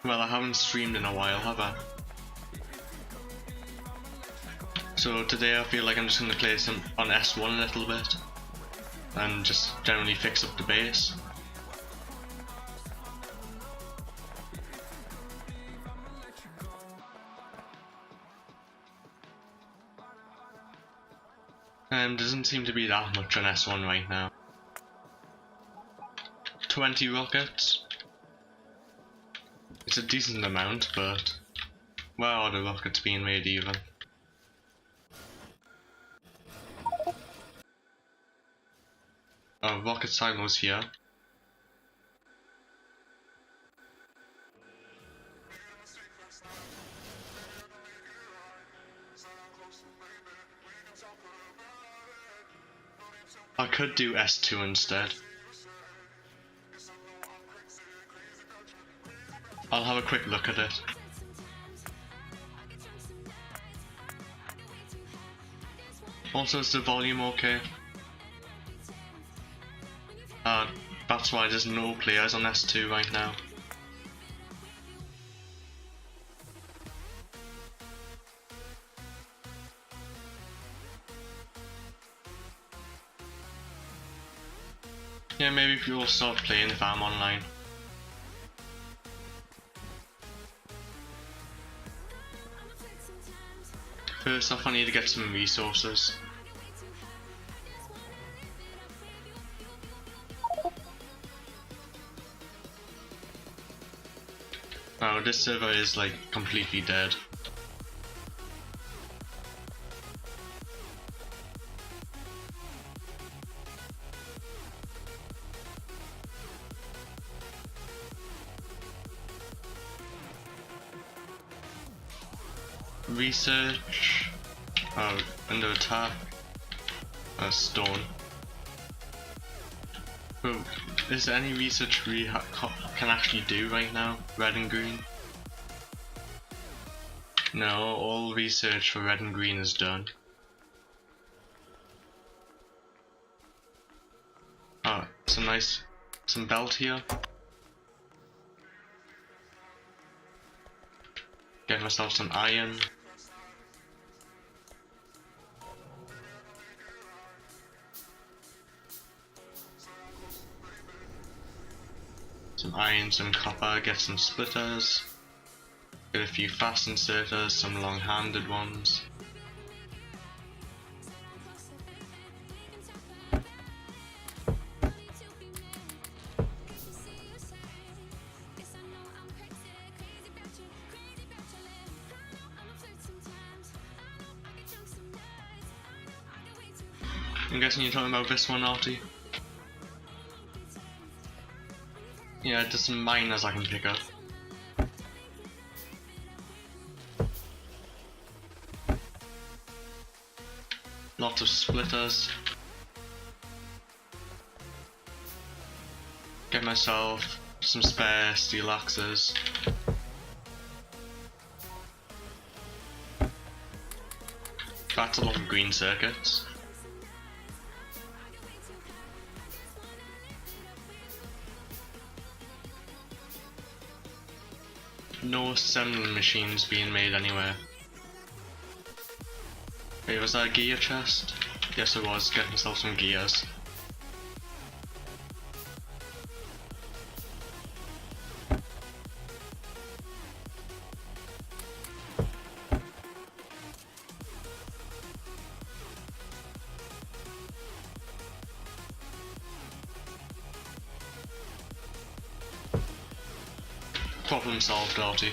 Well, I haven't streamed in a while, have I? So today I feel like I'm just going to play some on S1 a little bit and just generally fix up the bass. Doesn't seem to be that much on S1 right now. 20 rockets. It's a decent amount, but where are the rockets being made even? Oh, rocket silos here. I could do S2 instead. I'll have a quick look at it. Also, is the volume okay? That's why there's no players on S2 right now. Yeah, maybe we'll start playing if I'm online. First off, I need to get some resources. Oh, this server is like completely dead. Research. Oh, under attack. Stone. Oh, is there any research we can actually do right now? Red and green? No, all research for red and green is done. Oh, some belt here. Get myself some iron. Some iron, some copper, get some splitters. Get a few fast inserters, some long-handed ones. I'm guessing you're talking about this one, Artie? Yeah, there's some miners I can pick up. Lots of splitters. Get myself some spare steel axes. That's a lot of green circuits. No assembling machines being made anywhere. Wait, was that a gear chest? Yes it was, get myself some gears. Problem solved, Artie.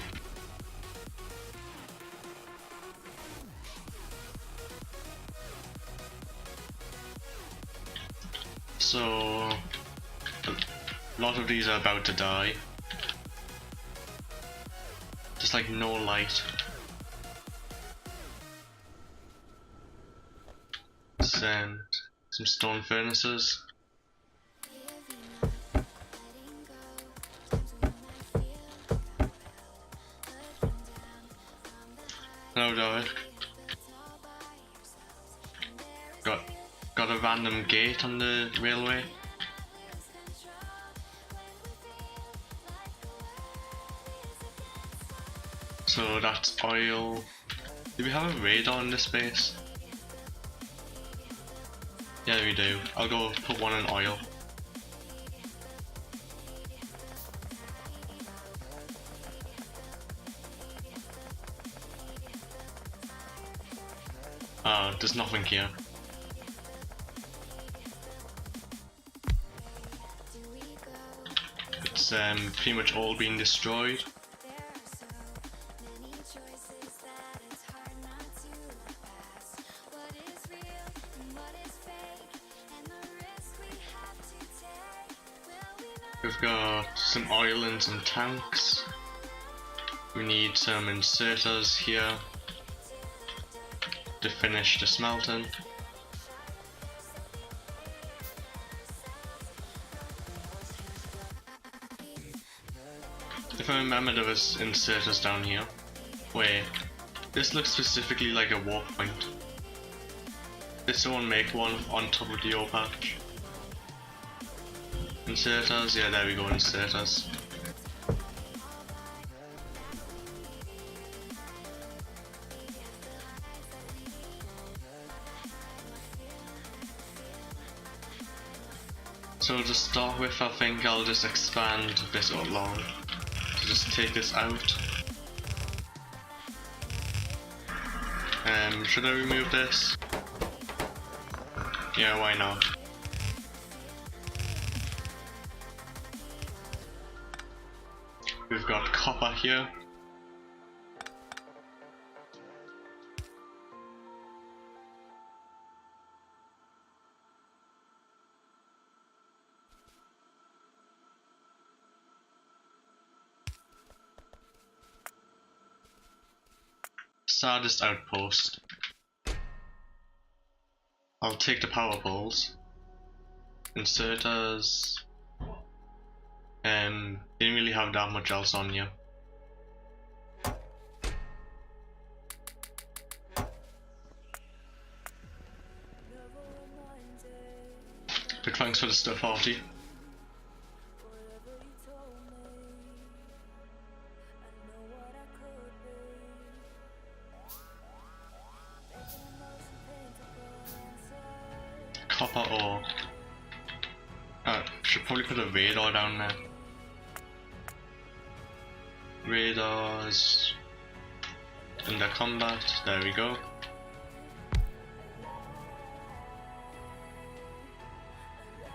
So, a lot of these are about to die. Just like no light. Send some stone furnaces. Hello, Derek. Got a random gate on the railway. So that's oil. Do we have a radar in this base? Yeah, we do. I'll go put one in oil. There's nothing here. It's pretty much all been destroyed. We've got some oil in some tanks. We need some inserters here to finish the smelting. If I remember, there was inserters down here. Wait, this looks specifically like a warp point. Did someone make one on top of the ore patch? Inserters, yeah, there we go, inserters. So to start with, I think I'll just expand this along. So just take this out. Should I remove this? Yeah, why not? We've got copper here. Saddest outpost. I'll take the power poles. Inserters. Didn't really have that much else on you. Big thanks for the stuff, Artie. Copper ore. Should probably put a radar down there. Radars in the combat, there we go.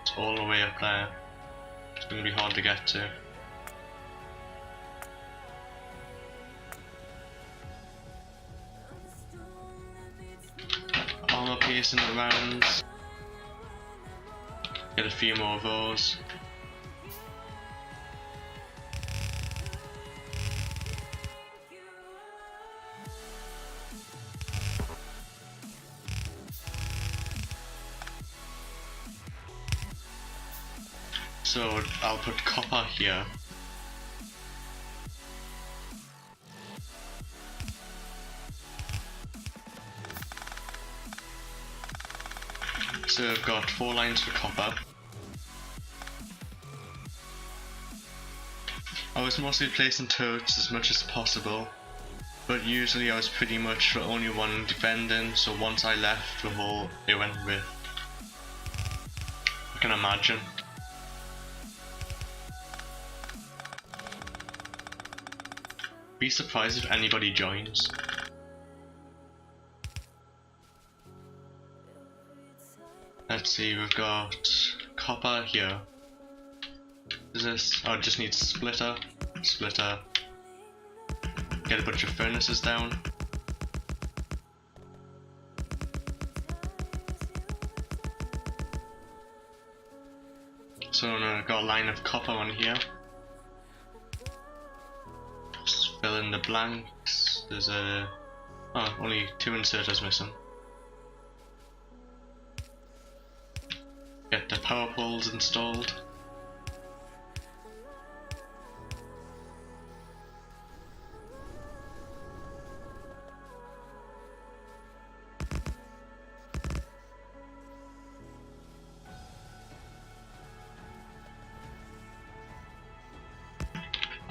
It's all the way up there. It's gonna be hard to get to. Armor piercing rounds. Get a few more of those. So I'll put copper here. So I've got 4 lines for copper. I was mostly placing turrets as much as possible, but usually I was pretty much the only one defending, so once I left the whole, it went with. I can imagine. Be surprised if anybody joins. Let's see, we've got copper here. Is this? Oh, it just needs splitter. Splitter. Get a bunch of furnaces down. So I've got a line of copper on here. Just fill in the blanks. There's only 2 inserters missing. Get the power poles installed.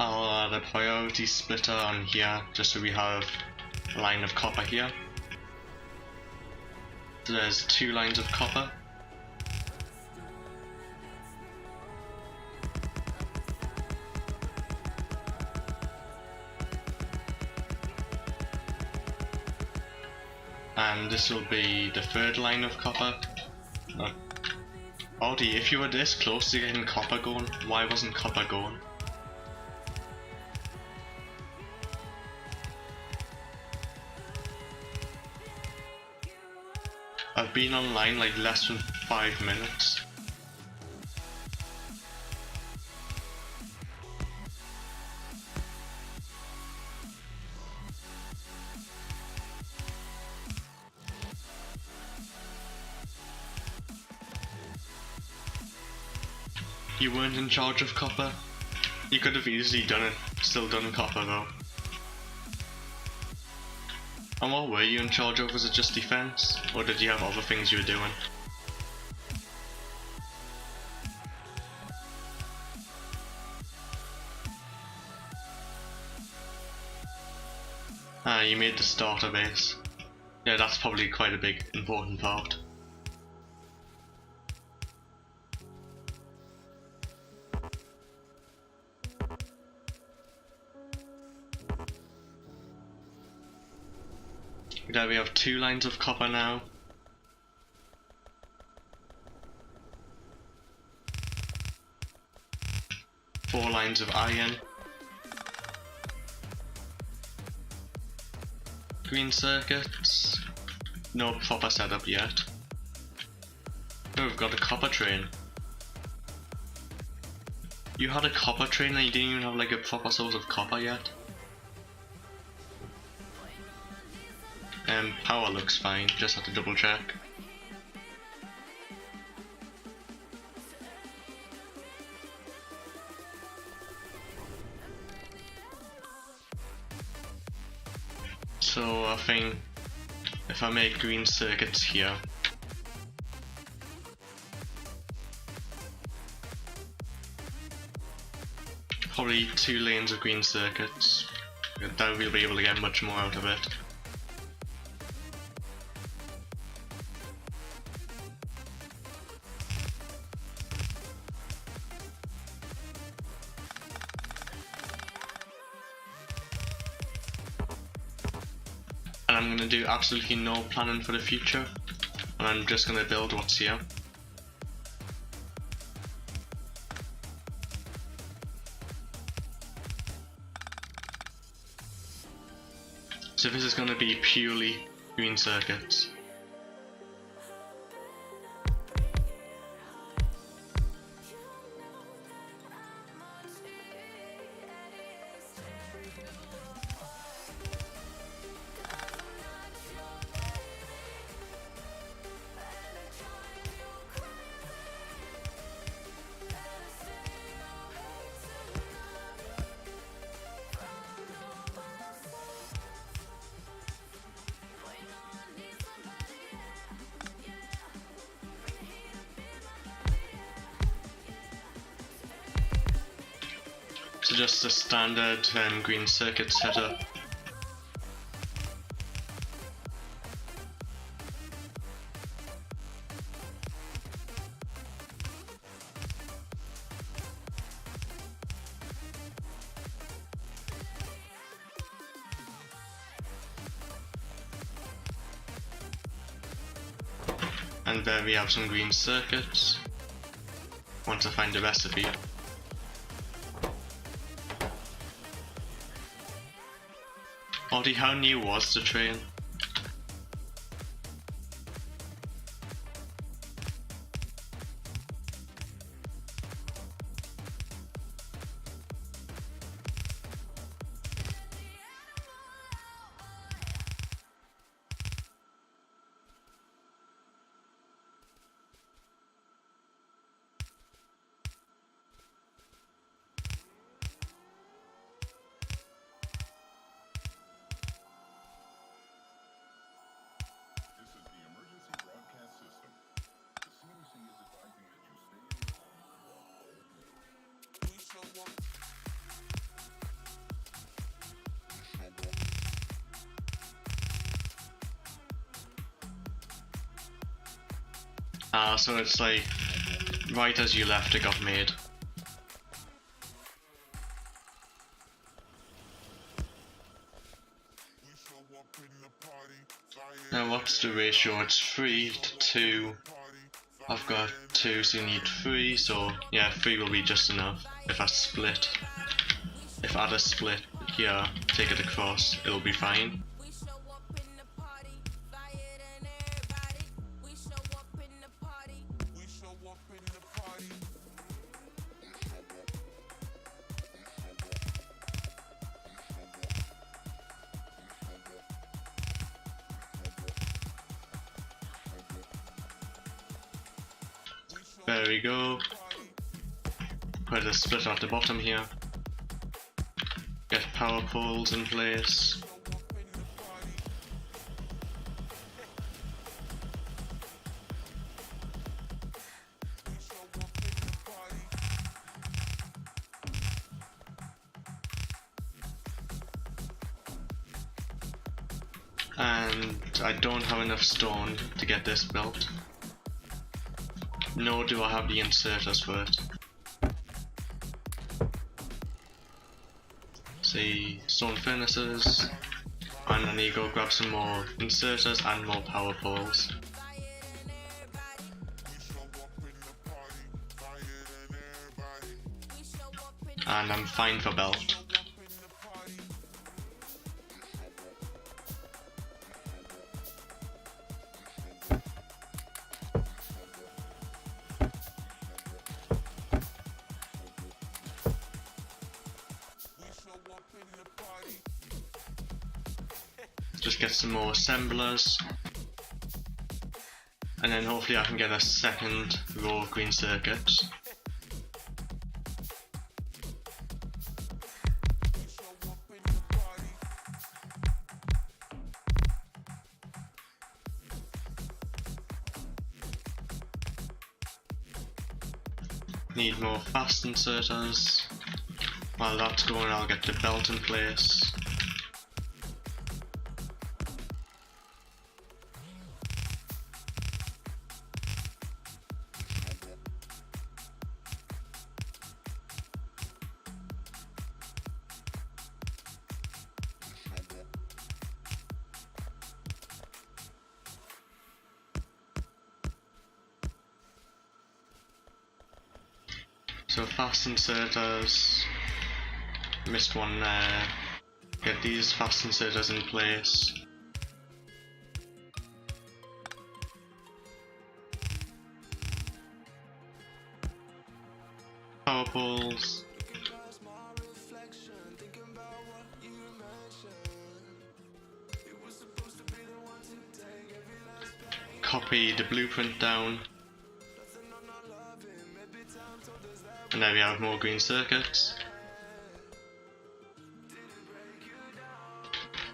I'll add a priority splitter on here just so we have a line of copper here. So there's 2 lines of copper. And this will be the 3rd line of copper. Audi, if you were this close to getting copper going, why wasn't copper going? I've been online like less than 5 minutes. You weren't in charge of copper? You could have easily done it, still done copper though. And what were you in charge of? Was it just defense? Or did you have other things you were doing? Ah, you made the starter base. Yeah, that's probably quite a big important part. There we have 2 lines of copper now. Four lines of iron. Green circuits. No proper setup yet. Oh, we've got a copper train. You had a copper train and you didn't even have like a proper source of copper yet? Power looks fine, just have to double check. So I think if I make green circuits here, probably 2 lanes of green circuits, then we'll be able to get much more out of it. And I'm going to do absolutely no planning for the future, and I'm just going to build what's here. So this is going to be purely green circuits. So just a standard green circuit setup. And there we have some green circuits. Once I find the recipe. Audie, how new was the train? So it's like right as you left it got made. Now what's the ratio? It's 3 to 2. I've got 2, so you need 3, so yeah, 3 will be just enough. If I add a split here, take it across, it'll be fine. There we go. Put a split at the bottom here. Get power poles in place. And I don't have enough stone to get this built. Nor do I have the inserters for it. See, stone furnaces, and I need to go grab some more inserters and more power poles. And I'm fine for belt. Just get some more assemblers, and then hopefully I can get a second row of green circuits. Need more fast inserters. While that's going, I'll get the belt in place. So fast inserters, missed one there. Get these fast inserters in place. Power poles. Copy the blueprint down. And there we have more green circuits.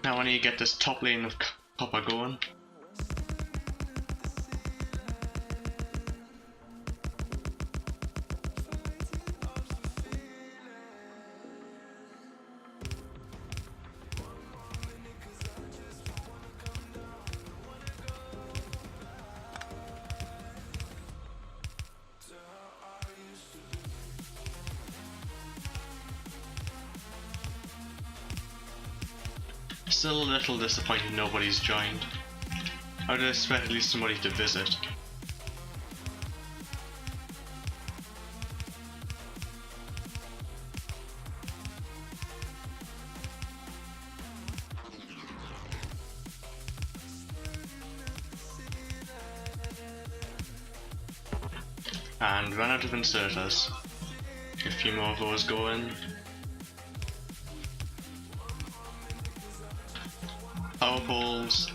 Now I need to get this top lane of copper going. Still a little disappointed nobody's joined. I would expect at least somebody to visit. And run out of inserters. A few more of those go in. Power poles.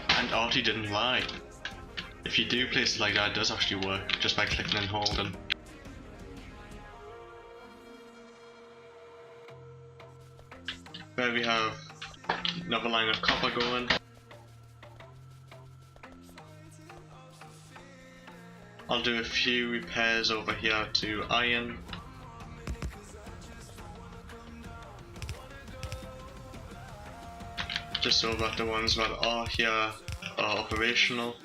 And Artie didn't lie. If you do places like that, it does actually work just by clicking and holding. There we have another line of copper going. I'll do a few repairs over here to iron. Just so that the ones that are here are operational.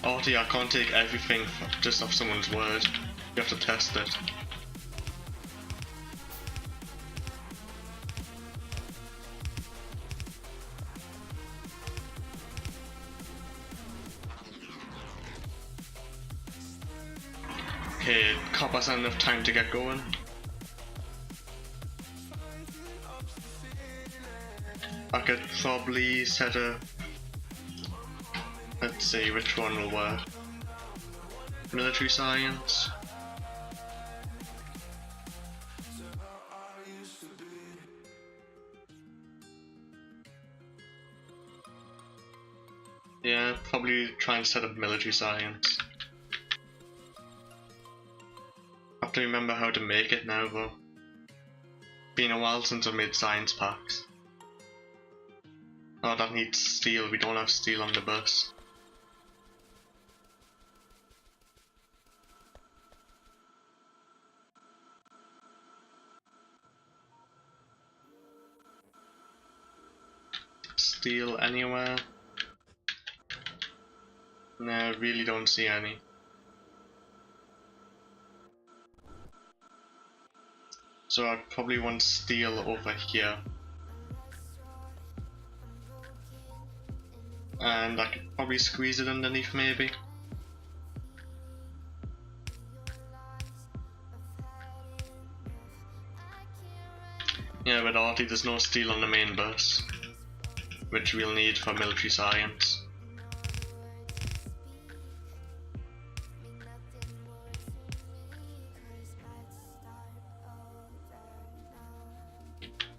Artie, I can't take everything just off someone's word. You have to test it. Okay, copper's had enough time to get going. I could probably set a... Let's see which one will work. Military science. Yeah, probably try and set up military science. I have to remember how to make it now though. Been a while since I've made science packs. Oh, that needs steel. We don't have steel on the bus. Steel anywhere? No, I really don't see any. So I'd probably want steel over here. And I could probably squeeze it underneath maybe. Yeah, but Artie, there's no steel on the main bus, which we'll need for military science.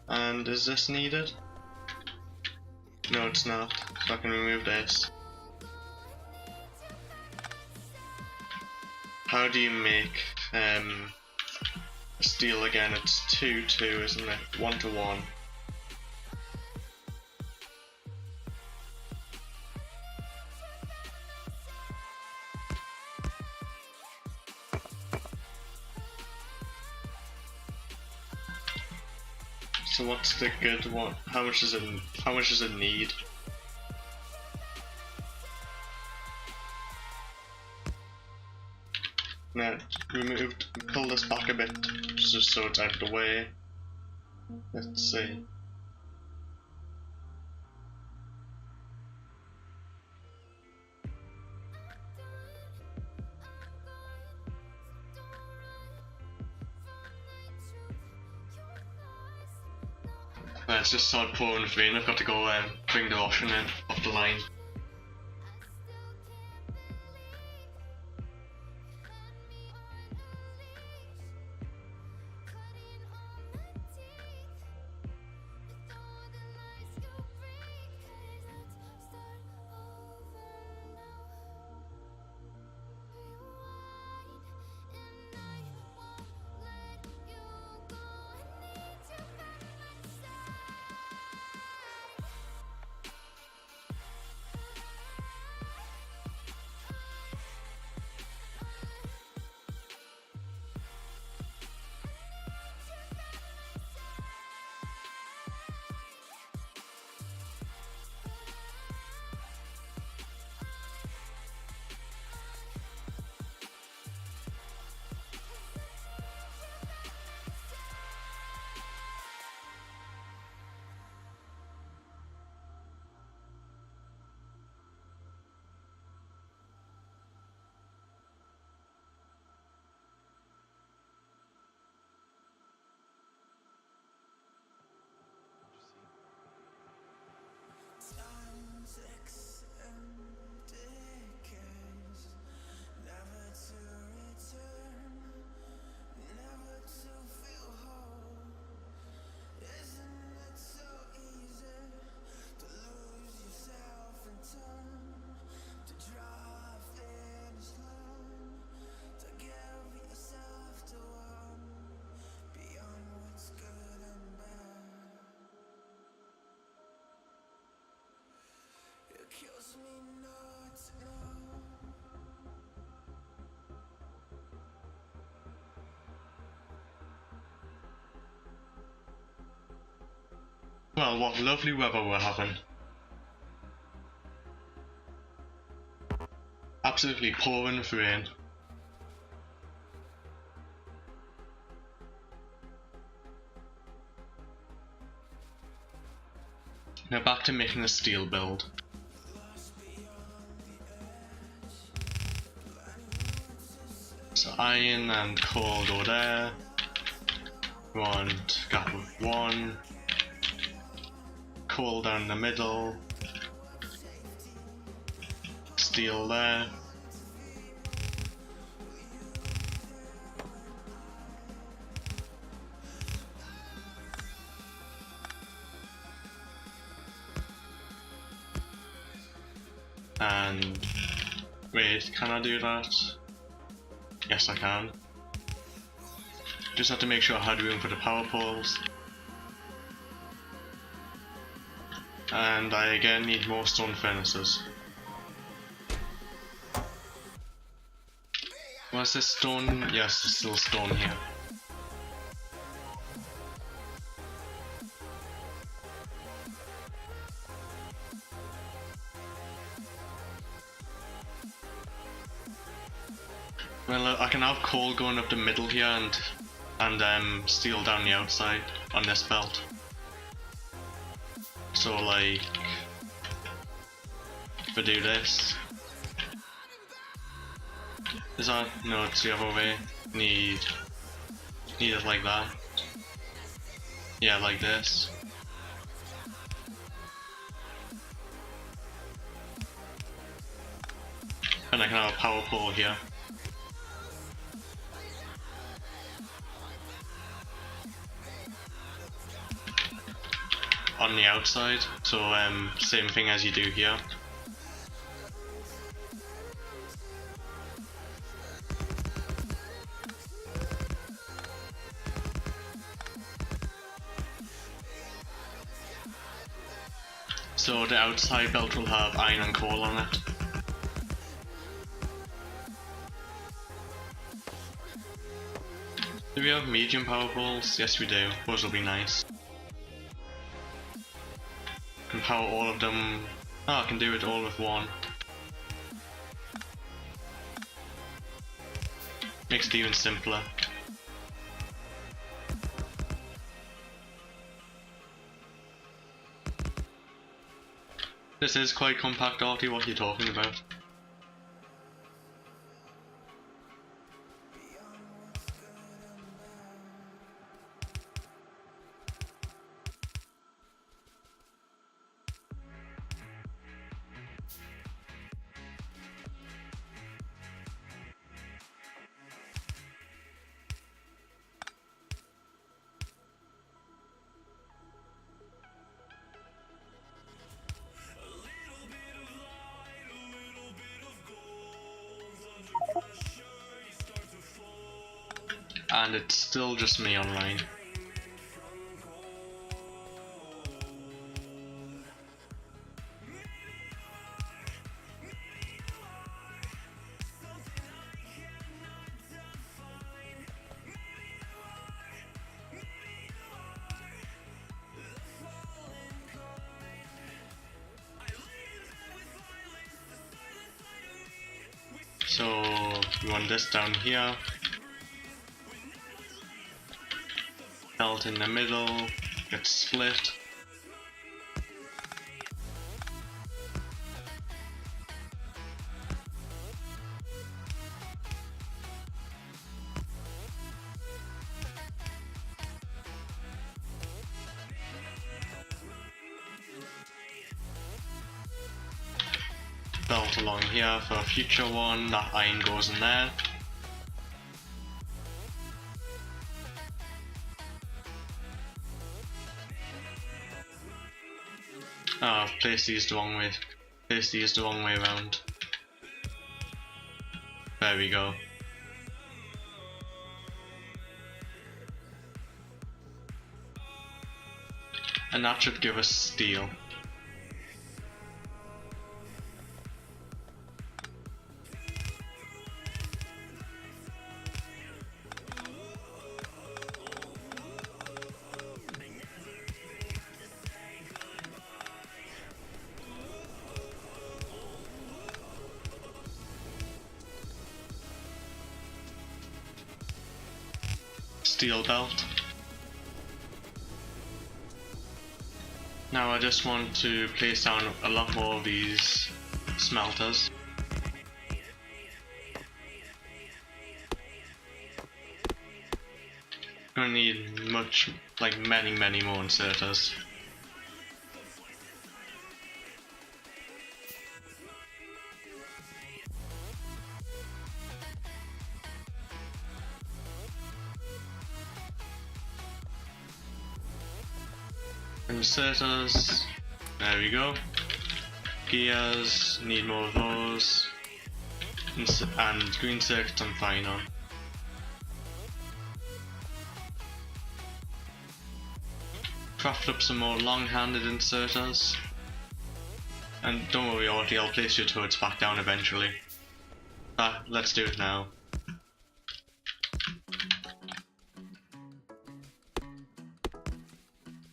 And is this needed? No, it's not. So I can remove this. How do you make steel again? It's 2-2, isn't it? 1-to-1. So what's the good one? How much does it need? Now, pull this back a bit just so it's out of the way. Let's see. Let's just start pouring the rain. I've got to go bring the washing in off the line. Well, what lovely weather we're having. Absolutely pouring with rain. Now back to making the steel build. So iron and coal go there. We want gap of 1. Coal down the middle. Steel there. And wait, can I do that? Yes, I can. Just have to make sure I had room for the power poles. And I again need more stone furnaces. Was this stone? Yes, there's still stone here. Well, I can have coal going up the middle here and steel down the outside on this belt. So like, if I do this, is that, no, it's the other way. Need it like that. Yeah, like this. And I can have a power pole here. On the outside, so same thing as you do here. So the outside belt will have iron and coal on it. Do we have medium power poles? Yes we do, those will be nice. Can power all of them. Oh, I can do it all with one. Makes it even simpler. This is quite compact, Artie, what you're talking about. And it's still just me online. So we want this down here. Belt in the middle, gets split. Belt along here for a future one, that iron goes in there. Oh, I've placed these the wrong way. Placed these the wrong way around. There we go. And that should give us steel. steel belt. Now I just want to place down a lot more of these smelters. Gonna need many more inserters. Inserters, there we go. Gears, need more of those. And green circuits I'm fine on. Craft up some more long-handed inserters. And don't worry Audrey, I'll place your turrets back down eventually. Let's do it now.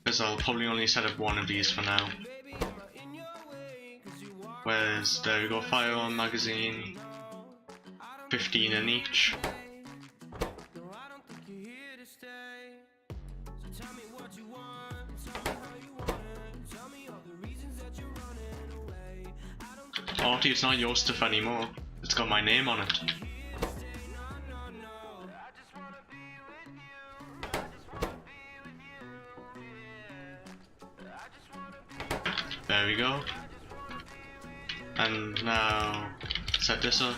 Because I'll probably only set up one of these for now. There we go, firearm magazine. 15 in each. Artie, it's not your stuff anymore. It's got my name on it. There we go. And now set this up.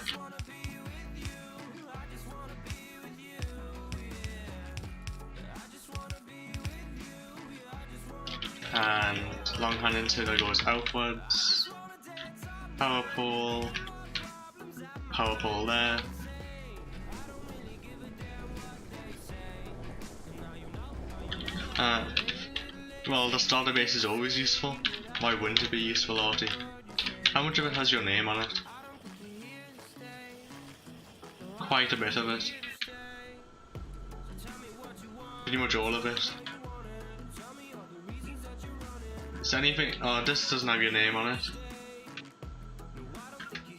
And long hand insert goes outwards. Power pole there. Well, the starter base is always useful. Why wouldn't it be useful, Artie? How much of it has your name on it? Quite a bit of it. Pretty much all of it. Is anything? Oh, this doesn't have your name on it.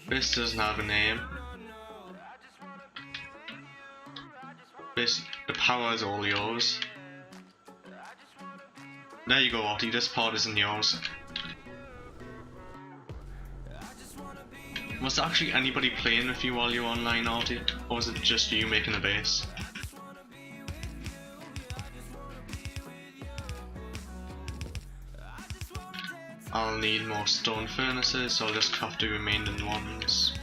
This doesn't have a name. The power is all yours. There you go, Artie, this part isn't yours. Was there actually anybody playing with you while you were online, Artie? Or was it just you making a base? I'll need more stone furnaces, so I'll just craft the remaining ones.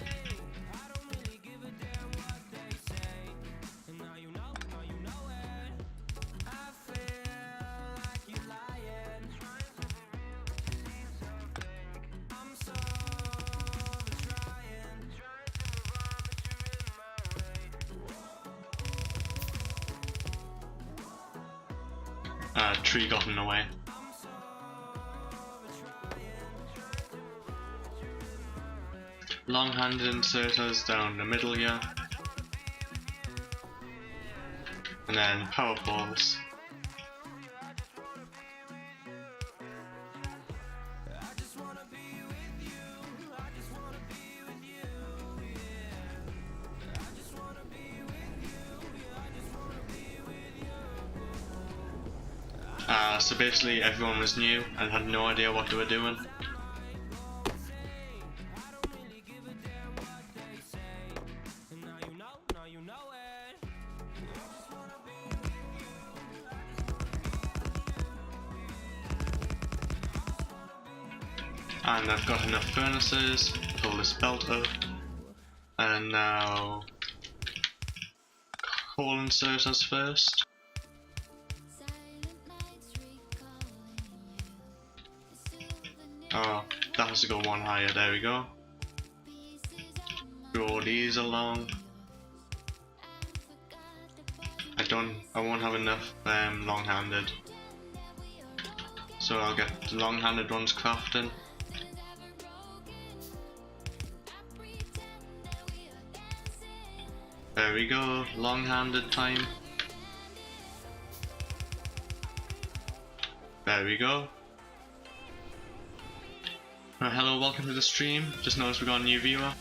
Tree got in the way. Long-handed inserters down the middle here. And then power poles. So basically everyone was new and had no idea what they were doing. And I've got enough furnaces, pull this belt up, and now coal inserters first. Oh, that has to go one higher, there we go. Draw these along. I won't have enough long-handed. So I'll get the long-handed ones crafting. There we go, long-handed time. There we go. Hello, welcome to the stream. Just noticed we got a new viewer.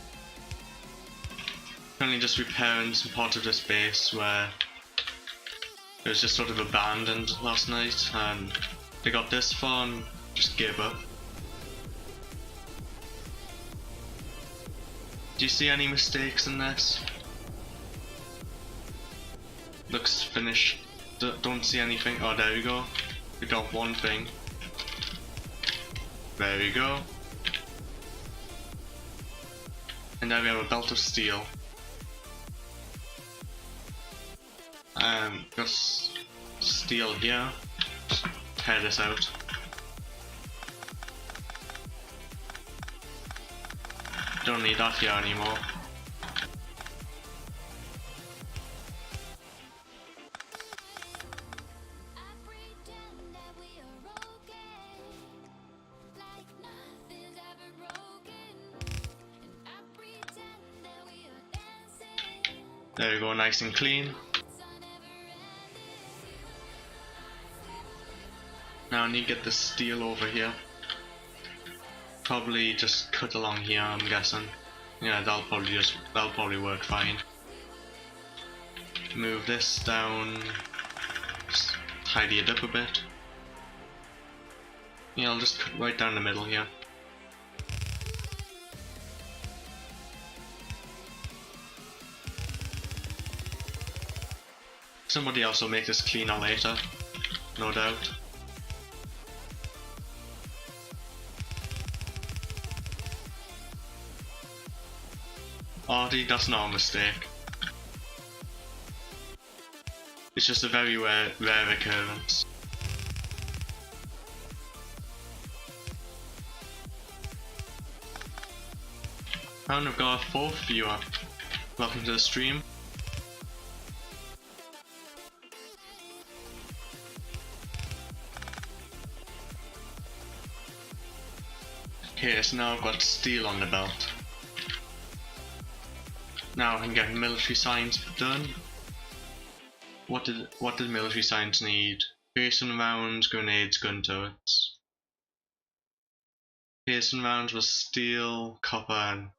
Currently just repairing some parts of this base where It was just sort of abandoned last night, and they got this far and just gave up. Do you see any mistakes in this? Looks finished. Don't see anything. Oh, there we go. We got one thing. There we go. And now we have a belt of steel. Got steel here. Just tear this out. Don't need that here anymore. There we go, nice and clean. Now I need to get the steel over here. Probably just cut along here, I'm guessing. Yeah, that'll probably work fine. Move this down. Just tidy it up a bit. Yeah, I'll just cut right down the middle here. Somebody else will make this cleaner later, no doubt. Artie, that's not a mistake. It's just a very rare occurrence. And we've got a fourth viewer. Welcome to the stream. Okay, so now I've got steel on the belt. Now I can get military science done. What did military science need? Piercing rounds, grenades, gun turrets. Piercing rounds was steel, copper, and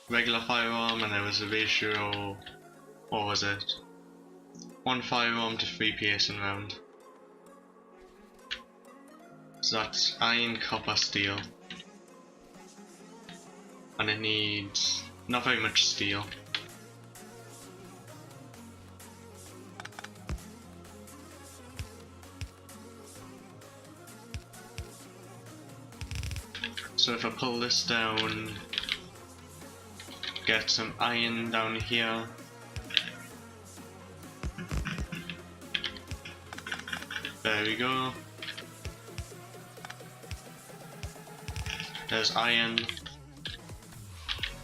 regular firearm, and there was a ratio. What was it? 1 firearm to 3 piercing round. So that's iron, copper, steel. And it needs not very much steel. So if I pull this down, get some iron down here. There we go. There's iron.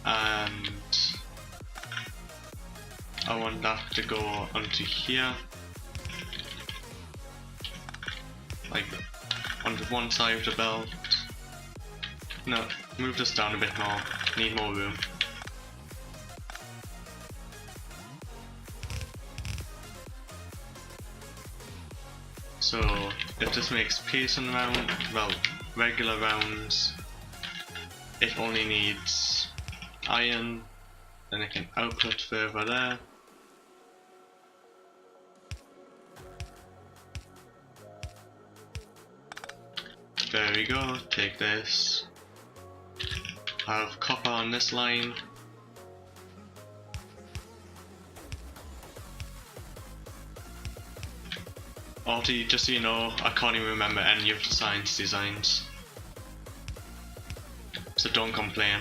And I want that to go onto here, like onto one side of the belt. No, move this down a bit more, need more room. So if this makes piercing round, well, regular rounds, it only needs iron, then it can output further there. There we go, take this. Have copper on this line. Artie, just so you know, I can't even remember any of the science designs. So don't complain.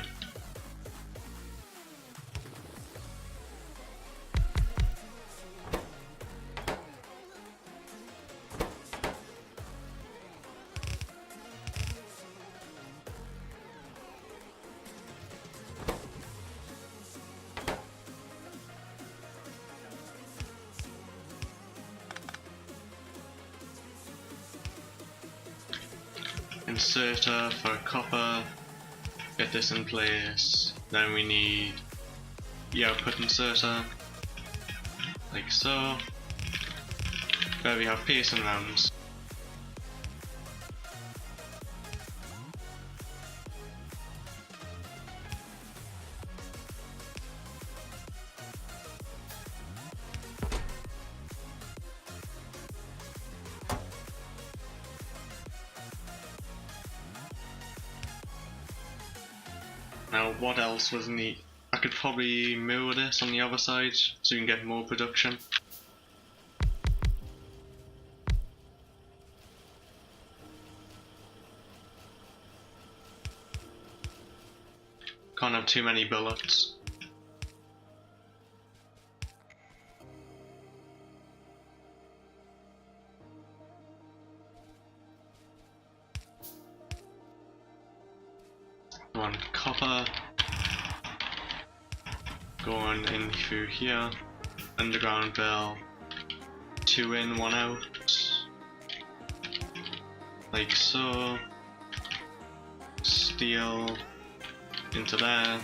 Inserter for copper, get this in place. Then we need the output inserter, like so. There we have piercing rounds. Now, what else was neat? I could probably mirror this on the other side so you can get more production. Can't have too many bullets. One copper. Going in through here. Underground bell. 2 in, 1 out. Like so. Steel into there.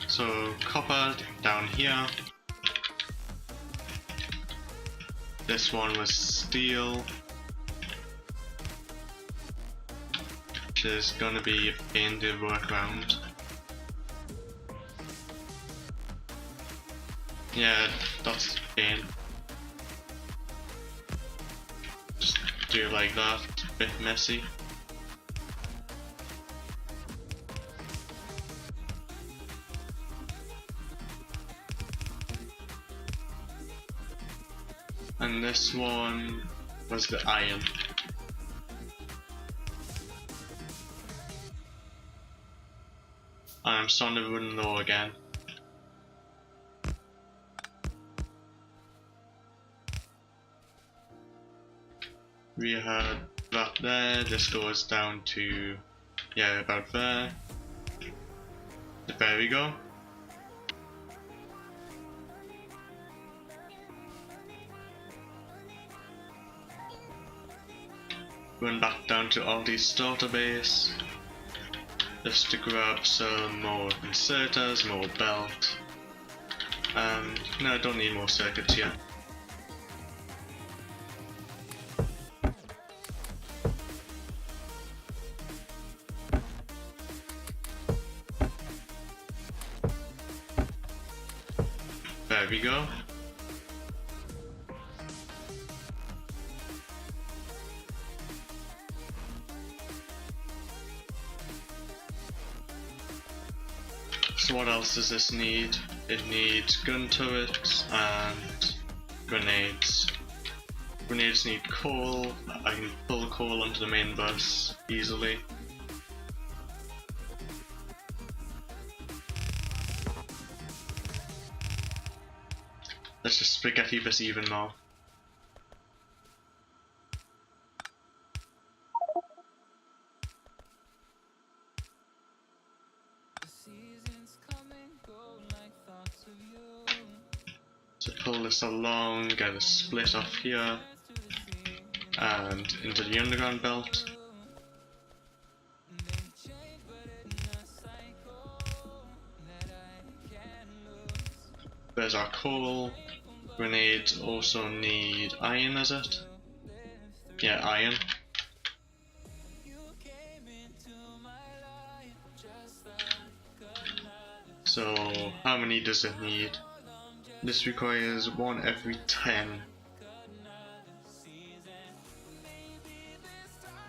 So copper down here. This one was steel, which is gonna be a pain to work around. Yeah, that's pain. Just do it like that, it's a bit messy. And this one was the iron. I'm starting to run low again. We had that there, this goes down to, yeah, about there. There we go. Run back down to Aldi's starter base, just to grab some more inserters, more belt. No, I don't need more circuits yet. There we go. So what else does this need? It needs gun turrets and grenades. Grenades need coal. I can pull coal onto the main bus easily. Let's just spaghetti this even more. So pull this along, get a split off here, and into the underground belt. There's our coal. Grenades also need iron, is it? Yeah, iron. So, how many does it need? This requires 1 every 10.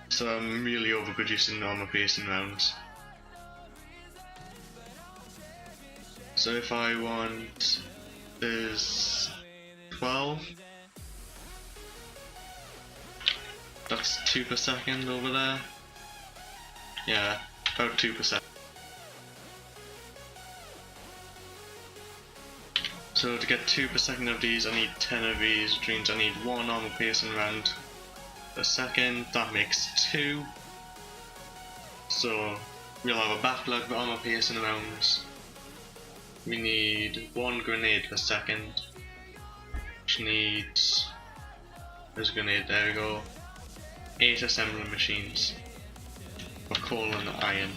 So I'm really overproducing armor piercing rounds. So if I want is 12. That's 2 per second over there. Yeah, about 2 per second. So to get 2 per second of these, I need 10 of these, which means I need 1 armor piercing round a second. That makes 2. So we'll have a backlog of armor piercing rounds. We need 1 grenade per second, which needs, there's a grenade, there we go, 8 assembly machines for coal and iron.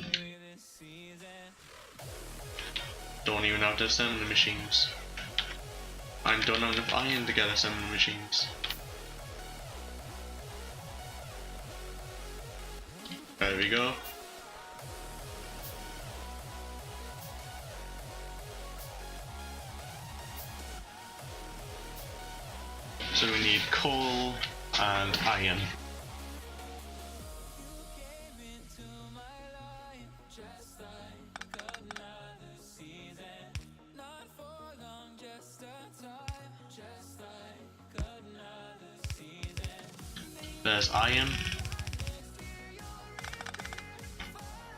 Don't even have to assemble machines. I don't have enough iron to get assembly machines. There we go. So we need coal and iron. There's iron.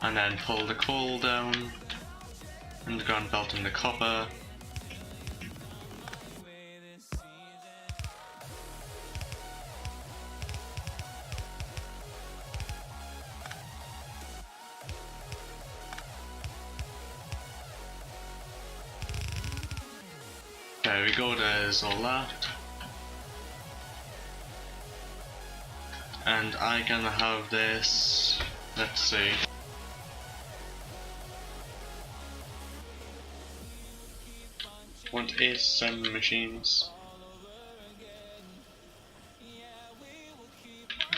And then pull the coal down. Underground belt and the copper. There we go, there's all that. And I'm gonna have this, let's see. Want 8 7 machines.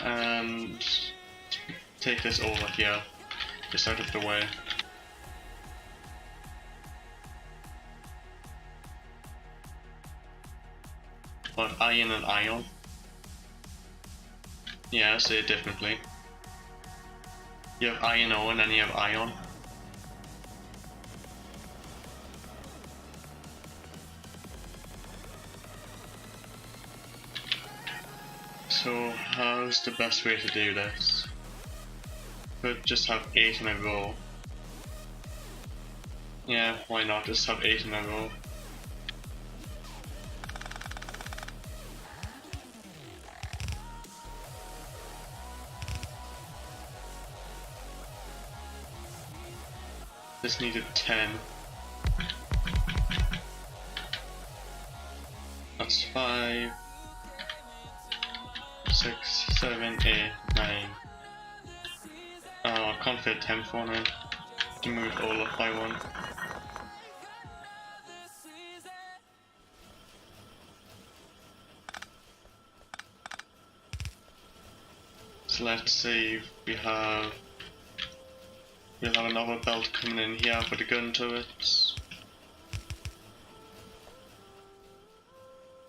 And take this over here, just out of the way. But iron and iron. Yeah, say it differently. You have iron ore and then you have iron. So how's the best way to do this? Could just have 8 in a row. Yeah, why not just have 8 in a row? This needed 10. That's 5, 6, 7, 8, 9. Oh, I can't fit 10 for now. To move all up by 1. So let's see, we'll have another belt coming in here for the gun turrets.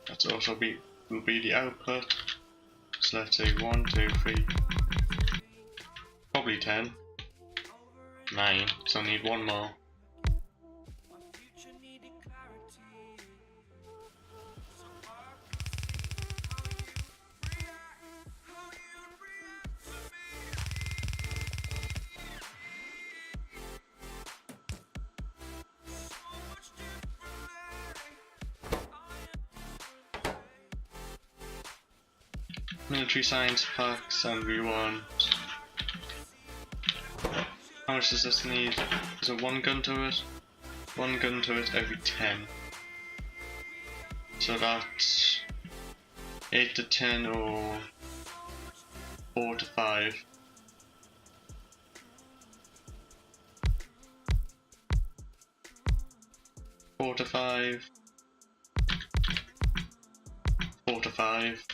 That's also will be the output. So let's say 1, 2, 3, probably 10, 9. So I need 1 more. Military science packs, and we want. How much does this need? Is it 1 gun turret? 1 gun turret every 10. So that's 8 to 10 or 4 to 5. 4 to 5. 4 to 5.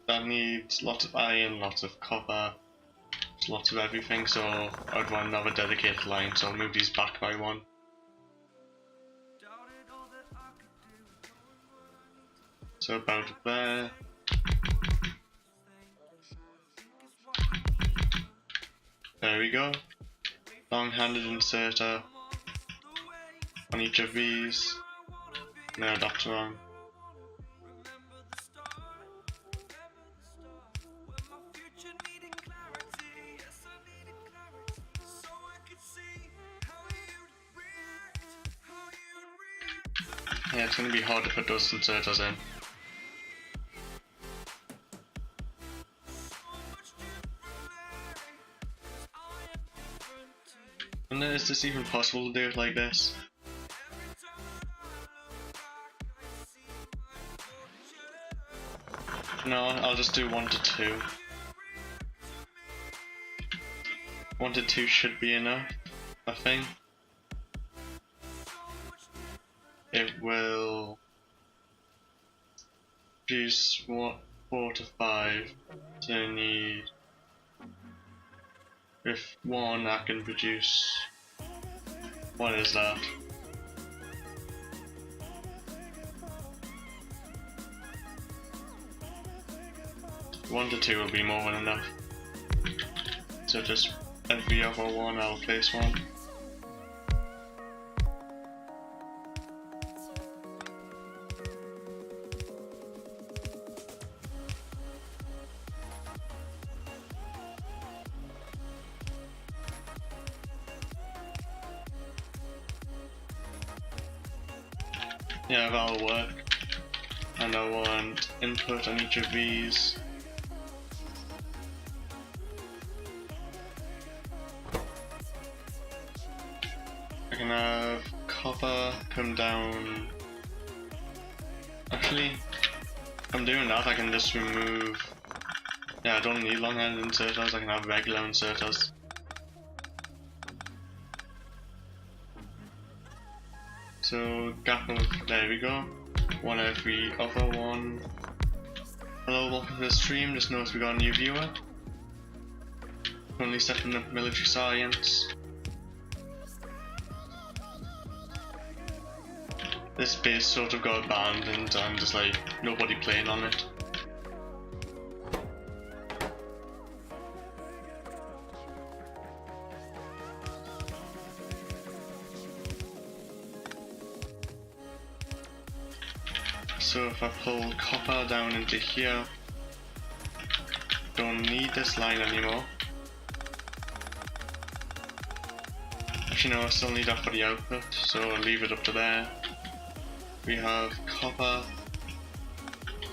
That needs lots of iron, lots of copper, lots of everything, so I'd want another dedicated line, so I'll move these back by 1. So about there. There we go. Long-handed inserter on each of these. No, that's wrong. Yeah, it's going to be hard to put those inserters in. And then is this even possible to do it like this? No, I'll just do 1 to 2. 1 to 2 should be enough, I think. It will produce 4 to 5, so I need, with 1 I can produce What is that? One to two will be more than enough. So just every other one I'll place one. Yeah, that'll work. And I want input on each of these. I can have copper come down. Actually, if I'm doing that, I can just remove. Yeah, I don't need long end inserters, I can have regular inserters. So, gap of, there we go. One every other one. Hello, welcome to the stream. Just noticed we got a new viewer. Currently setting up military science. This base sort of got abandoned and just like nobody playing on it. So if I pull copper down into here, don't need this line anymore. Actually no, I still need that for the output, so I'll leave it up to there. We have copper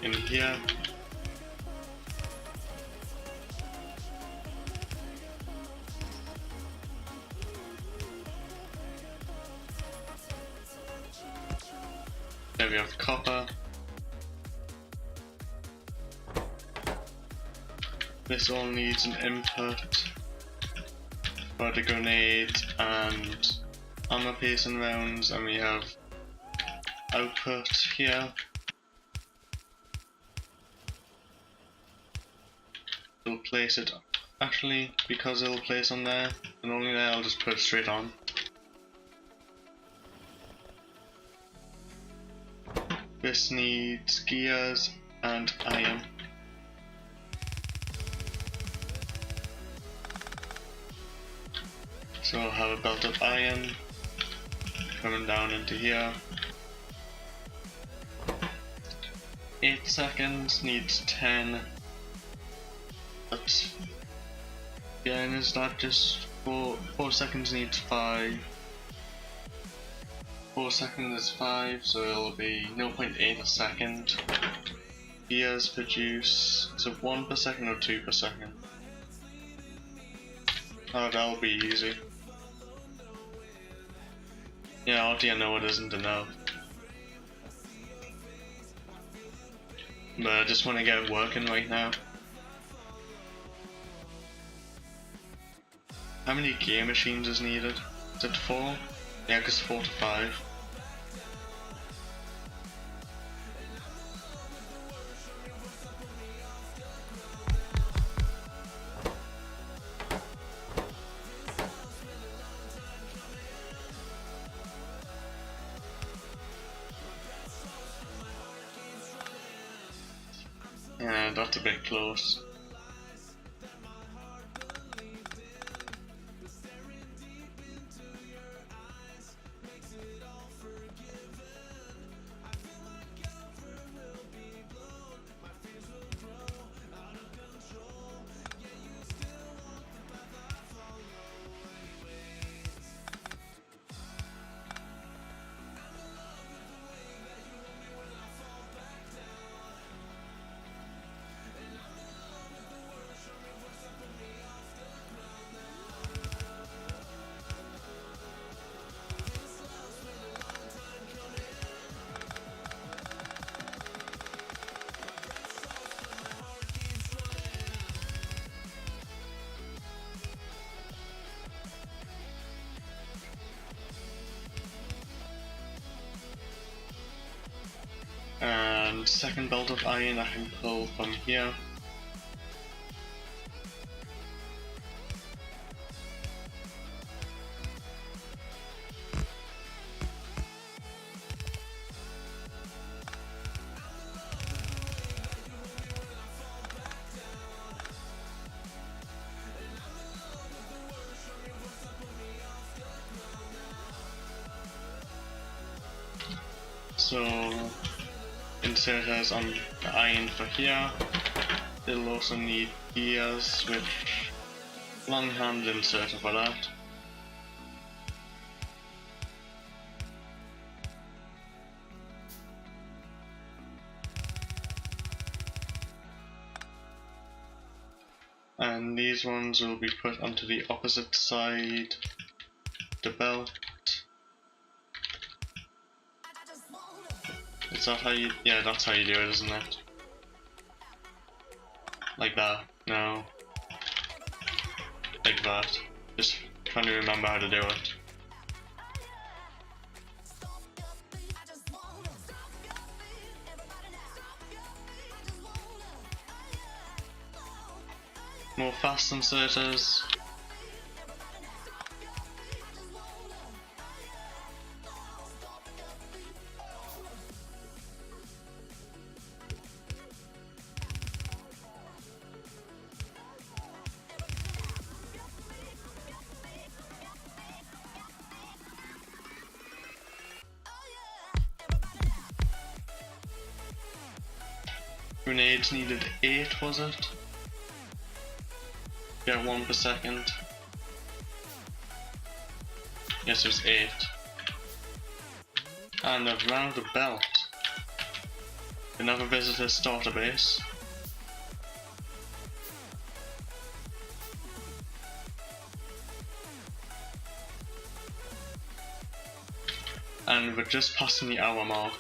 in here. There we have copper. This all needs an input for the grenade and armor piercing rounds, and we have output here. We'll place it, actually, because it'll place on there, and only there I'll just put it straight on. This needs gears and iron. So I'll have a belt of iron coming down into here. 8 seconds needs 10. But again, is that just 4 seconds needs 5. 4 seconds is 5, so it'll be 0.8 a second. Gears produce, is it 1 per second or 2 per second? Oh, that'll be easy. Yeah, already I know it isn't enough. But I just want to get it working right now. How many gear machines is needed? Is it 4? Yeah, because 4 to 5. Yeah, that's a bit close. And second belt of iron I can pull from here. So inserters on the iron for here. It'll also need gears with long hand inserter for that. And these ones will be put onto the opposite side, the belt. Is that how you, yeah, that's how you do it, isn't it? Like that, no. Like that. Just trying to remember how to do it. More fast inserters. Grenades needed 8, was it? Yeah, 1 per second. Yes, it was 8. And I've run out of belt. Another visitor starter base. And we're just passing the hour mark.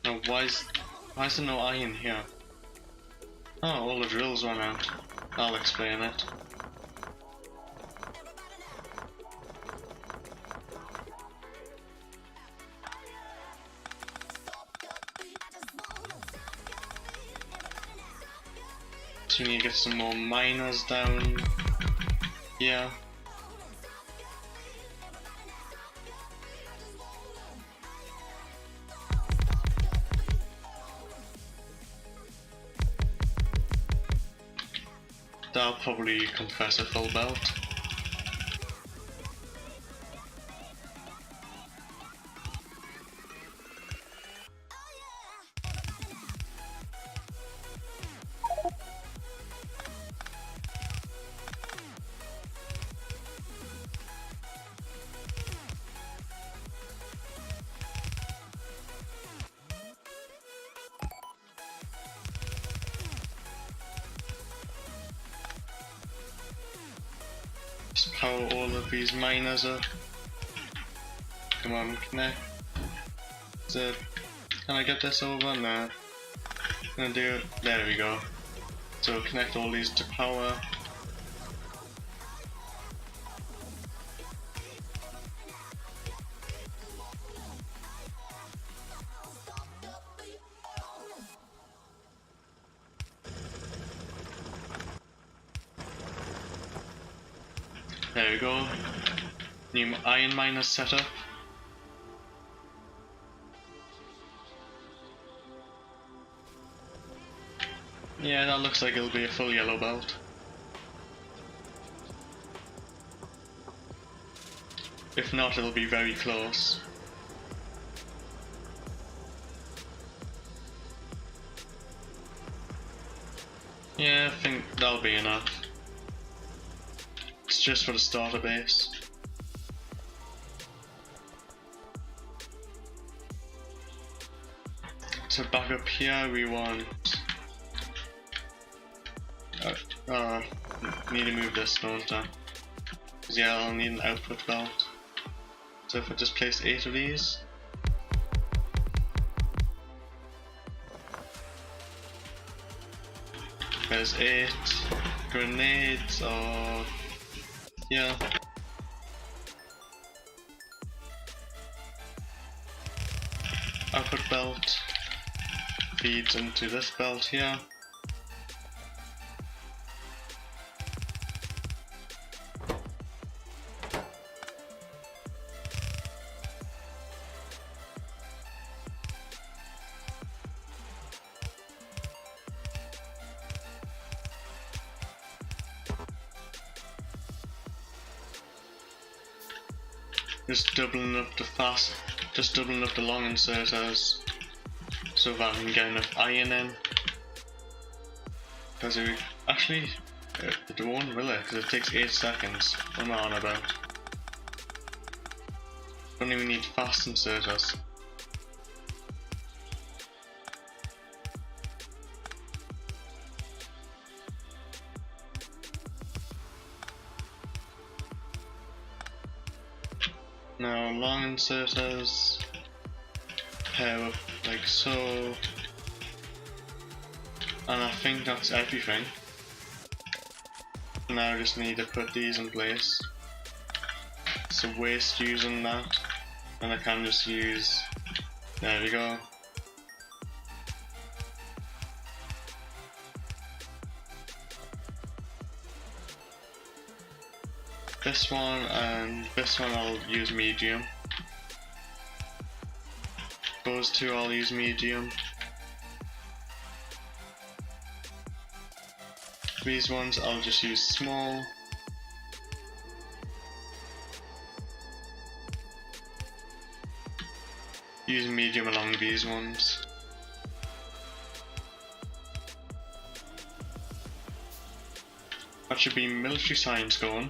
Now why is there no iron here? Oh, all the drills run out. I'll explain it. So we need to get some more miners down here. That'll probably compress a full belt. Just power all of these miners up. Come on, connect. So, can I get this over? No. I'm gonna do it. There we go. So connect all these to power. There we go. New iron miner setup. Yeah, that looks like it'll be a full yellow belt. If not, it'll be very close. Yeah, I think that'll be enough. It's just for the starter base. So back up here we want... need to move this, don't I? Because yeah, I'll need an output belt. So if I just place 8 of these. There's 8 grenades or... yeah. Output belt feeds into this belt here. just doubling up the long inserters so that I can get enough iron in. Because it actually, it won't, will it? Because it takes 8 seconds. What am I on about? Don't even need fast inserters. Now long inserters pair up like so, and I think that's everything. Now I just need to put these in place. It's a waste using that, and I can just use, there we go. This one and this one I'll use medium. Those two I'll use medium. These ones I'll just use small. Use medium along these ones. That should be military science going.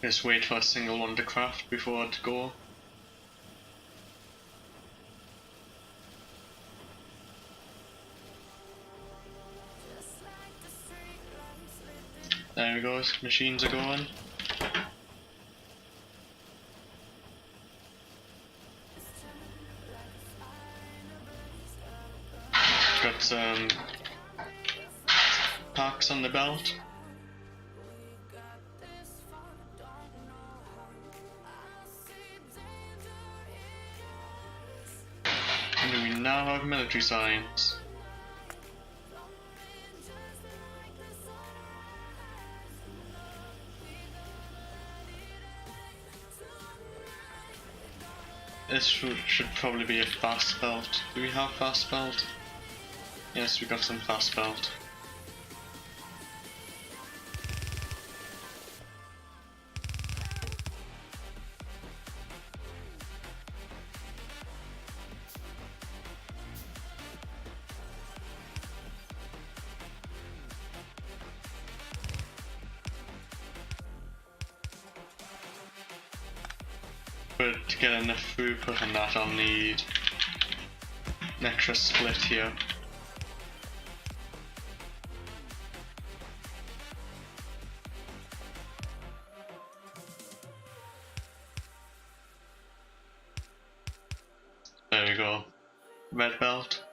Just wait for a single one to craft before it go. There we go, machines are going. Got some packs on the belt. And we now have military science. This should probably be a fast belt. Do we have fast belt? Yes, we got some fast belt. But to get enough throughput on that, I'll need an extra split here. There we go. Red belt.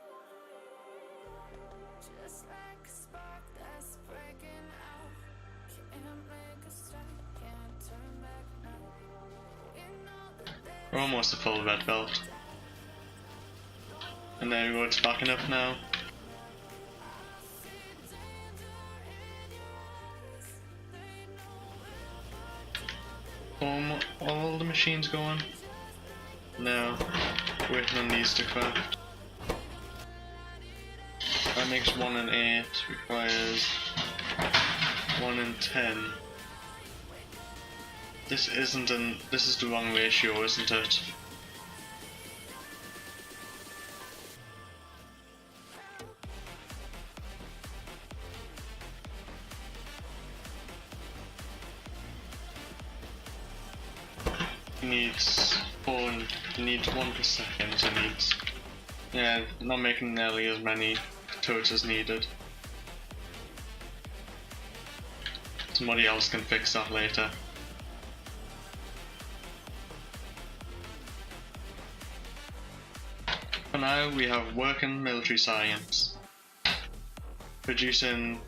We're almost a full red belt. And there we go, it's backing up now. All the machines going. Now, waiting on these to craft. That makes 1 in 8, requires 1 in 10. This is the wrong ratio, isn't it? Needs 1 per second, so needs, yeah, not making nearly as many turrets as needed. Somebody else can fix that later. For now, we have working military science, producing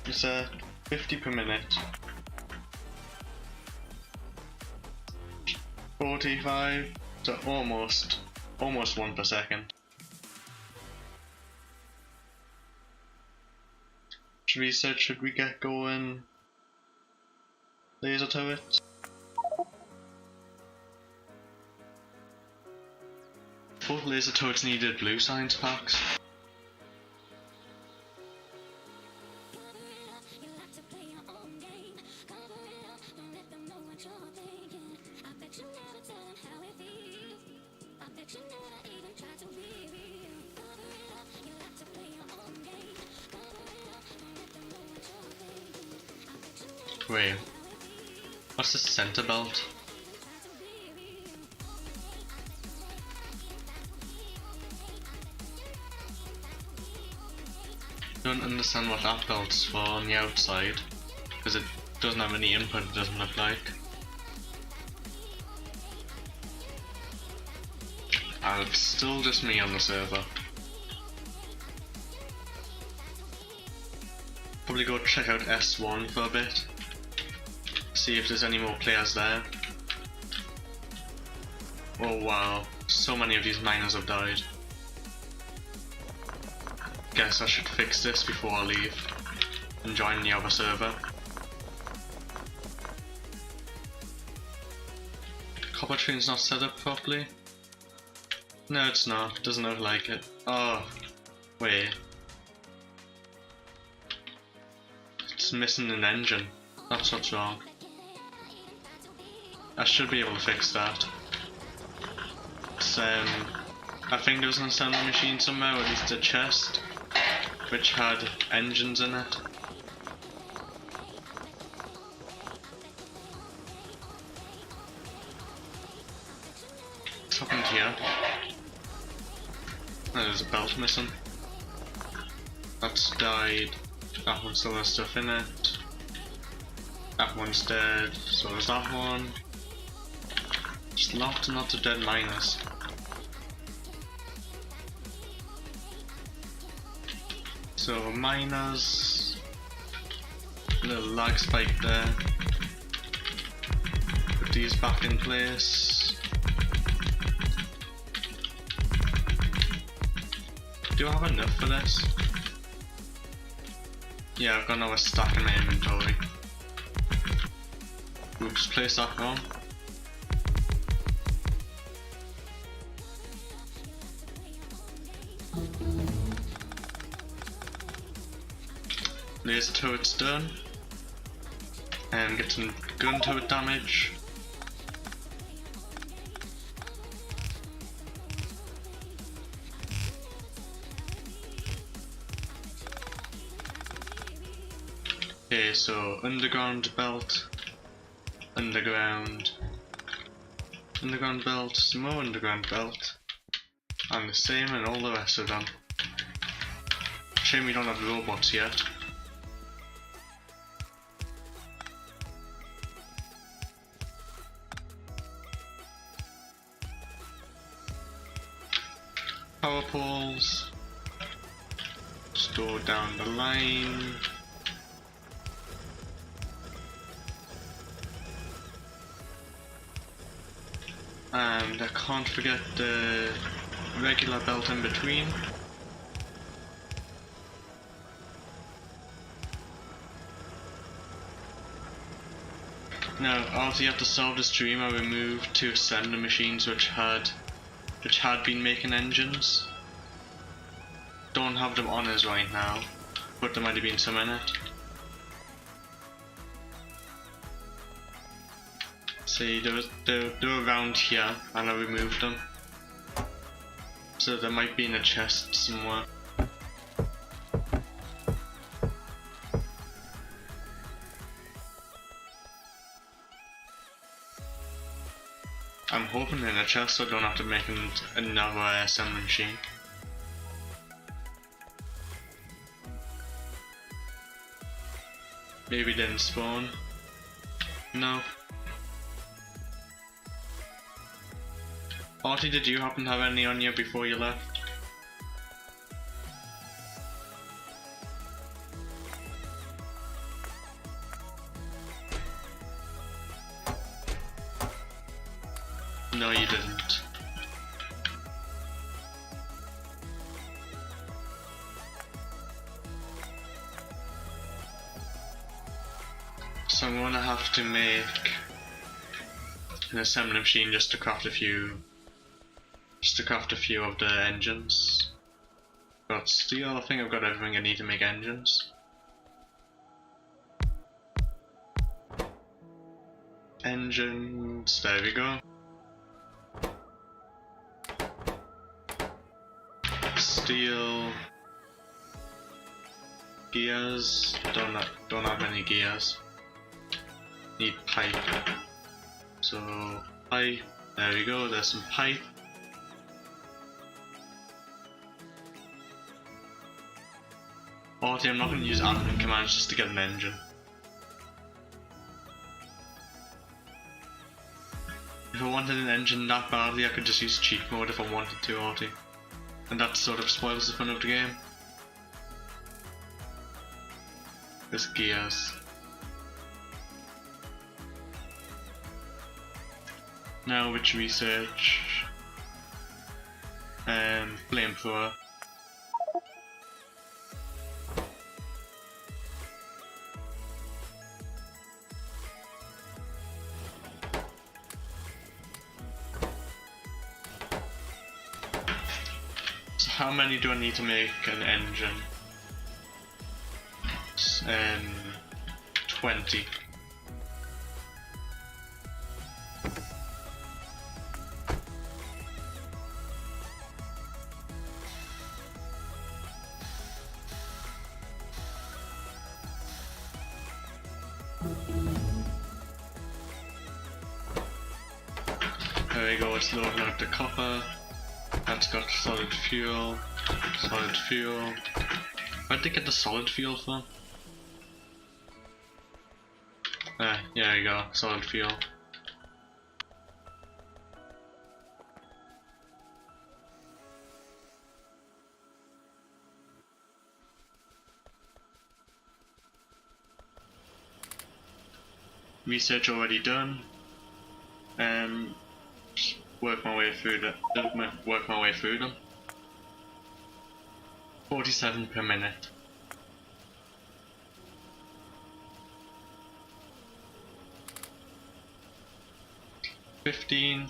50 per minute. 45 to almost 1 per second. research should we get going? Laser turrets? Both laser turrets needed blue science packs. Wait, what's the center belt? Don't understand what that belt's for on the outside, because it doesn't have any input, it doesn't look like. And it's still just me on the server. Probably go check out S1 for a bit. See if there's any more players there. Oh wow, so many of these miners have died. Guess I should fix this before I leave and join the other server. Copper train's not set up properly. No, it's not. Doesn't look like it. Oh, wait. It's missing an engine. That's what's wrong. I should be able to fix that. It's, I think there was an assembly machine somewhere, or at least a chest, which had engines in it. What's happened here? Oh, there's a belt missing. That's died. That one still has stuff in it. That one's dead, so there's that one. Just lots and lots of dead miners. So miners, little lag spike there. Put these back in place. Do I have enough for this? Yeah, I've got another stack in my inventory. Oops, place that wrong. Laser turret's done. And get some gun turret damage. Okay, so underground belt, underground belt, some more underground belt, and the same in all the rest of them. Shame we don't have robots yet. Power poles, just go down the line. And I can't forget the regular belt in between. Now, after you have to solve this dream, I removed two assembly machines which had been making engines. Don't have them on us right now, but there might have been some in it. See, they were around here, and I removed them. So they might be in a chest somewhere. I'm hoping in a chest so I don't have to make another assembly machine. Maybe didn't spawn. No. Artie, did you happen to have any on you before you left? No, you didn't. So I'm gonna have to make an assembly machine just to craft a few of the engines. Got steel, I think I've got everything I need to make engines. Engines, there we go. Steel. Gears, don't have any gears. Need pipe. So pipe, there we go, there's some pipe. I'm not going to use admin commands just to get an engine. If I wanted an engine that badly, I could just use cheat mode if I wanted to, Artie. And that sort of spoils the fun of the game. There's gears. Now which research? Flamethrower. So how many do I need to make an engine? 20. There we go, it's loading out the copper. That's got solid fuel. Solid fuel. Where'd they get the solid fuel from? Yeah, there you go, solid fuel. Research already done. Work my way through them. 47 per minute. 15.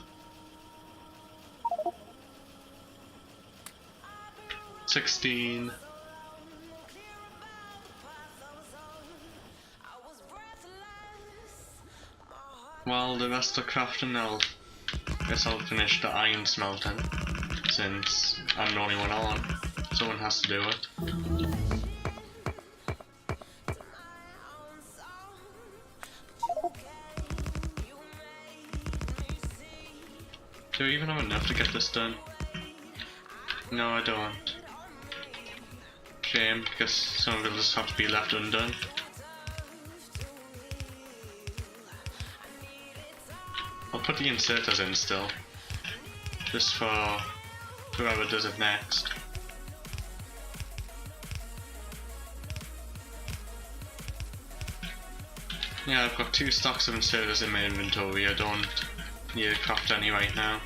16. While the rest are crafting, guess I'll finish the iron smelting, since I'm the only one on. Someone has to do it. Do I even have enough to get this done? No, I don't. Shame, because some of it will just have to be left undone. I'll put the inserters in still, just for whoever does it next. Yeah, I've got 2 stocks of inserters in my inventory. I don't need to craft any right now.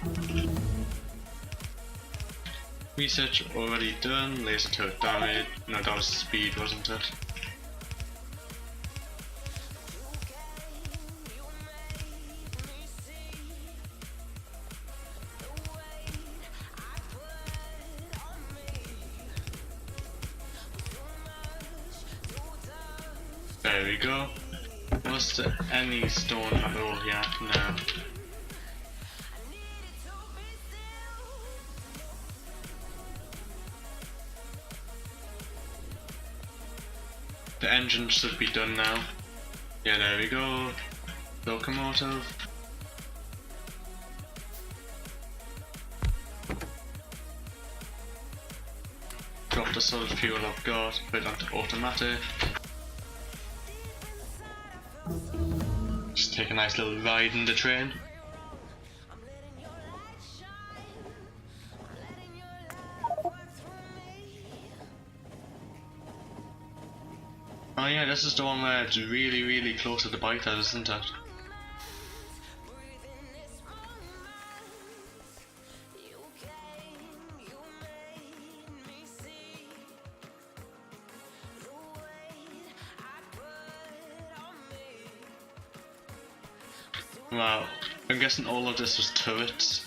Research already done. Laser turret damage. No, that was speed, wasn't it? There we go. Was there any stone at all here? No. The engine should be done now. Yeah, there we go. Locomotive. Drop the solid fuel I've got, put it onto automatic. Just take a nice little ride in the train. Oh yeah, this is the one where it's really, really close to the bike, isn't it? Wow, I'm guessing all of this was turrets.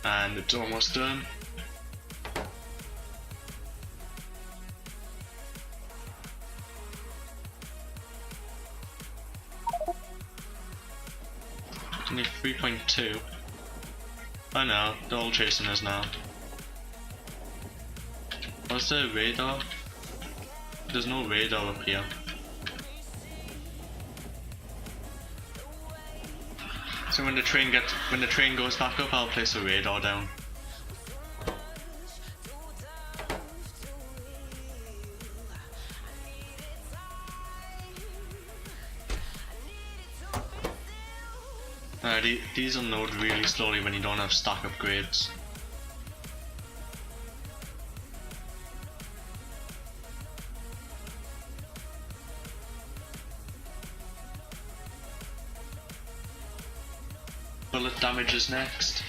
And it's almost done. Only 3.2. I know, they're all chasing us now. What's the radar? There's no radar up here. So when the train goes back up, I'll place a radar down. These will load really slowly when you don't have stack upgrades. Bullet damage is next.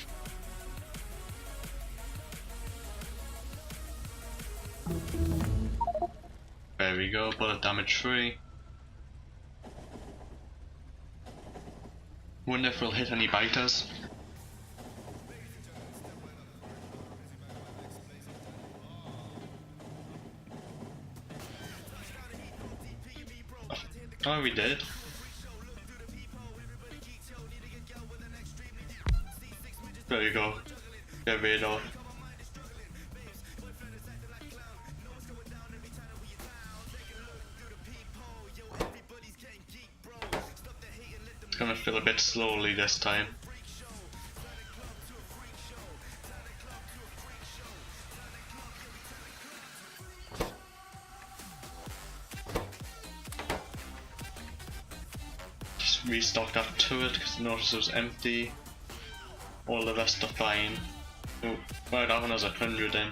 There we go, bullet damage free. Wonder if we'll hit any biters. Oh, we did. There you go. Get radar. It's gonna fill a bit slowly this time. Just restock that turret because I noticed it was empty. All the rest are fine. Oh, wow, that one has 100 in.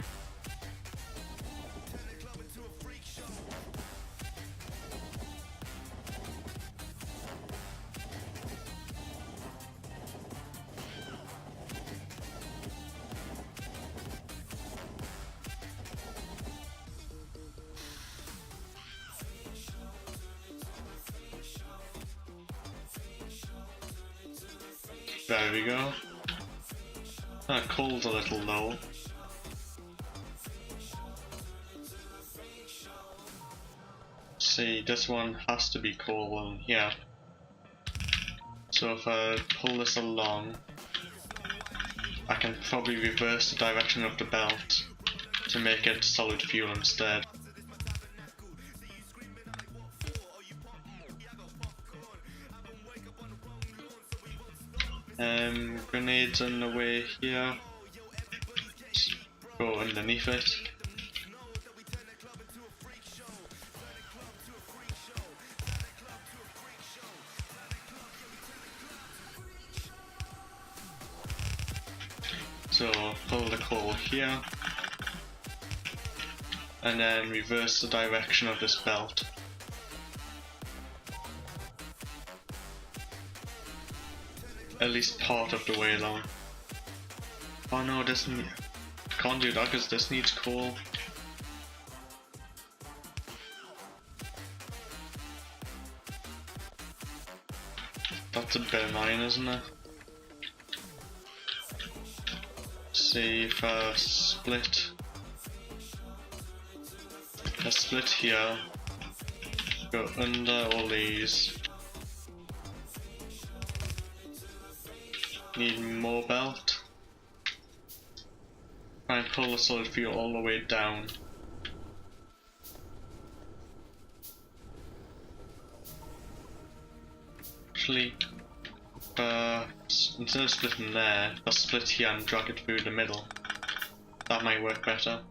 There we go. That coal's a little low. See, this one has to be coal in here. So if I pull this along, I can probably reverse the direction of the belt to make it solid fuel instead. Grenades on the way here. Just go underneath it. So pull the coal here, and then reverse the direction of this belt. At least part of the way along. Oh no, this can't do that because this needs coal. That's a bit annoying, isn't it? See if I split. I split here. Go under all these. Need more belt. Try and pull the solid fuel all the way down. Actually, instead of splitting there, I'll split here and drag it through the middle. That might work better.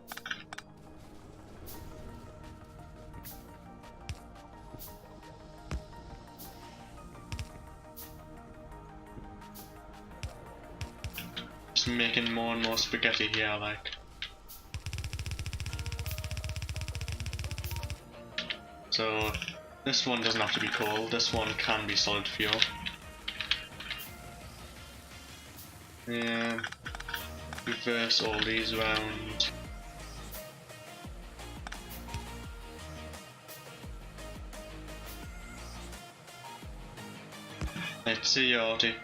Just making more and more spaghetti here, like. So this one doesn't have to be coal, this one can be solid fuel. Yeah, reverse all these around. Let's see you, Artie.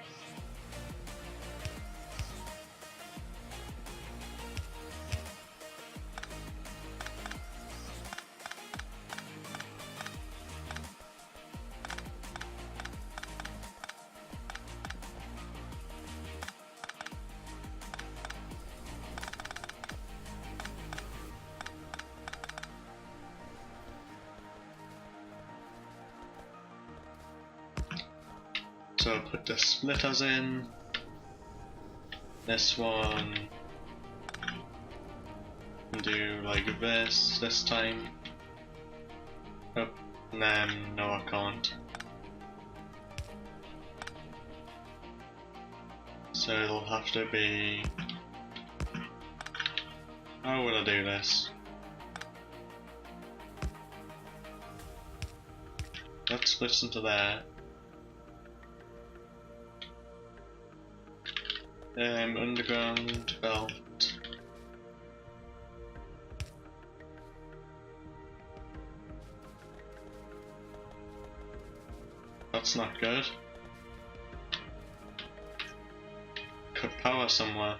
So put the splitters in. This one. And do like this time. Oh, no, I can't. So it'll have to be. How will I do this? That splits into there. Underground belt. That's not good. Could power somewhere.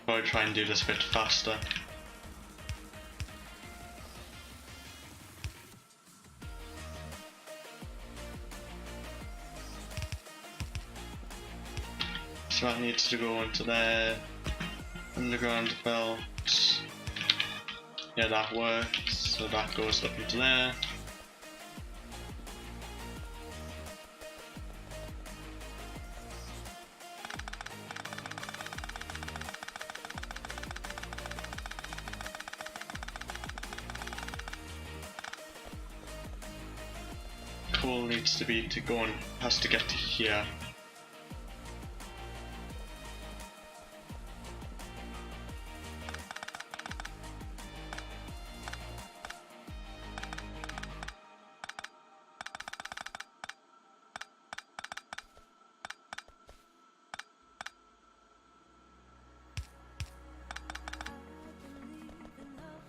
Probably try and do this a bit faster. So that needs to go into there. Underground belt. Yeah, that works. So that goes up into there. Coal needs to be has to get to here.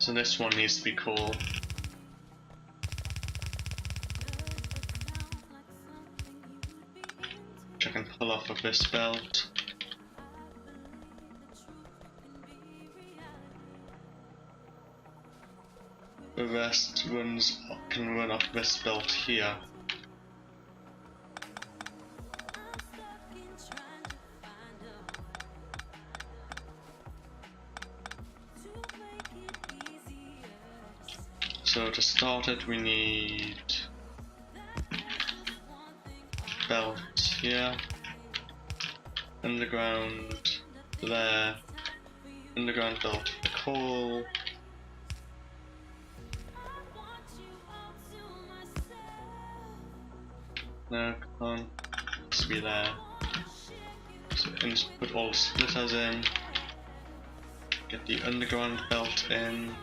So this one needs to be coal. Which I can pull off of this belt. The rest can run off this belt here. So to start it, we need belt here, underground there, underground belt for coal. No, can't. Has to be there. So put all the splitters in. Get the underground belt in.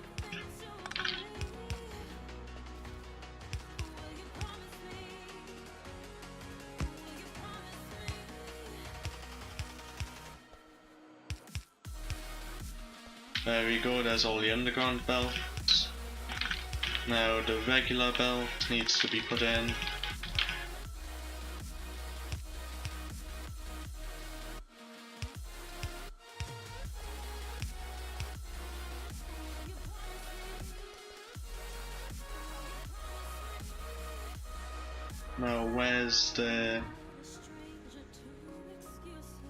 There we go, there's all the underground belts. Now the regular belt needs to be put in. Now where's the...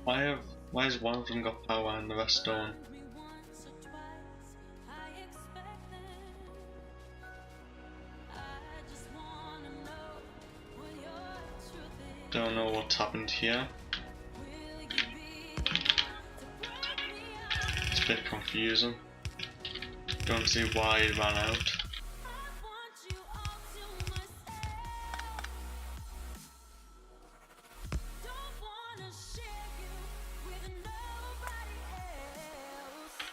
Why has one of them got power and the rest don't? Don't know what's happened here. It's a bit confusing. Don't see why it ran out.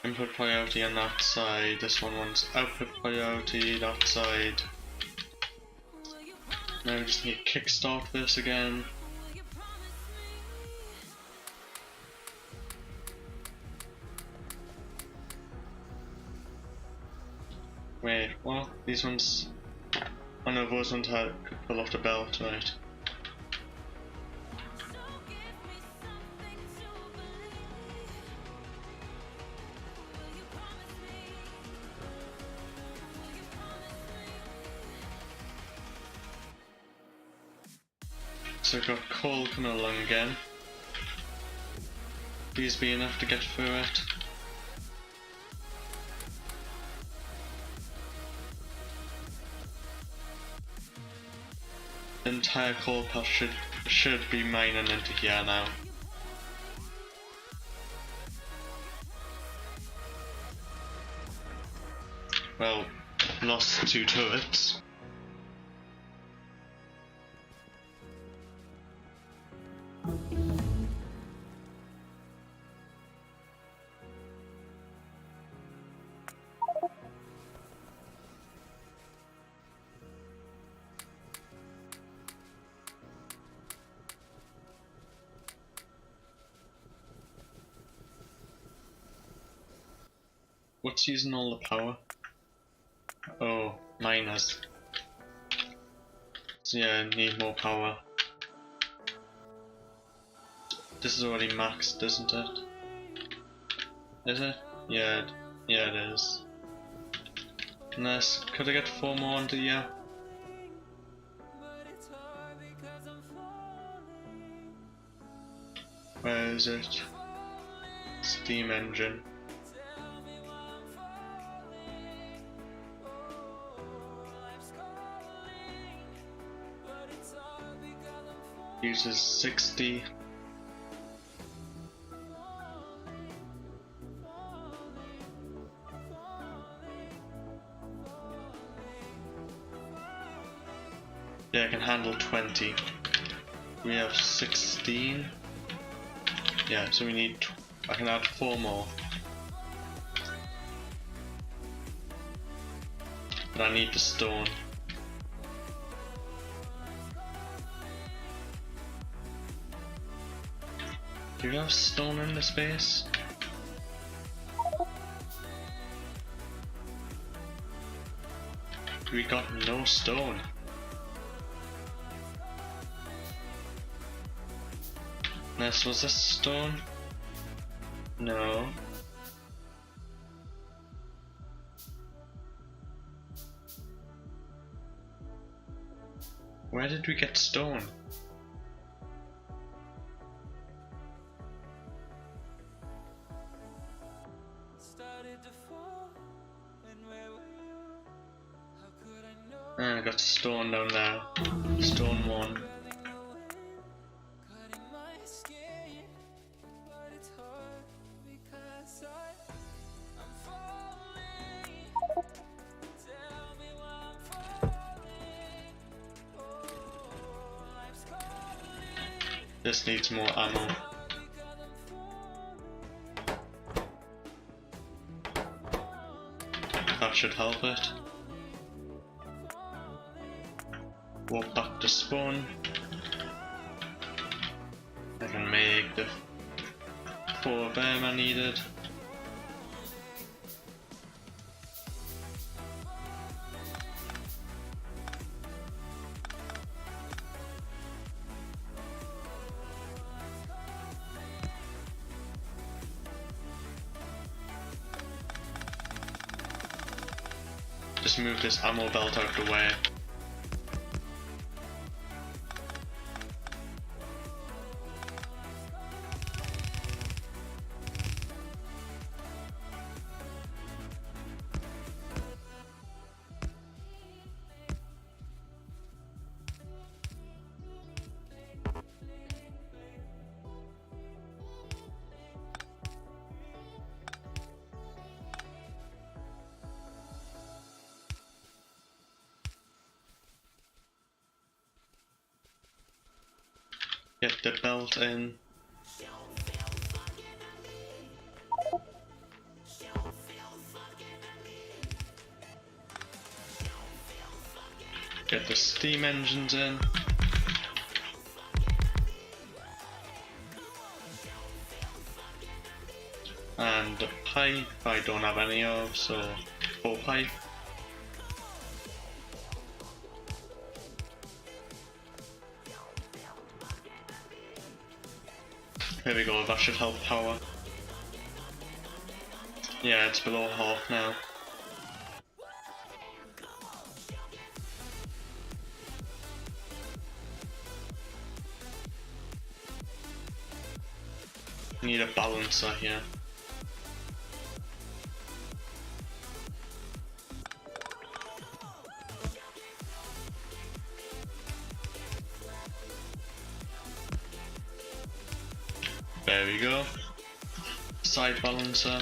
Input priority on that side, this one wants output priority, that side. Now we just need to kickstart this again. Wait, what? These ones... Oh no, those ones could pull off the belt, right. So we've got coal coming along again. These be enough to get through it. The entire coal path should be mining into here now. Well, lost 2 turrets. What's using all the power? Oh, miners. So yeah, need more power. This is already maxed, isn't it? Is it? Yeah, it is. Nice. Could I get 4 more onto here? Where is it? Steam engine. Uses 60. Yeah, I can handle 20. We have 16. Yeah, so we need... I can add 4 more. But I need the stone. Do we have stone in this base? We got no stone. This was a stone? No. Where did we get stone? I got stone down there. Stone 1. This needs more ammo. That should help it. Walk back to spawn. I can make the 4 of them I needed. Just move this ammo belt out of the way. Get the belt in. Get Get the steam engines in. And the pipe I don't have any of, so 4 pipe. There we go, that should help power. Yeah, it's below half now. Need a balancer here. There we go. Side balancer.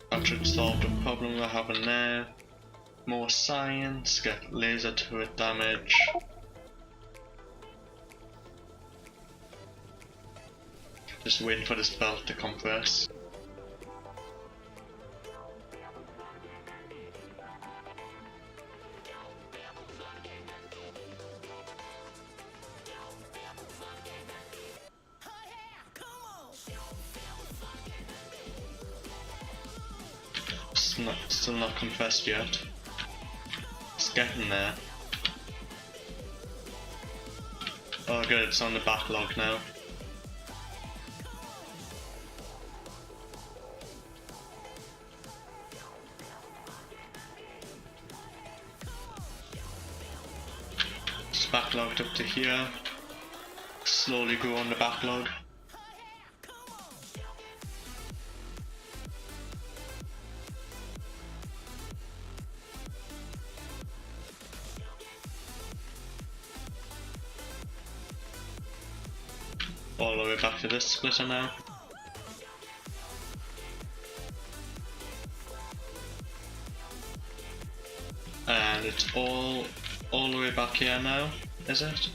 That should solve the problem we're having there. More science, get laser turret damage. Just waiting for this belt to compress. Still not compressed yet. It's getting there. Oh good, it's on the backlog now. It's backlogged up to here. Slowly grew on the backlog. All the way back to this splitter now. And it's all the way back here now, is it?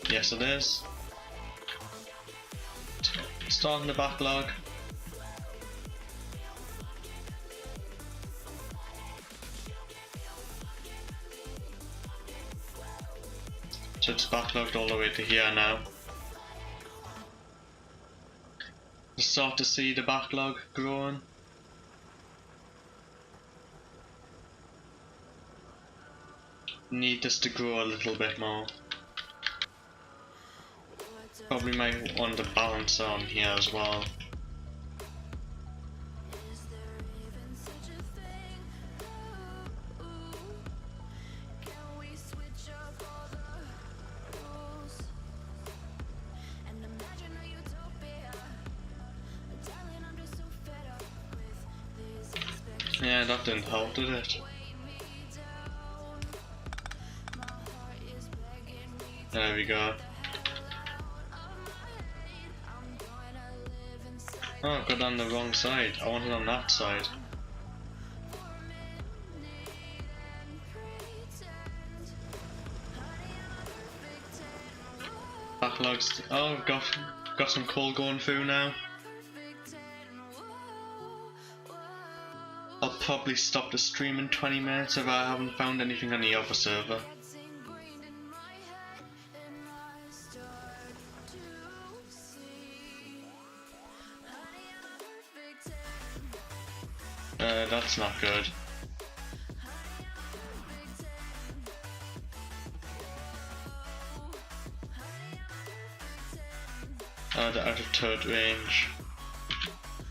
Yes it is. Starting the backlog. So it's backlogged all the way to here now. You start to see the backlog growing. Need this to grow a little bit more. Probably might want the balancer on here as well. Yeah, that didn't help, did it? There we go. Oh, I've got on the wrong side. I want it on that side. Backlogs. Oh, I've got some coal going through now. I'll probably stop the stream in 20 minutes if I haven't found anything on the other server. That's not good. They're out of turret range.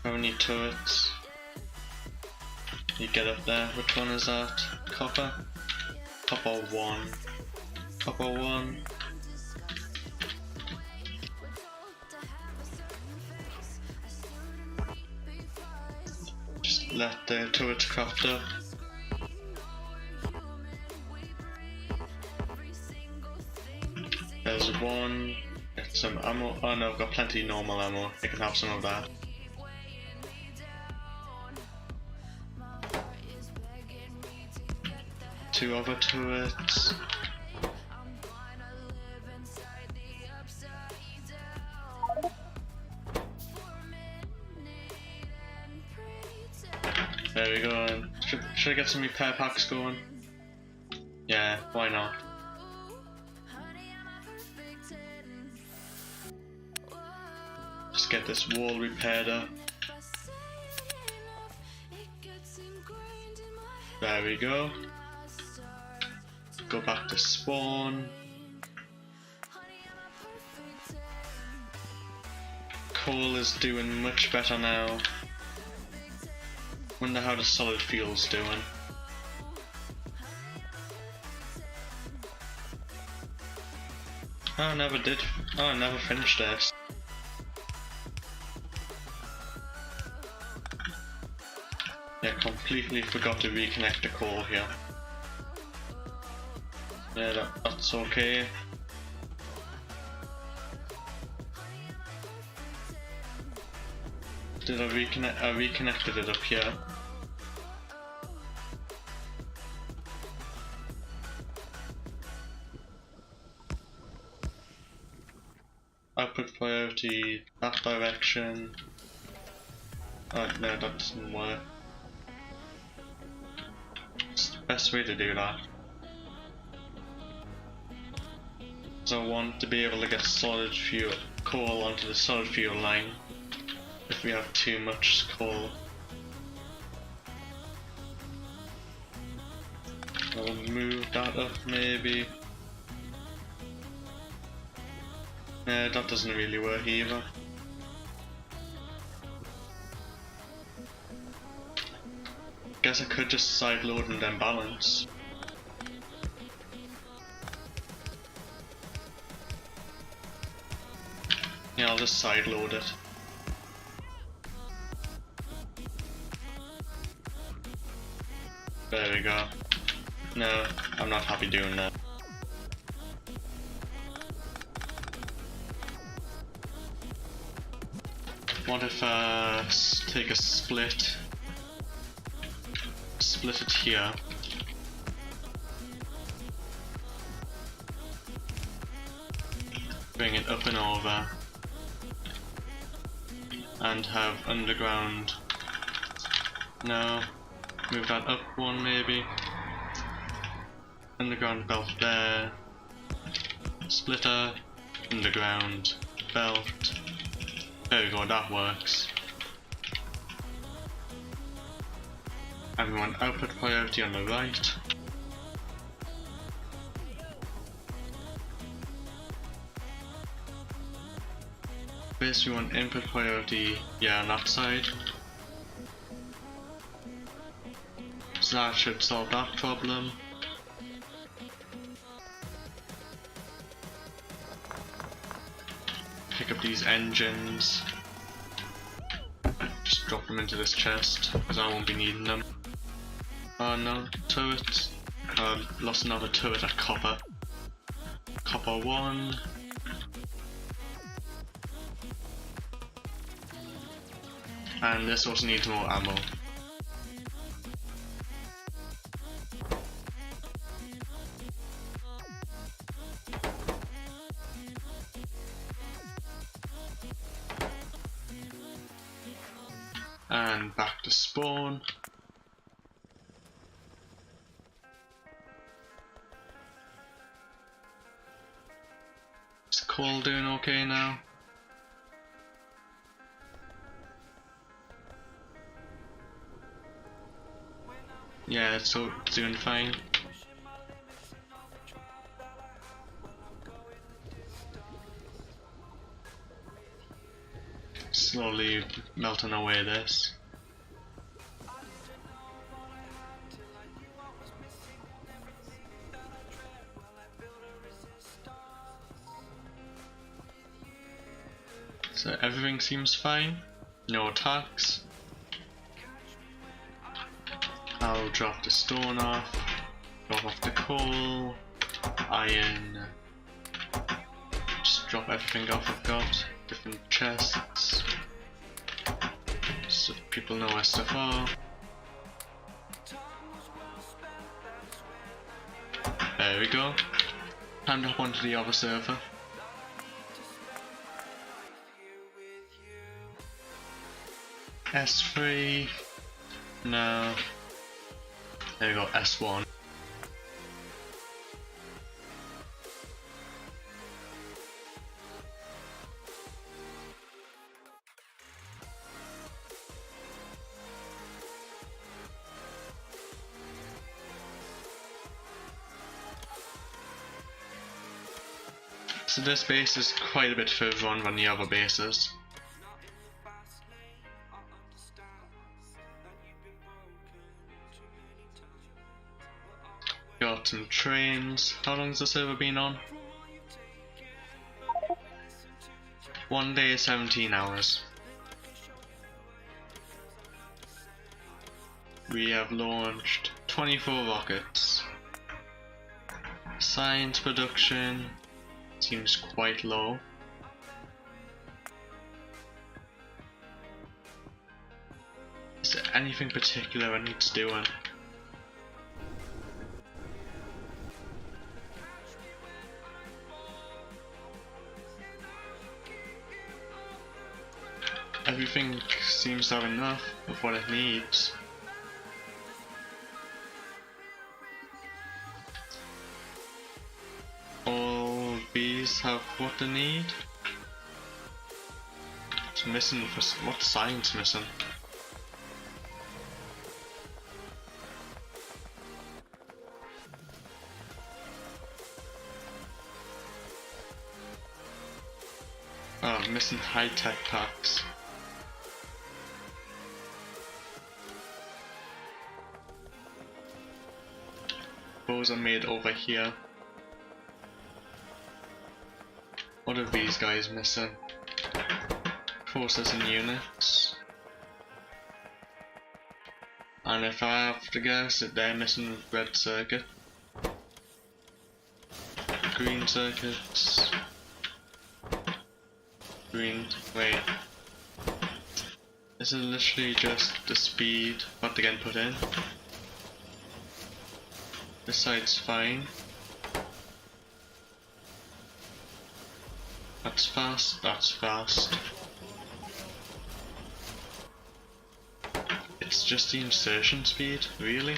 How many turrets? You get up there. Which one is that? Copper? Copper 1. Copper 1. Just let the turrets craft up. There's one. Get some ammo. Oh no, I've got plenty of normal ammo. I can have some of that. Two other turrets. There we go. And should I get some repair packs going? Yeah, why not? Just get this wall repaired up. There we go. Go back to spawn. Coal is doing much better now. Wonder how the solid fuel's doing. Oh, I never did. Oh, I never finished this. Yeah, completely forgot to reconnect the coal here. Yeah, that's okay. Did I reconnect? I reconnected it up here. Output priority, that direction. Oh no, that doesn't work. It's the best way to do that. So I want to be able to get solid fuel coal onto the solid fuel line if we have too much coal. I'll move that up maybe. No, that doesn't really work either. Guess I could just side load and then balance. Yeah, I'll just side load it. There we go. No, I'm not happy doing that. What if take a split it here, bring it up and over, and have underground. No, move that up one maybe. Underground belt there, splitter, underground belt. There we go, that works. And we want output priority on the right. Base we want input priority, yeah, on that side. So that should solve that problem. Pick up these engines. Just drop them into this chest, because I won't be needing them. Oh no, turrets. Lost another turret at copper. Copper 1. And this also needs more ammo. And back to spawn. Is coal doing okay now? Yeah, it's doing fine. Slowly melting away this. So everything seems fine, no attacks. I'll drop the stone off, drop off the coal, iron, just drop everything off I've got, different chests, so people know where stuff are. There we go, time to hop onto the other server. S3, No. There we go, S1. So this base is quite a bit further on than the other bases. Got some trains. How long has the server been on? 1 day, 17 hours. We have launched 24 rockets. Science production seems quite low. Is there anything particular I need to do on? Everything seems to have enough of what it needs. All these have what they need. It's missing for what science missing? Oh, missing high-tech packs. Those are made over here. What are these guys missing? Processing units. And if I have to guess, that they're missing red circuit. Green circuits. Green, wait. This is literally just the speed what they can put in. This side's fine. That's fast, that's fast. It's just the insertion speed, really?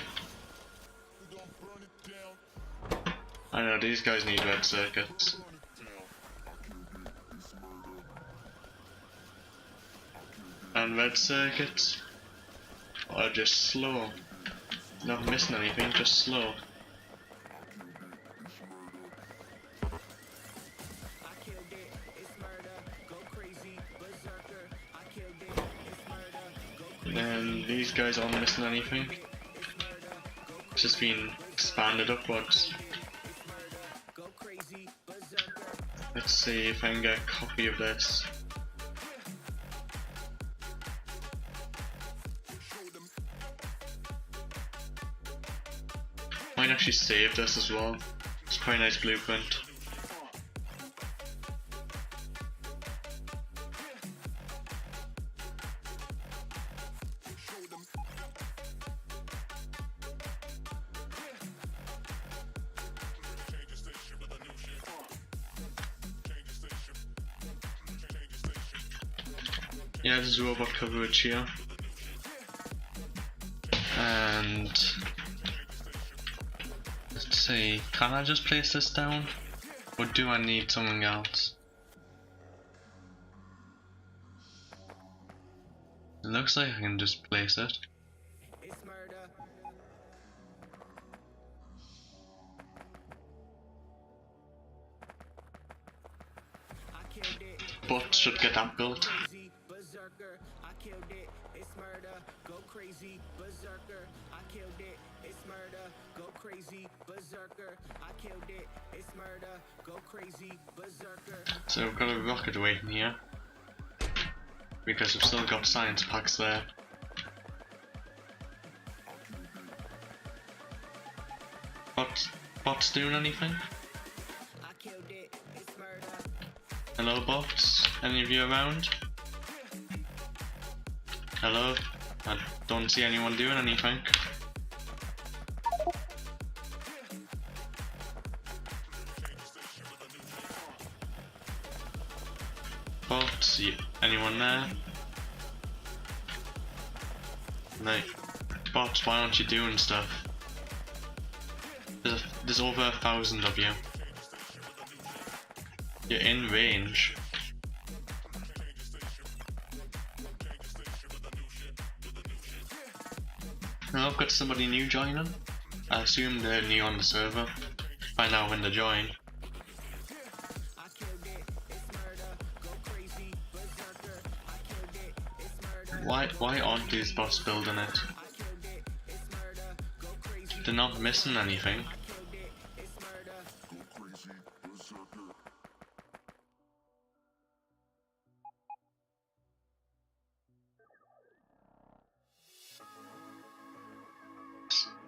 I know, these guys need red circuits. And red circuits are just slow. Not missing anything, just slow. And these guys aren't missing anything. It's just been expanded upwards. Let's see if I can get a copy of this. Might actually save this as well. It's quite a nice blueprint. Yeah, there's robot coverage here. And let's see, can I just place this down? Or do I need something else? It looks like I can just place it. But should get that built. So we've got a rocket waiting here, because we've still got science packs there. Bots doing anything? Hello bots, any of you around? Hello? I don't see anyone doing anything. Bots, anyone there? No. Bots, why aren't you doing stuff? There's over 1,000 of you. You're in range. Now I've got somebody new joining. I assume they're new on the server. Find out when they join. Why aren't these bots building it? They're not missing anything.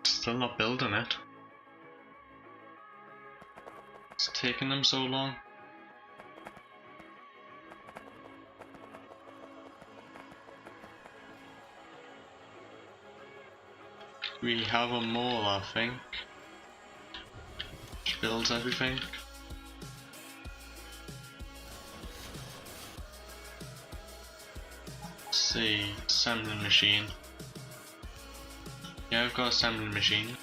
Still not building it. It's taking them so long. We have a mole, I think. Which builds everything. Let's see, assembling machine. Yeah, I've got assembling machine.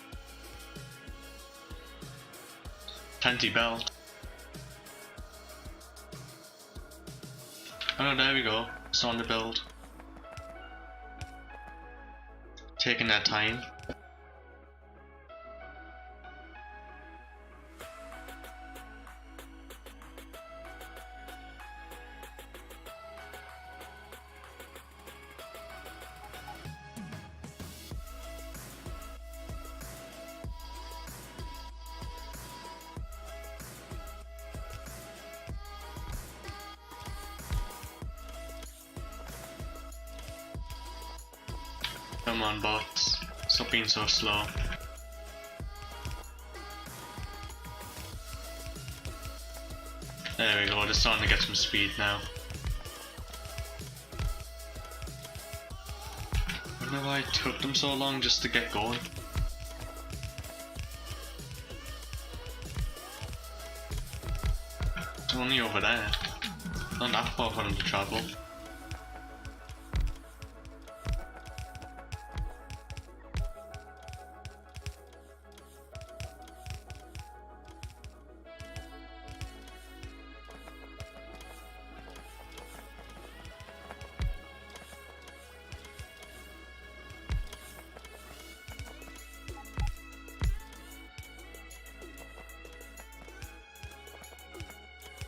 Plenty belt. Oh, there we go. It's on the build. Taking that time. Come on, bots. Stop being so slow. There we go, they're starting to get some speed now. I don't know why it took them so long just to get going. It's only over there. Not that far for them to travel.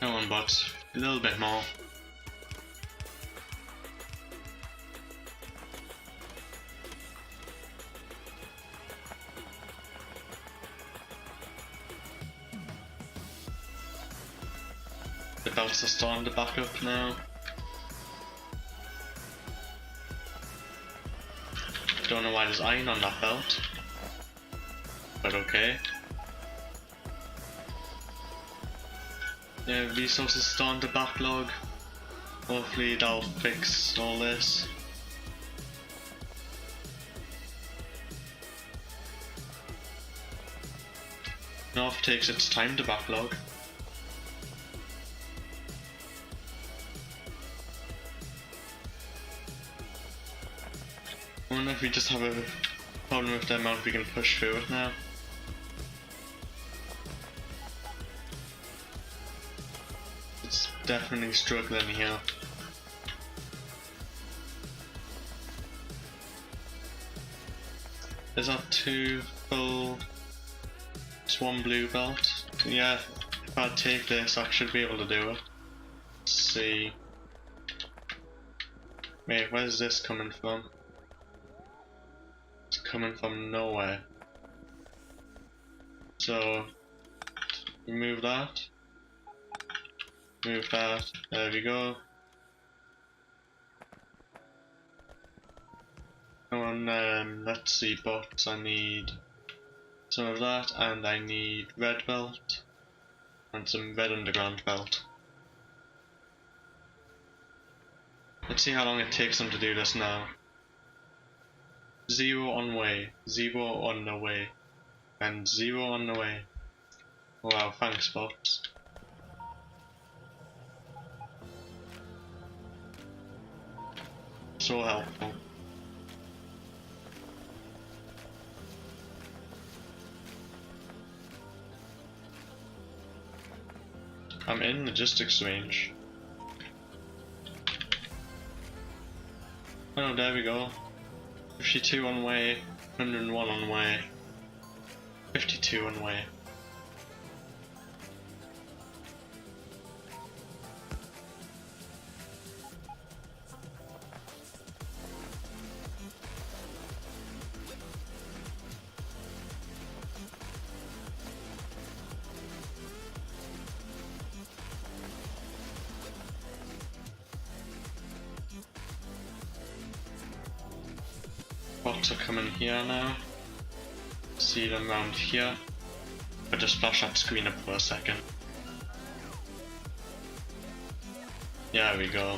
Come on, bots. A little bit more. The belts are starting to back up now. Don't know why there's iron on that belt, but okay. Yeah, resources starting to backlog. Hopefully that'll fix all this. North takes its time to backlog. I wonder if we just have a problem with the amount we can push through it now. It's definitely struggling here. Is that two full? It's one blue belt. Yeah, if I take this I should be able to do it. Let's see. Wait, where's this coming from? It's coming from nowhere. So, remove that. Move that. There we go. Come on, let's see bots. I need some of that, and I need red belt and some red underground belt. Let's see how long it takes them to do this now. 0 on way, 0 on the way, and 0 on the way. Wow, thanks bots. So helpful. I'm in logistics range. Oh, there we go. 52 on way, 101 on way, 52 on way. Bots are coming here now. See them around here. I'll just flash that screen up for a second. There we go.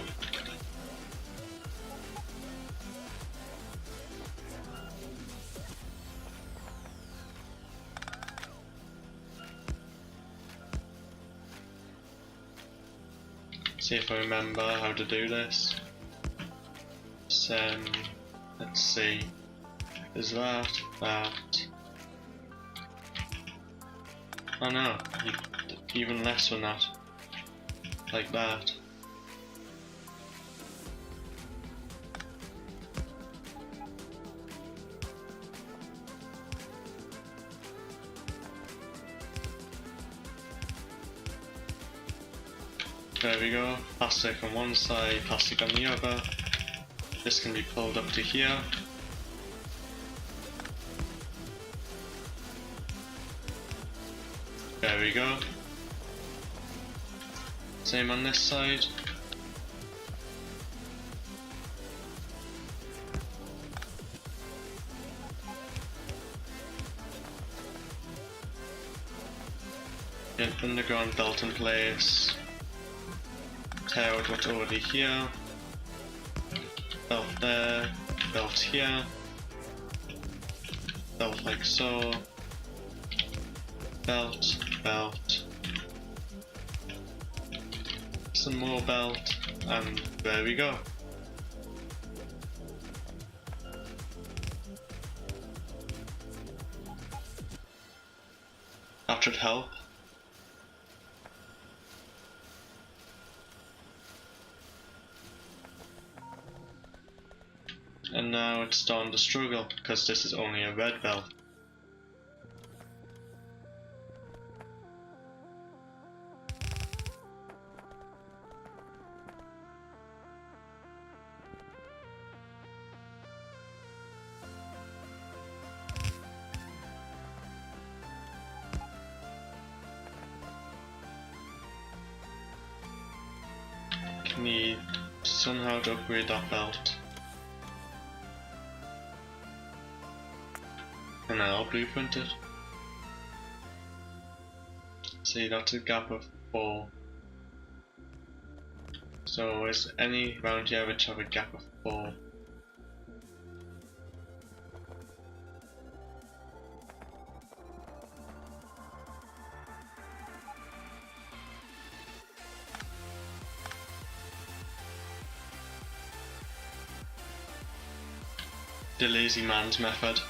See if I remember how to do this. Let's see. Is that? Oh no, even less than that. Like that. There we go. Plastic on one side, plastic on the other. This can be pulled up to here. There we go. Same on this side. Get underground belt in place. Tear out what's already here. Belt there. Belt here. Belt like so. Belt. Belt. Some more belt. And there we go. That should help. And now it's starting to struggle because this is only a red belt. Need somehow to upgrade that belt. And then I'll blueprint it. See, that's a gap of 4. So is any round here which have a gap of 4? The lazy man's method.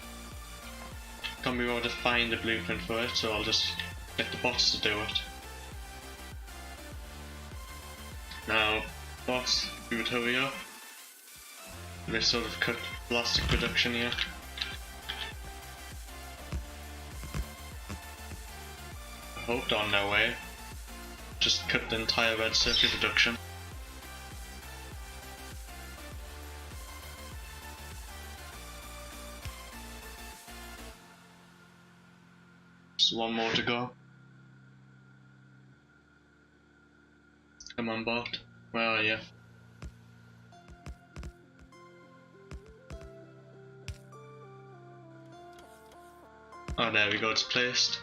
Can't be able to find a blueprint for it, so I'll just get the bots to do it. Now, bots, you would hurry up. They sort of cut plastic production here. I hope they're on their way. Just cut the entire red circuit production. One more to go. Come on, bot. Where are you? Oh, there we go, it's placed.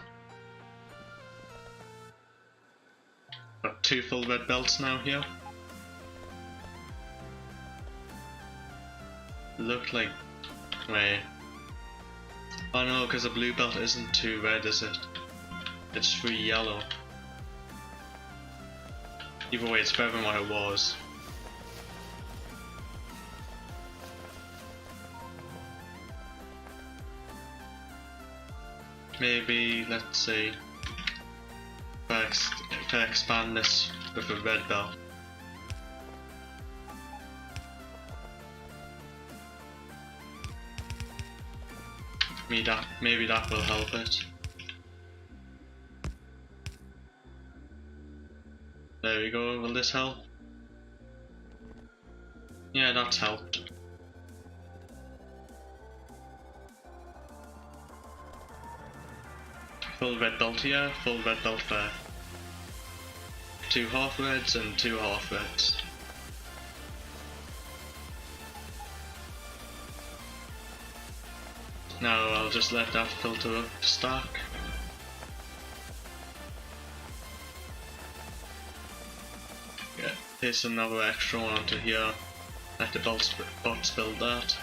Got 2 full red belts now here. Looked like... wait. Oh no, because the blue belt isn't too red, is it? It's 3 yellow. Either way, it's better than what it was. Maybe, let's see. If I to expand this with a red belt. Maybe that will help it. There we go, will this help? Yeah, that's helped. Full red belt here, full red belt there. 2 half reds and 2 half reds. Now I'll just let that filter up to stack. Yeah, here's another extra one onto here. Let the bots build that.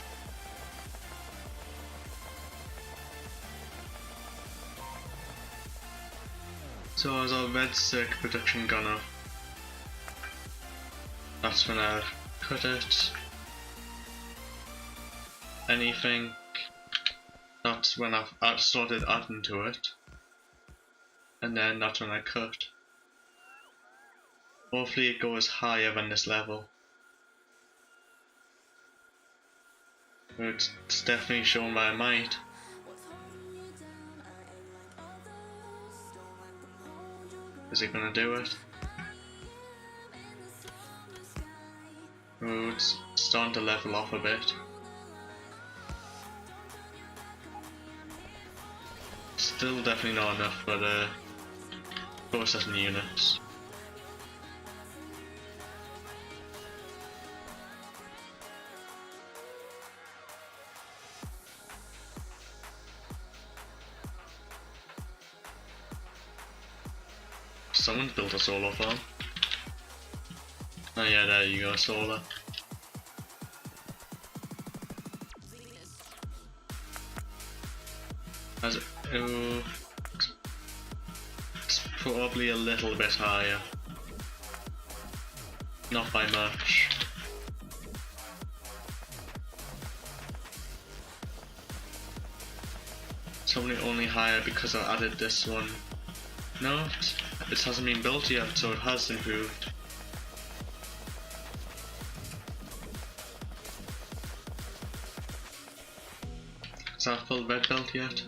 So as our red circuit production gone up, that's when I cut it. Anything, that's when I've started adding to it. And then that's when I cut. Hopefully it goes higher than this level. It's definitely shown by a might. Is it gonna do it? Oh, it's starting to level off a bit. Still definitely not enough for the processing units. Someone's built a solar farm. Oh yeah, there you go, solar. Oh, it's probably a little bit higher. Not by much. It's probably only higher because I added this one. No, it hasn't been built yet, so it has improved. Is that full red belt yet?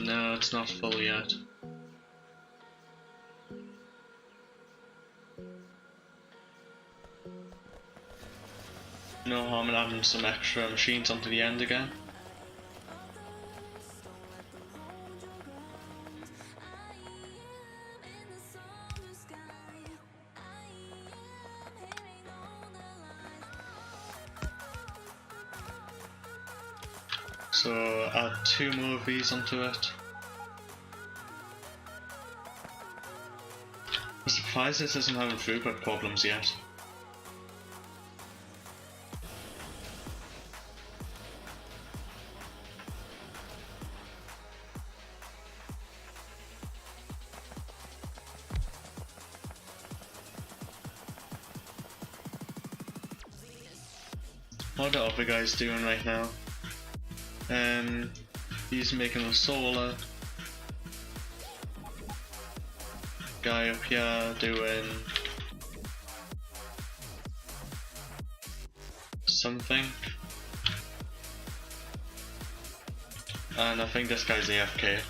No, it's not full yet. No harm in adding some extra machines onto the end again. So add 2 more of these onto it. I'm surprised this isn't having throughput problems yet. What are the other guys doing right now? He's making a solar. Guy up here doing something. And I think this guy's AFK.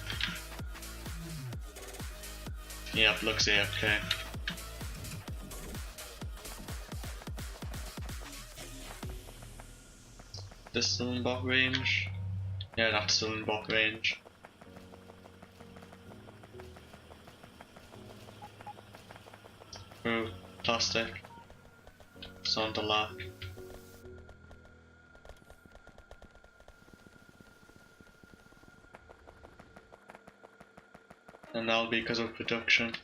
Yep, looks AFK. This still in bot range? Yeah, that's still in bot range. Oh, plastic. It's on the lack. And that'll be because of production.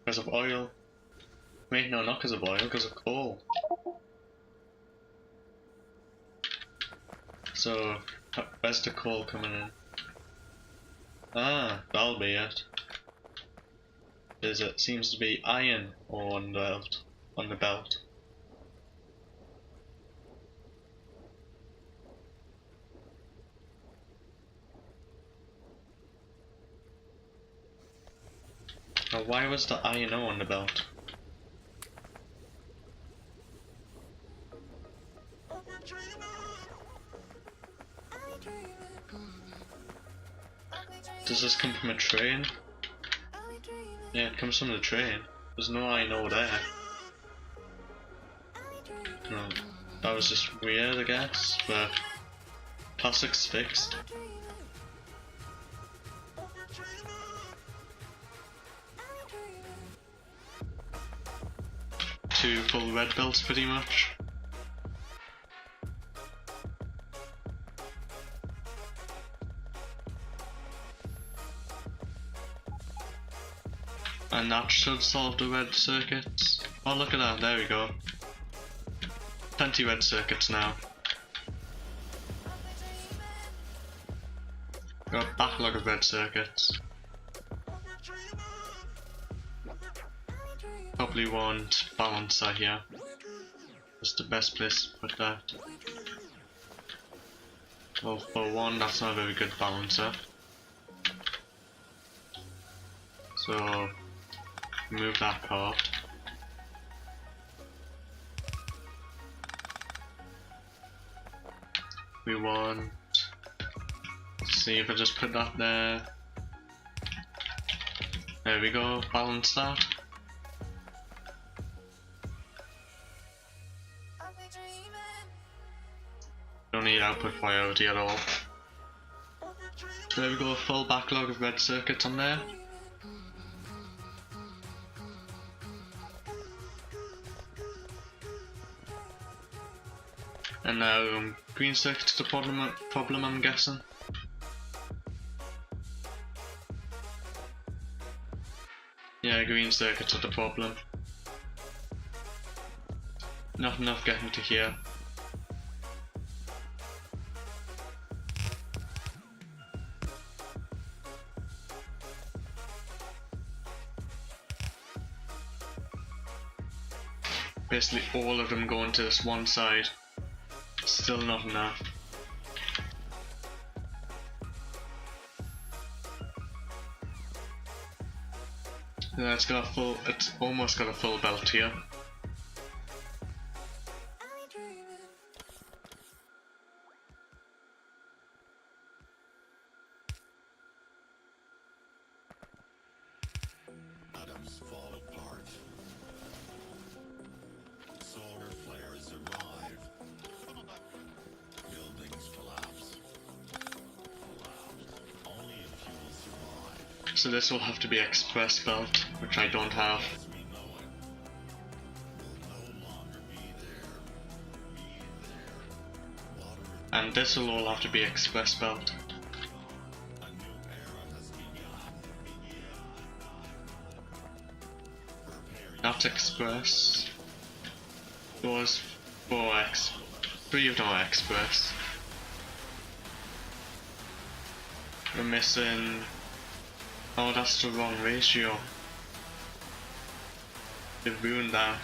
Because of oil. Wait, no, not because of oil, because of coal. So, where's the coal coming in? Ah, that'll be it. It seems to be iron ore on the belt. on the belt. Now why was the INO on the belt? Does this come from a train? Yeah, it comes from the train. There's no INO there. No, that was just weird, I guess, but plastic's fixed. 2 full red belts pretty much. And that should solve the red circuits. Oh, look at that, there we go. Plenty red circuits now. Got a backlog of red circuits. Probably want balancer here. That's the best place to put that. Well, for one, that's not a very good balancer. So, move that part. We want, let's see if I just put that there. There we go, balance that. Don't need output priority at all. There we go, full backlog of red circuits on there. And now green circuit's the problem I'm guessing. Yeah, green circuits are the problem. Not enough getting to here. Basically all of them going to this one side. Still not enough. Yeah, it's almost got a full belt here. Atoms fall apart. Solar flares arrive. Buildings collapse. Only a few will survive. So this will have to be express belt, which I don't have. As we know it, will no longer be there. Water, And this will all have to be express belt. a new era has begun. Preparing That's express. Those 4x. 3 of them are express. We're missing. Oh, that's the wrong ratio. They've ruined that.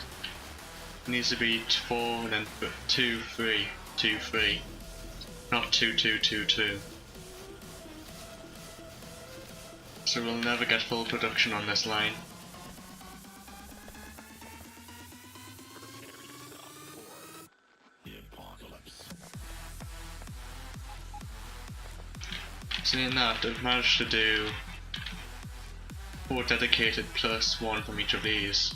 It needs to be 4 then 2, 3, 2, 3. Not 2, 2, 2, 2. So we'll never get full production on this line. the apocalypse. Saying that, they've managed to do 4 dedicated plus 1 from each of these.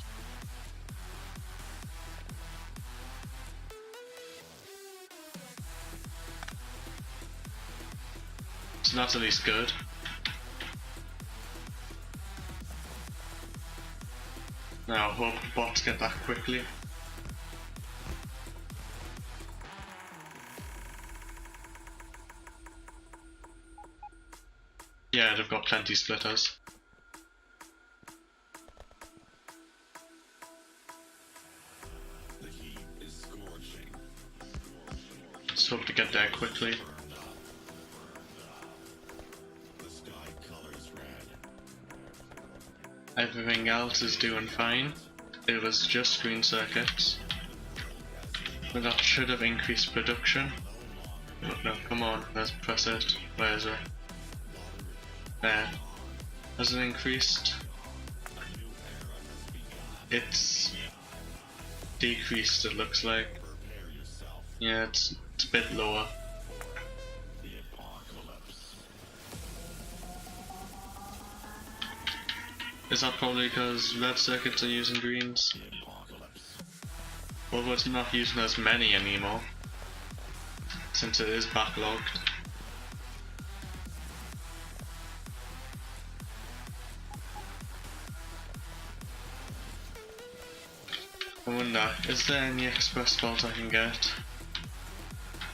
So that's at least good. Now hope the bots get that quickly. Yeah, they've got plenty splitters. The heat is scorching. Just hope to get there quickly. The sky colors red. Everything else is doing fine. it was just green circuits. But that should have increased production. No, come on, let's press it. Where is it? There. Has it increased? It's decreased, it looks like. Yeah, it's a bit lower. Is that probably because red circuits are using greens? Although it's not using as many anymore, since it is backlogged. I wonder, is there any express belt I can get?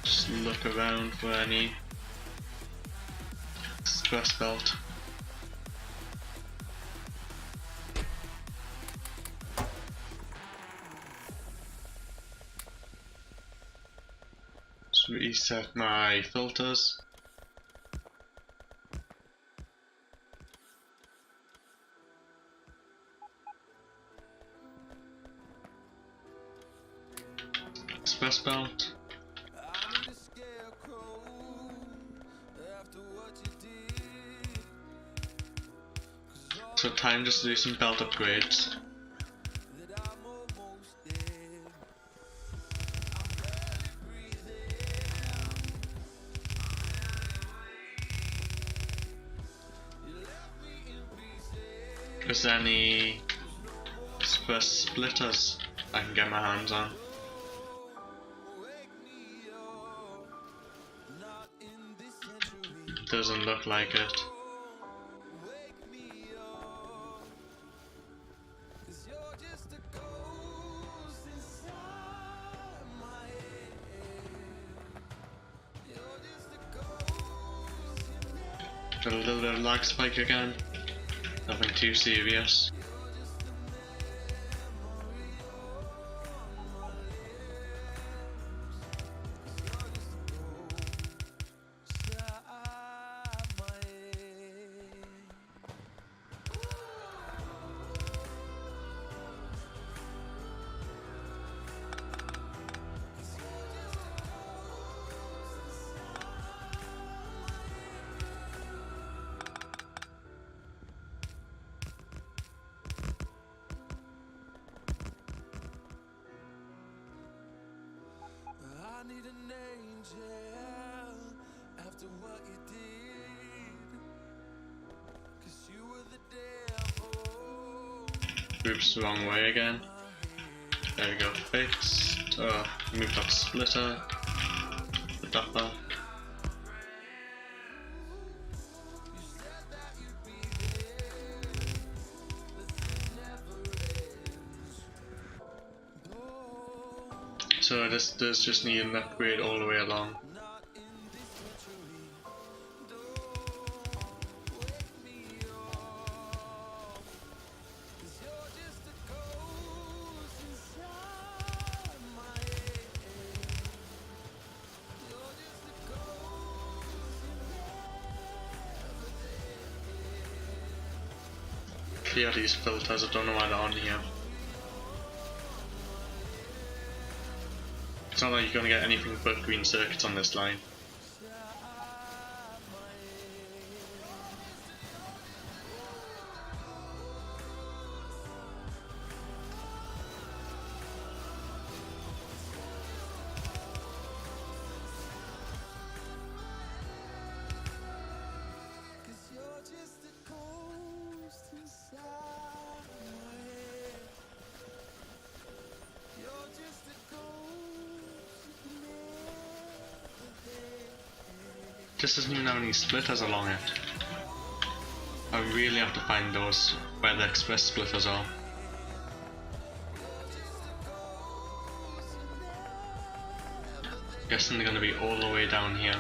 Just look around for any express belt. Just reset my filters. Express belt. So time just to do some belt upgrades. Is there any express splitters I can get my hands on? Doesn't look like it. Got a little bit of lag spike again. Nothing too serious. I need an angel after what you did, 'cause you were the devil. Oops, wrong way again. There we go, fixed. Move that splitter. Put that back. So this does just need an upgrade all the way along. Clear these filters, I don't know why they're on here. It's not like you're gonna get anything but green circuits on this line. This doesn't even have any splitters along it. I really have to find those where the express splitters are. Guessing they're going to be all the way down here.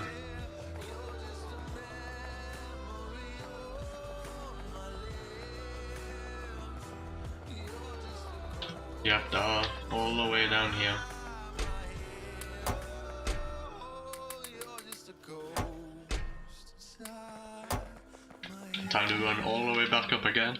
Yep, they are all the way down here. Time to run all the way back up again.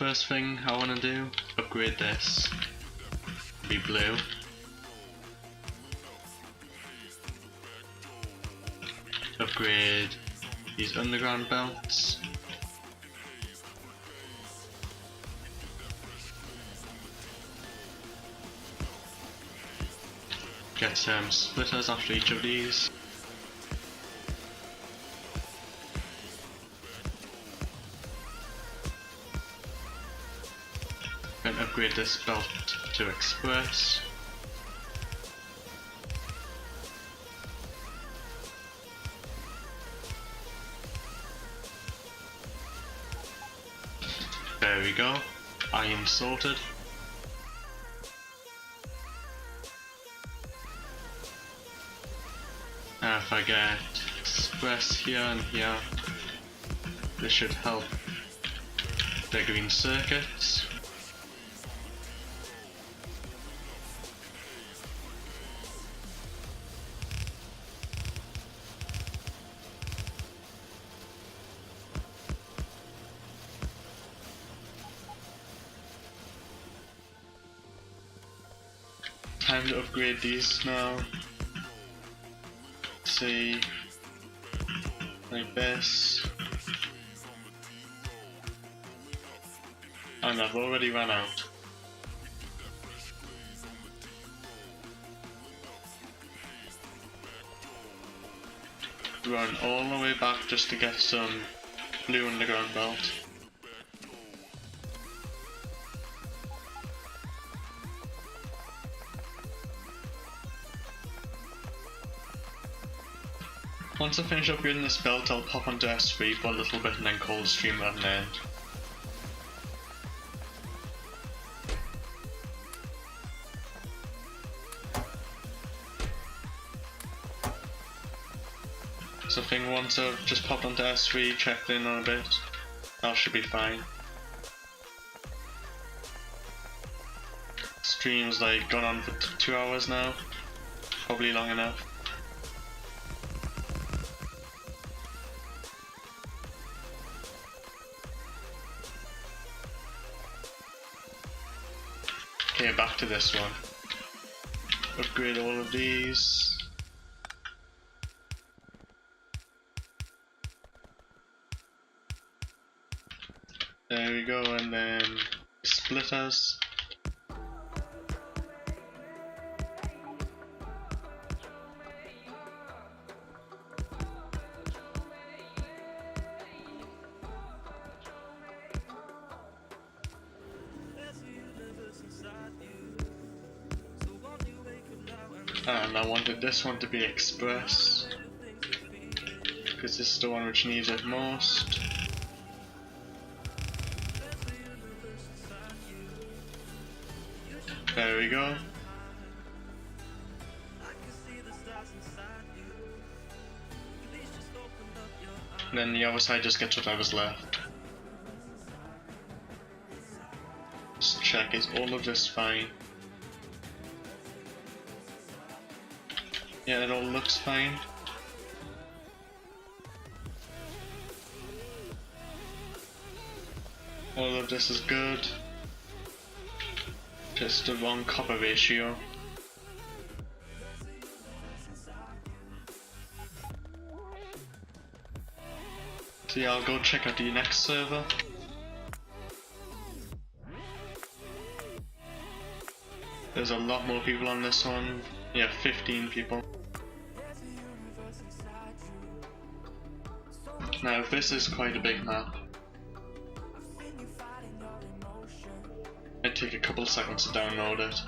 first thing I want to do, upgrade this, be blue. Upgrade these underground belts. Get some splitters after each of these. Then upgrade this belt to express. There we go, iron sorted. Now if I get express here and here, this should help the green circuits. Time to upgrade these now. Let's see, like this. And I've already run out. Run all the way back just to get some blue underground belt. Once I finish upgrading this belt, I'll pop onto S3 for a little bit and then call the stream at an end. So thing once I've just popped onto S3, checked in on a bit, that should be fine. Stream's like gone on for 2 hours now, probably long enough. Okay, back to this one. Upgrade all of these. There we go, and then splitters. And I wanted this one to be express, because this is the one which needs it most. There we go. And then the other side just gets whatever's left. Just check, is all of this fine? Yeah, it all looks fine. All of this is good. Just the wrong copper ratio. So yeah, I'll go check out the next server. There's a lot more people on this one. Yeah, 15 people. Now this is quite a big map. It'd take a couple seconds to download it.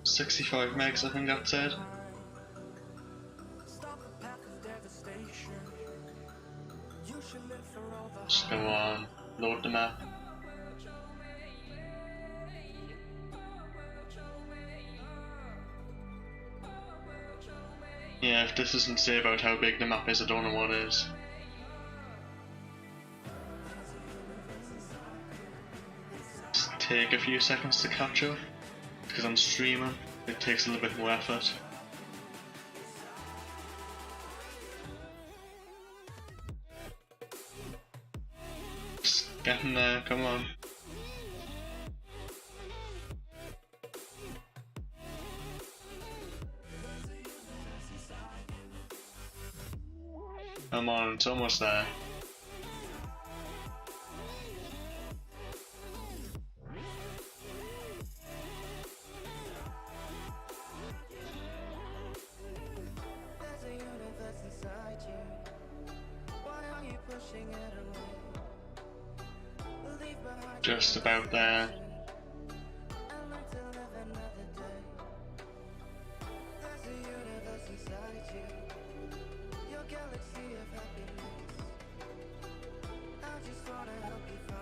"65 megs, I think that said. Just go on, load the map. Yeah, if this doesn't say about how big the map is, I don't know what is. Just take a few seconds to catch up, because I'm streaming, it takes a little bit more effort. Get in there, come on. Come on, it's almost there. Just about there.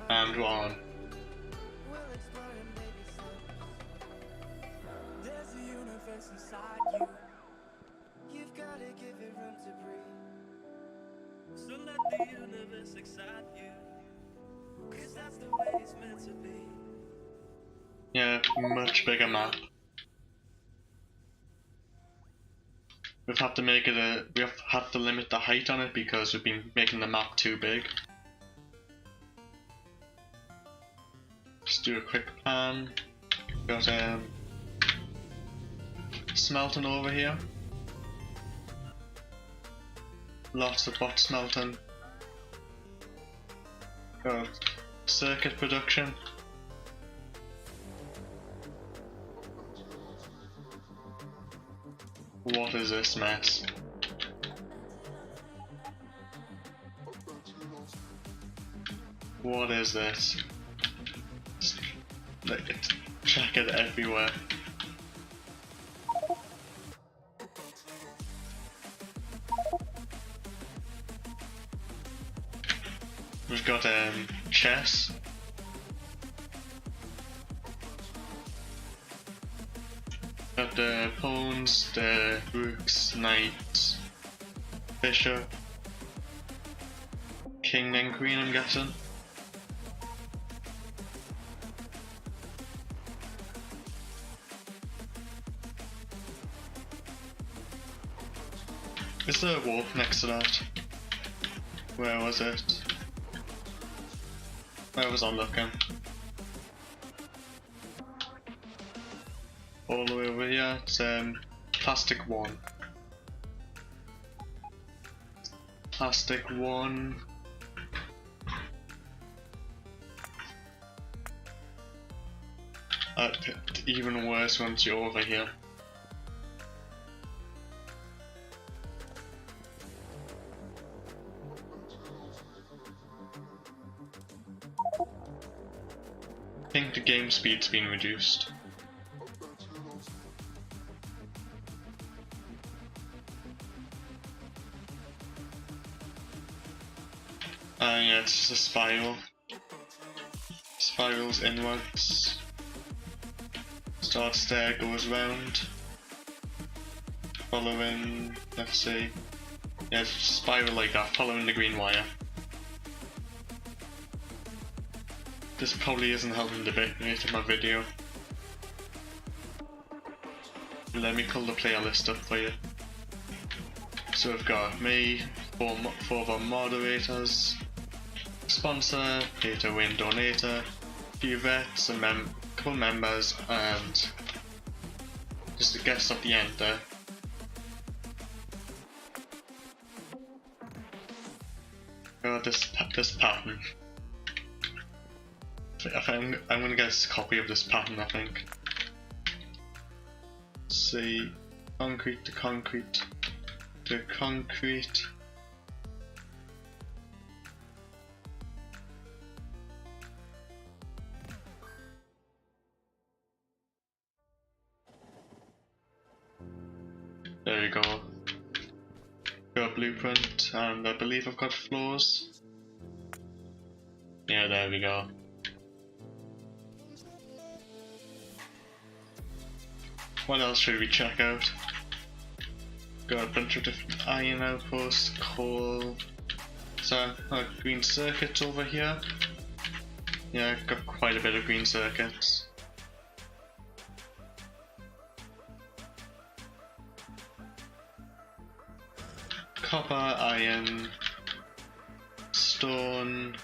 And one. There's a universe inside you. You've got to give it room to breathe. So let the universe excite you. 'Cause that's the way it's meant to be. Yeah, much bigger map. We've had to make it we've had to limit the height on it because we've been making the map too big. Let's do a quick pan. Got smelting over here. Lots of bot smelting. Got circuit production. What is this mess? What is this? Check it everywhere. We've got chess. Got the pawns, the rooks, knights, bishop, king and queen, I'm guessing. Is there a wolf next to that? Where was it? Where was I looking? All the way over here, it's plastic one. Plastic one. Even worse once you're over here. I think the game speed's been reduced. Yeah, it's just a spiral. Spirals inwards. Starts there, goes round. Following, let's see. Yeah, it's just a spiral like that, following the green wire. This probably isn't helping the bit of my video. Let me pull the playlist up for you. So we've got me, four of our moderators, sponsor, pay to win donator, a few vets, a couple members, and just a guest at the end there. Got this pattern. I'm gonna get a copy of this pattern, I think. Let's see, concrete to concrete to concrete. There we go. Got a blueprint, and I believe I've got floors. Yeah, there we go. What else should we check out? Got a bunch of different iron outposts, coal. So, green circuits over here. Yeah, got quite a bit of green circuits. Copper, iron, stone,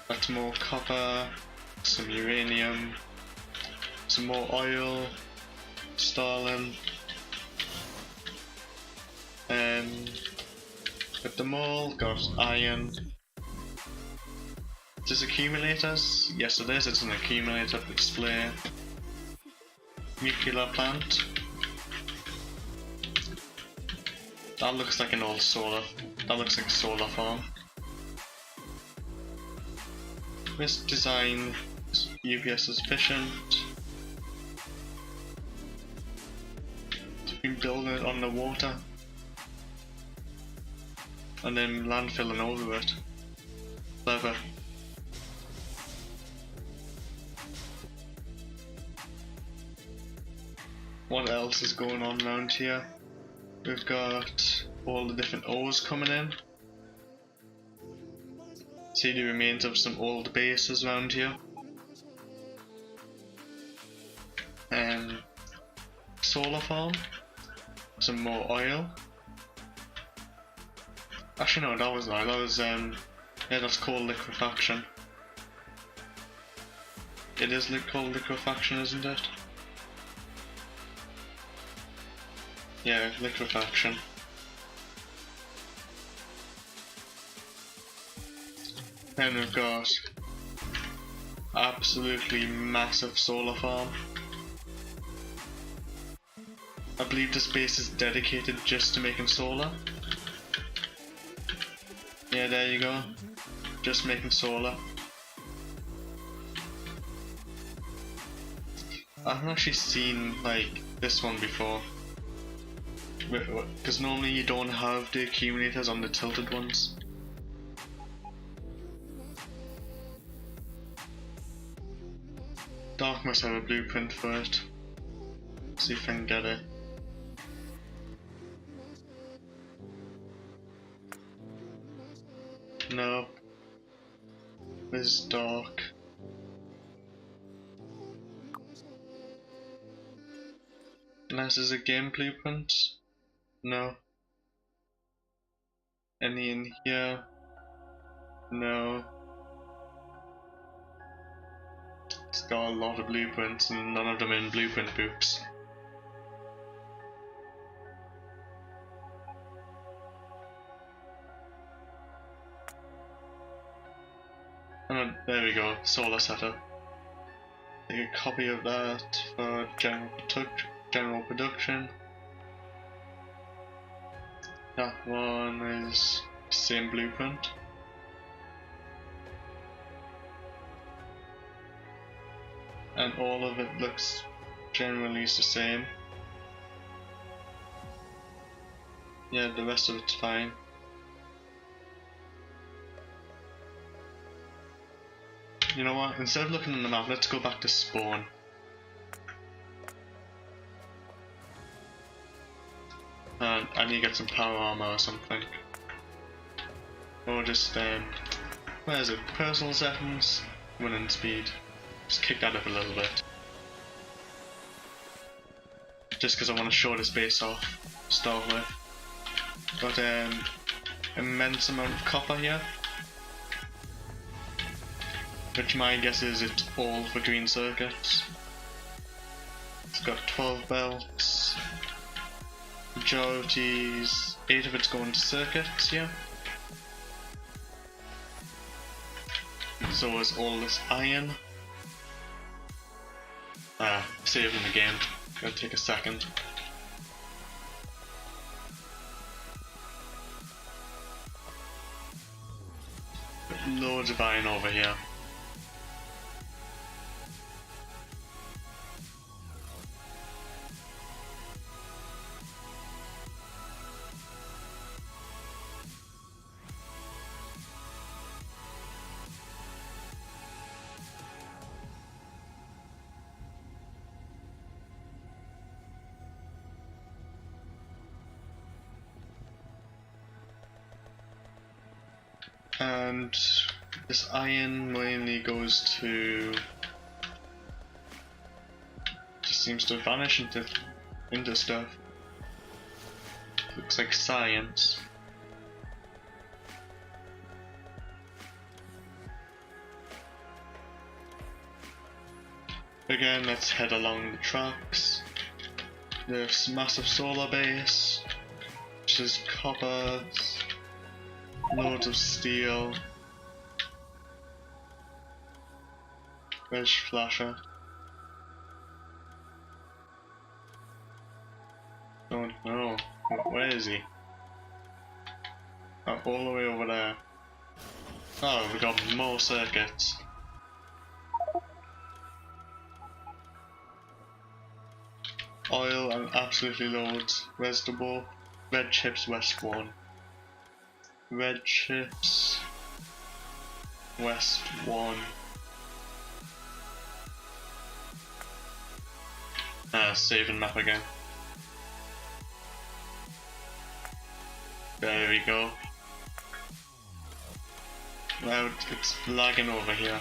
That's more copper, some uranium, some more oil, sterling. At the mall, got iron. Is this accumulators? Yes it is, it's an accumulator display. Nuclear plant. That looks like an old solar. That looks like a solar farm. This design is UPS efficient. It's been building it on the water. And then landfilling over it. Clever. What else is going on around here? We've got all the different ores coming in. See the remains of some old bases around here. Solar farm. Some more oil. Actually no, that was not. That was yeah, that's called liquefaction. It is called liquefaction, isn't it? Yeah, liquefaction. Then we've got absolutely massive solar farm. I believe this base is dedicated just to making solar. Yeah, there you go. Just making solar. I haven't actually seen like this one before. Because normally you don't have the accumulators on the tilted ones. Dark must have a blueprint for it. See if I can get it. No. This is dark. Unless there's a game blueprint? No. Any in here? No. It's got a lot of blueprints and none of them in blueprint books. And there we go, solar setup. Take a copy of that for general production. That one is same blueprint. And all of it looks generally the same. Yeah, the rest of it's fine. You know what, instead of looking on the map, let's go back to spawn. And I need to get some power armor or something. Or just, where is it? Personal settings, running speed. Just kick that up a little bit. Just because I want to show this base off to start with. Got immense amount of copper here. Which my guess is it's all for green circuits. It's got 12 belts. Majorities, 8 of it's going to circuits, yeah. So is all this iron. Saving the game. Gonna take a second. Loads of iron over here. And this iron mainly goes to, just seems to vanish into stuff. Looks like science. Again, let's head along the tracks. This massive solar base, which is copper, loads of steel, wedge flasher. Don't know. Where is he? Oh, all the way over there. Oh, we got more circuits. Oil and absolutely loads. Where's the ball? Red chips west 1. Red chips west 1. Saving map again. There we go. Now it's lagging over here.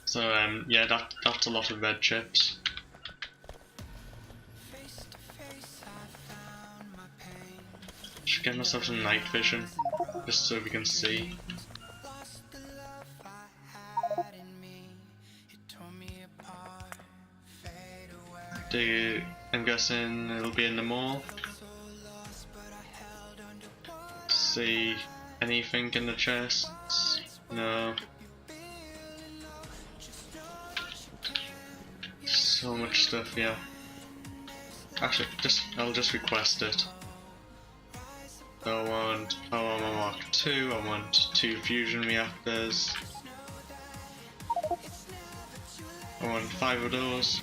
So yeah, that's a lot of red chips. Should get myself some night vision, just so we can see. I'm guessing it'll be in the mall. See anything in the chests? No. So much stuff, yeah. Actually, I'll just request it. I want Power Mark 2, I want 2 fusion reactors. I want 5 of those.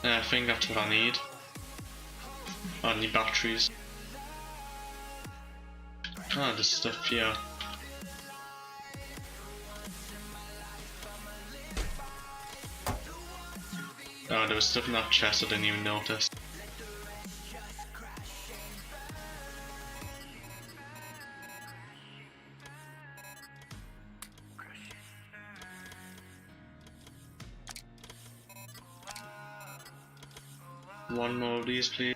I think that's what I need. I need batteries. Ah, there's stuff here. Oh, there was stuff in that chest I didn't even notice. One more of these, please.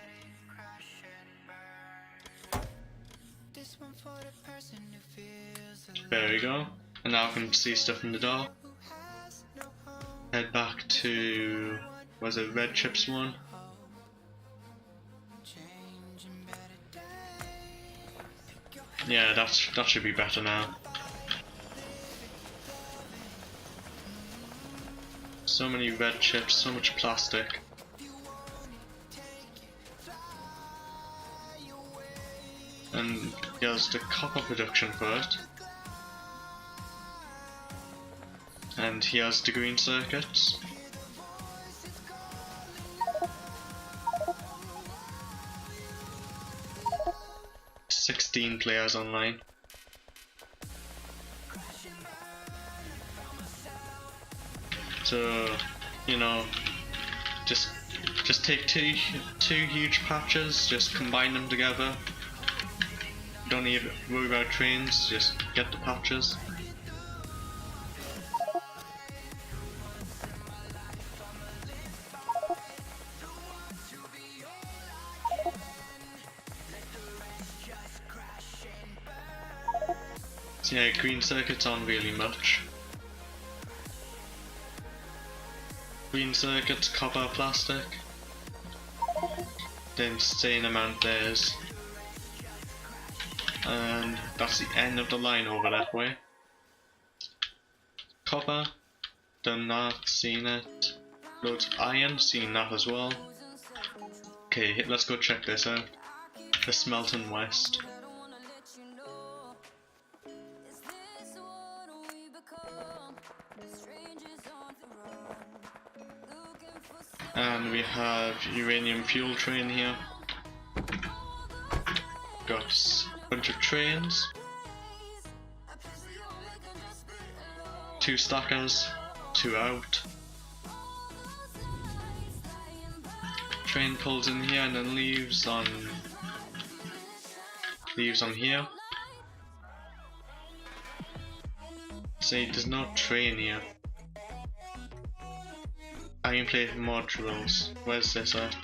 There we go. And now I can see stuff in the door. Head back to, was it Red Chips 1? Yeah, that should be better now. So many red chips, so much plastic. And here's the copper production for it. And here's the green circuits. Players online. So, you know, just take two huge patches, just combine them together. Don't need to worry about trains, just get the patches. So yeah, green circuits aren't really much. Green circuits, copper, plastic. The insane amount there's. And that's the end of the line over that way. Copper, done that, seen it. Loads of iron, seen that as well. Okay, let's go check this out. The Smelting West. And we have uranium fuel train here. Got a bunch of trains. 2 stackers, 2 out. Train pulls in here and then leaves on here. See, there's no train here. Iron plate modules. Where's this at?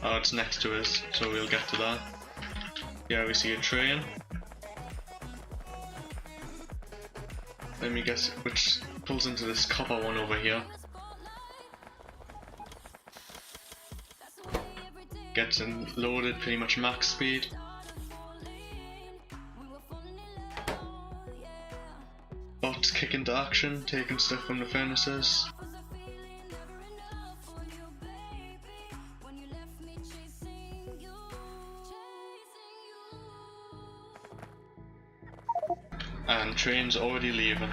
Oh, it's next to us, so we'll get to that. Yeah, we see a train. Let me guess which pulls into this copper one over here. Gets loaded pretty much max speed. Bots kick into action, taking stuff from the furnaces. And train's already leaving.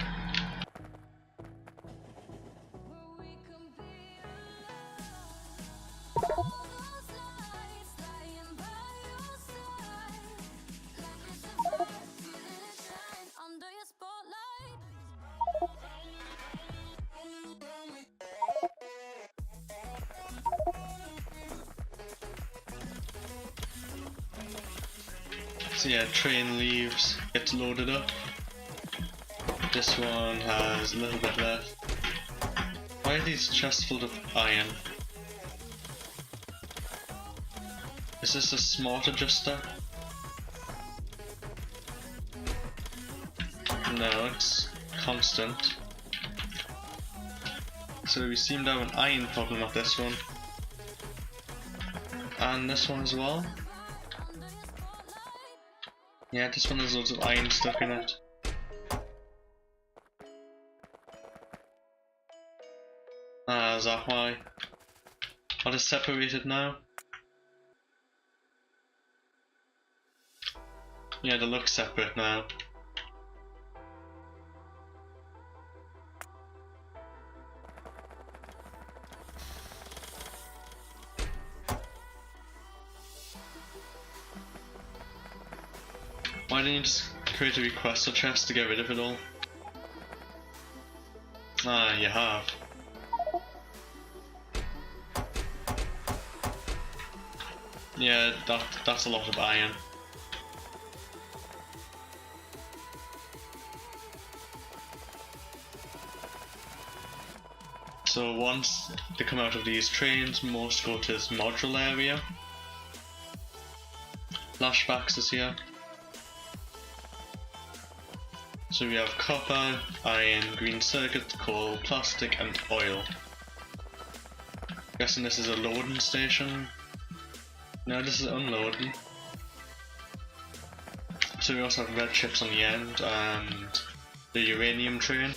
So yeah, train leaves, gets loaded up. This one has a little bit left. Why are these chests full of iron? Is this a smart adjuster? No, it's constant. So we seem to have an iron problem with this one. And this one as well. Yeah, this one has loads of iron stuck in it. Ah, is that why? Are they separated now? Yeah, they look separate now. Why didn't you just create a requester chest to get rid of it all? Ah, you have. Yeah, that's a lot of iron. So once they come out of these trains, most go to this module area. Flashbacks is here. So we have copper, iron, green circuit, coal, plastic and oil. Guessing this is a loading station. No, this is unloading. So we also have red chips on the end and the uranium train.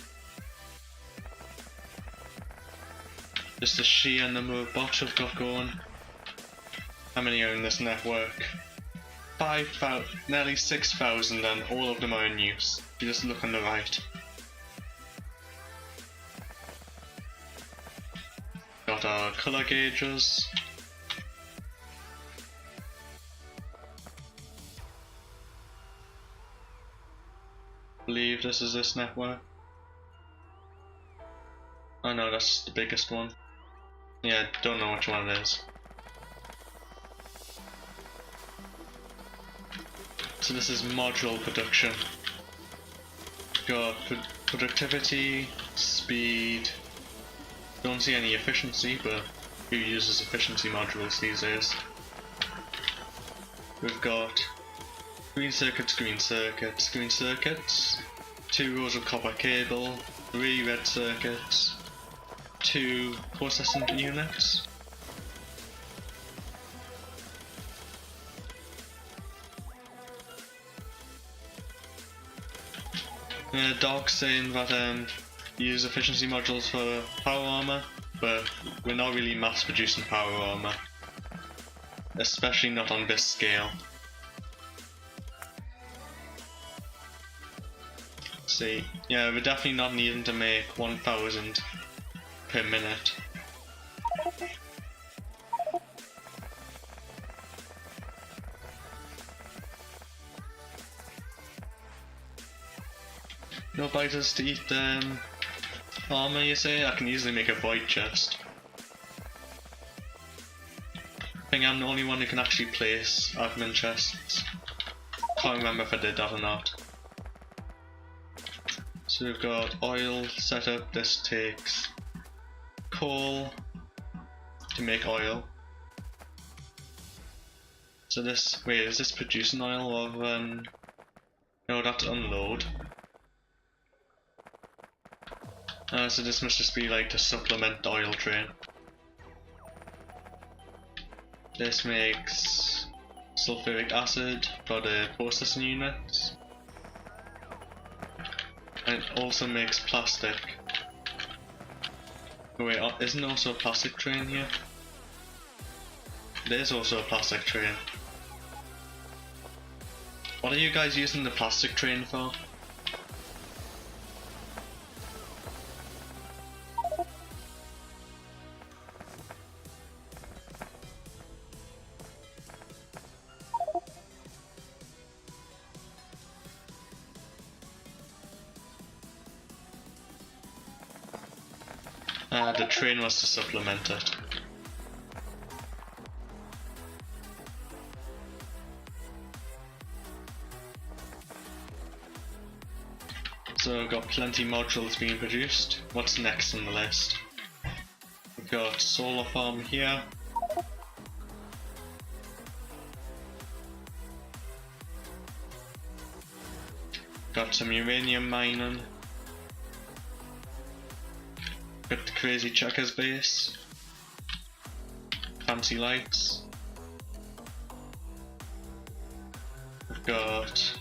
Just the sheer number of bots we've got going. How many are in this network? 5,000, nearly 6,000, and all of them are in use. If you just look on the right. Got our colour gauges. Believe this is this network. Oh no, that's the biggest one. Yeah, don't know which one it is. So this is module production. Got productivity, speed. Don't see any efficiency, but who uses efficiency modules these days? We've got green circuits, green circuits, green circuits, 2 rows of copper cable, 3 red circuits, 2 processing units. Dog's saying that use efficiency modules for power armor, but we're not really mass producing power armor, especially not on this scale. See, yeah, we're definitely not needing to make 1,000 per minute. No biters to eat armor, you say? I can easily make a void chest. think I'm the only one who can actually place admin chests. Can't remember if I did that or not. So we've got oil set up. This takes coal to make oil. So this, wait, is this producing oil rather than, no, that's unload. So this must just be like to supplement the oil train. This makes sulfuric acid for the processing units. And it also makes plastic. Oh wait, isn't there also a plastic train here? There's also a plastic train. What are you guys using the plastic train for? The train was to supplement it. So we've got plenty modules being produced. What's next on the list? We've got solar farm here. Got some uranium mining. Got the crazy checkers base. Fancy lights. We've got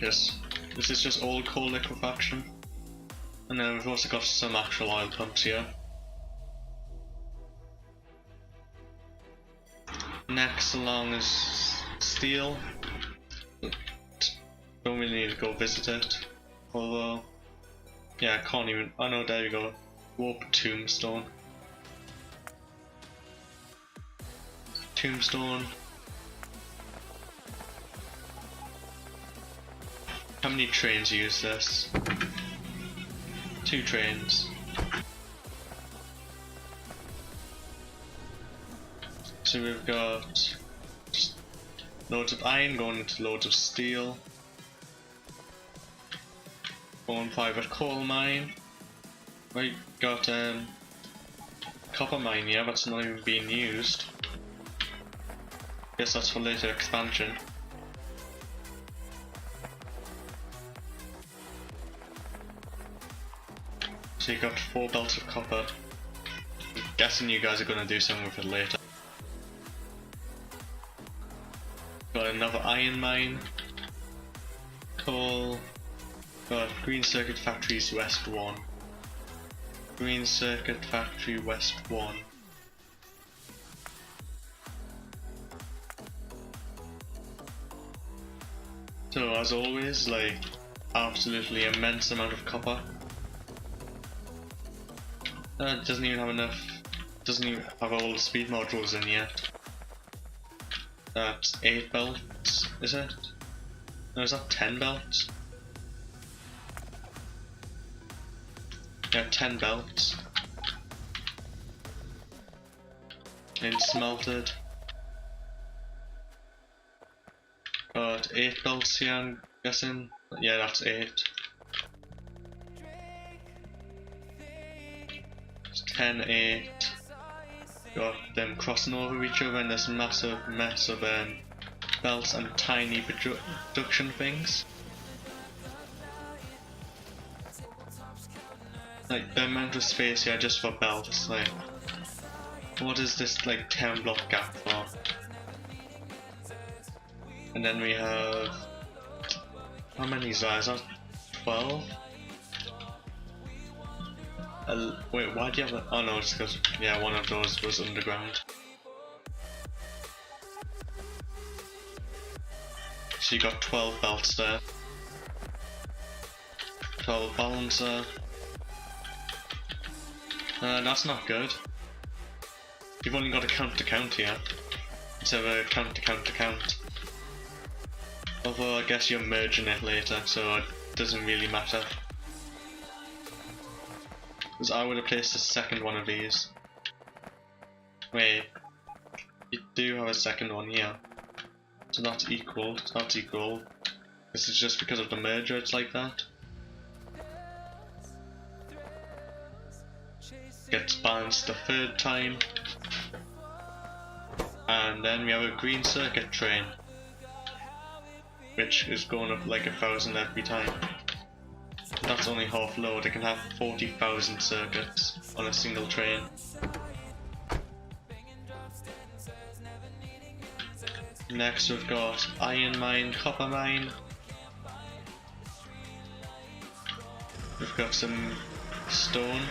this is just all coal liquefaction. And then we've also got some actual oil pumps here. Next along is steel. Don't really need to go visit it. Although, yeah, I can't even, oh no, there we go. Warp tombstone. Tombstone. How many trains use this? 2 trains. So we've got just loads of iron going into loads of steel. 415 coal mine. We got copper mine here, that's not even being used. Guess that's for later expansion. So you got 4 belts of copper. I'm guessing you guys are going to do something with it later. Got another iron mine. Coal. Got Green Circuit Factories West 1. Green Circuit Factory West 1. So as always, like, absolutely immense amount of copper. It doesn't even have enough, doesn't even have all the speed modules in yet. That's 8 belts, is it? No, is that 10 belts? Yeah, 10 belts. And smelted. Got 8 belts here, I'm guessing. Yeah, that's 8. 10, 8. Got them crossing over each other in this massive mess of belts and tiny production things. Like the amount of space here just for belts, like what is this like 10 block gap for? And then we have, how many is that? 12? Wait, why do you have that? Oh no, it's because, yeah, one of those was underground. So you got 12 belts there. 12 balancer. That's not good. You've only got a count to count here, instead of a count to count to count. Although I guess you're merging it later, so it doesn't really matter. Because I would have placed the second one of these. Wait, you do have a second one here. So that's equal, that's equal. This is just because of the merger it's like that. Gets balanced the third time. And then we have a green circuit train, which is going up like 1,000 every time. That's only half load, it can have 40,000 circuits on a single train. Next we've got iron mine, copper mine. We've got some stone.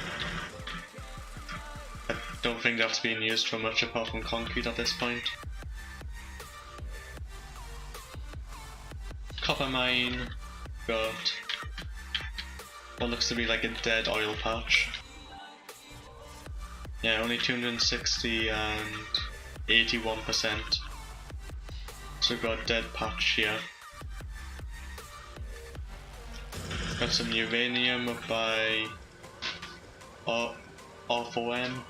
I don't think that's being used for much apart from concrete at this point. Copper mine. Got what looks to be like a dead oil patch. Yeah, only 260 and 81%. So we've got a dead patch here. Got some uranium up by R4M,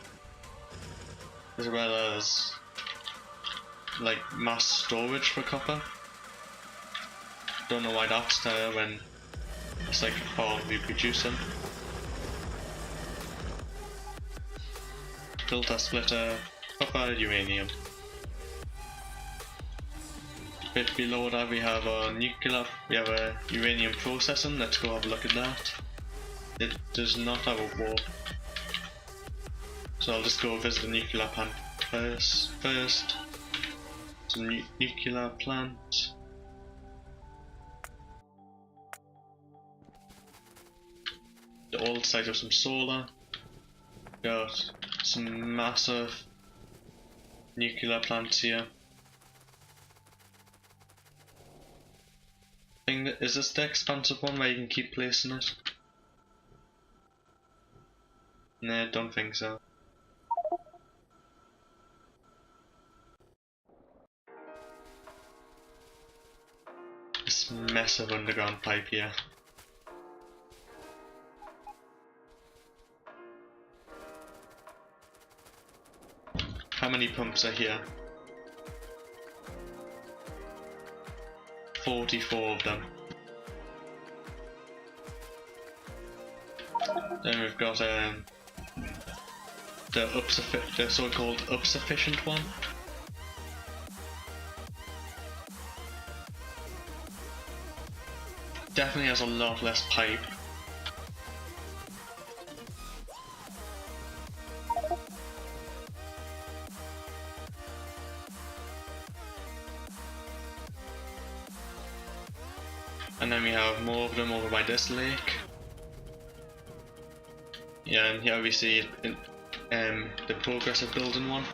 as well as like mass storage for copper. Don't know why that's there when it's like how we produce them. Filter splitter, copper, uranium. A bit below that we have a uranium processing. Let's go have a look at that. It does not have a wall. So I'll just go visit the nuclear plant first. Some nuclear plant. The old site of some solar. Got some massive nuclear plants here. Is this the expansive one where you can keep placing it? No, I don't think so. This massive underground pipe here. How many pumps are here? 44 of them. Then we've got the so-called up-sufficient one. Definitely has a lot less pipe. And then we have more of them over by this lake. Yeah, and here we see the progress of building one.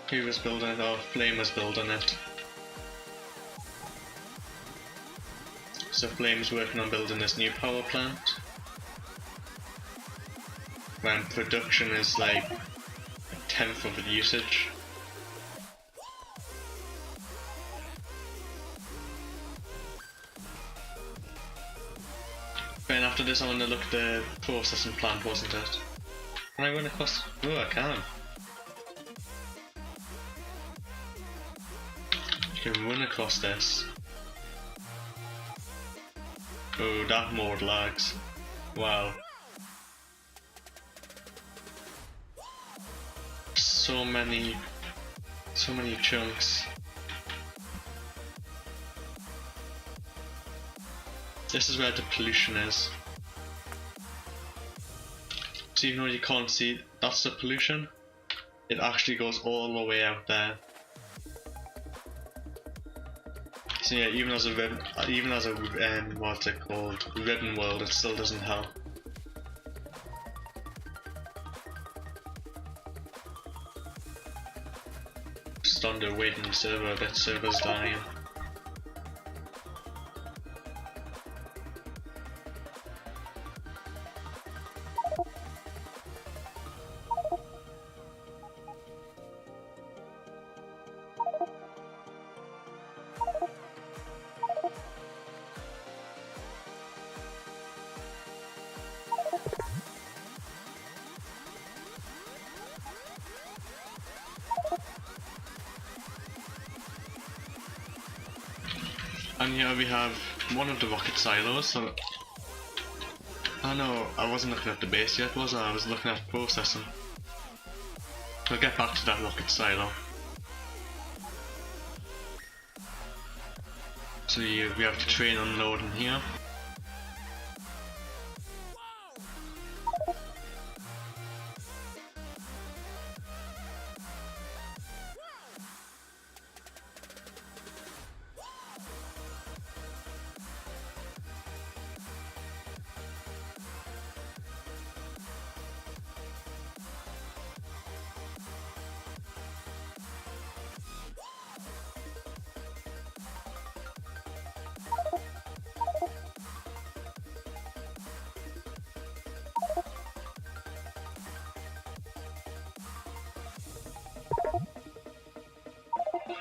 Who was building it? Oh, Flame was building it. So Flame's working on building this new power plant. When production is like a tenth of the usage. Then after this I want to look at the processing plant, wasn't it? Can I run across? Oh, I can. You can run across this. Oh, that mode lags. Wow. So many chunks. This is where the pollution is. So even though you can't see, that's the pollution. It actually goes all the way out there. So yeah, even as a what's it called, ribbon world, it still doesn't help. Just on the waiting server, a bit server's dying. And here we have one of the rocket silos. So, oh no, I wasn't looking at the base yet, was I? I was looking at processing. We'll get back to that rocket silo. So we have the train unloading here.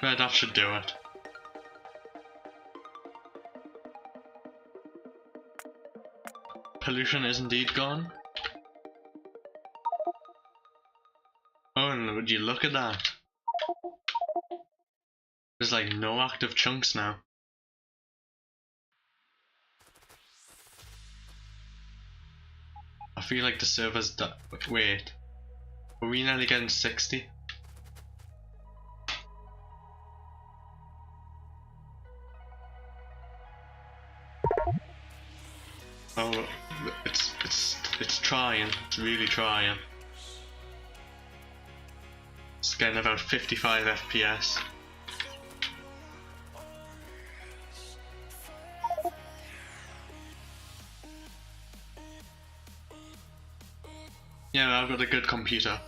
Yeah, that should do it. Pollution is indeed gone. Oh, and would you look at that? There's like no active chunks now. I feel like the server's wait. Are we nearly getting 60? Oh, it's trying. It's really trying. It's getting about 55 FPS. Yeah, I've got a good computer.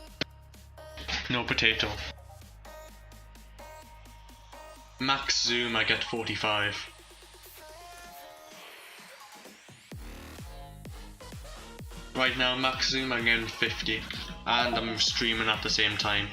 No potato. Max zoom, I get 45. Right now, max zoom, I'm getting 50. And I'm streaming at the same time.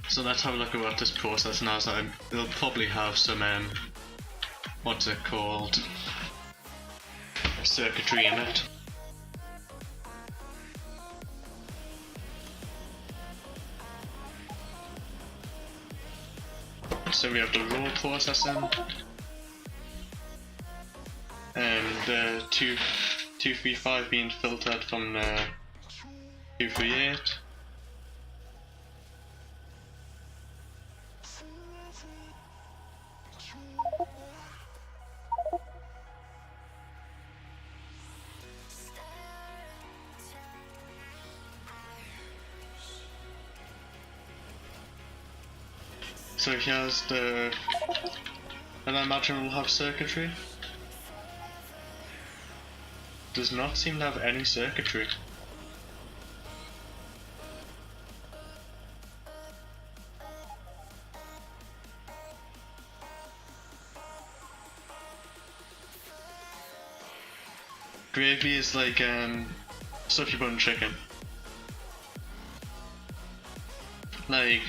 So let's have a look at what this process now. So it'll probably have some what's it called? Circuitry in it. So we have the raw processing and the 235 being filtered from the 238. So here's the, and I imagine we'll have circuitry. Does not seem to have any circuitry. Gravy is like stuff you put in chicken. Like,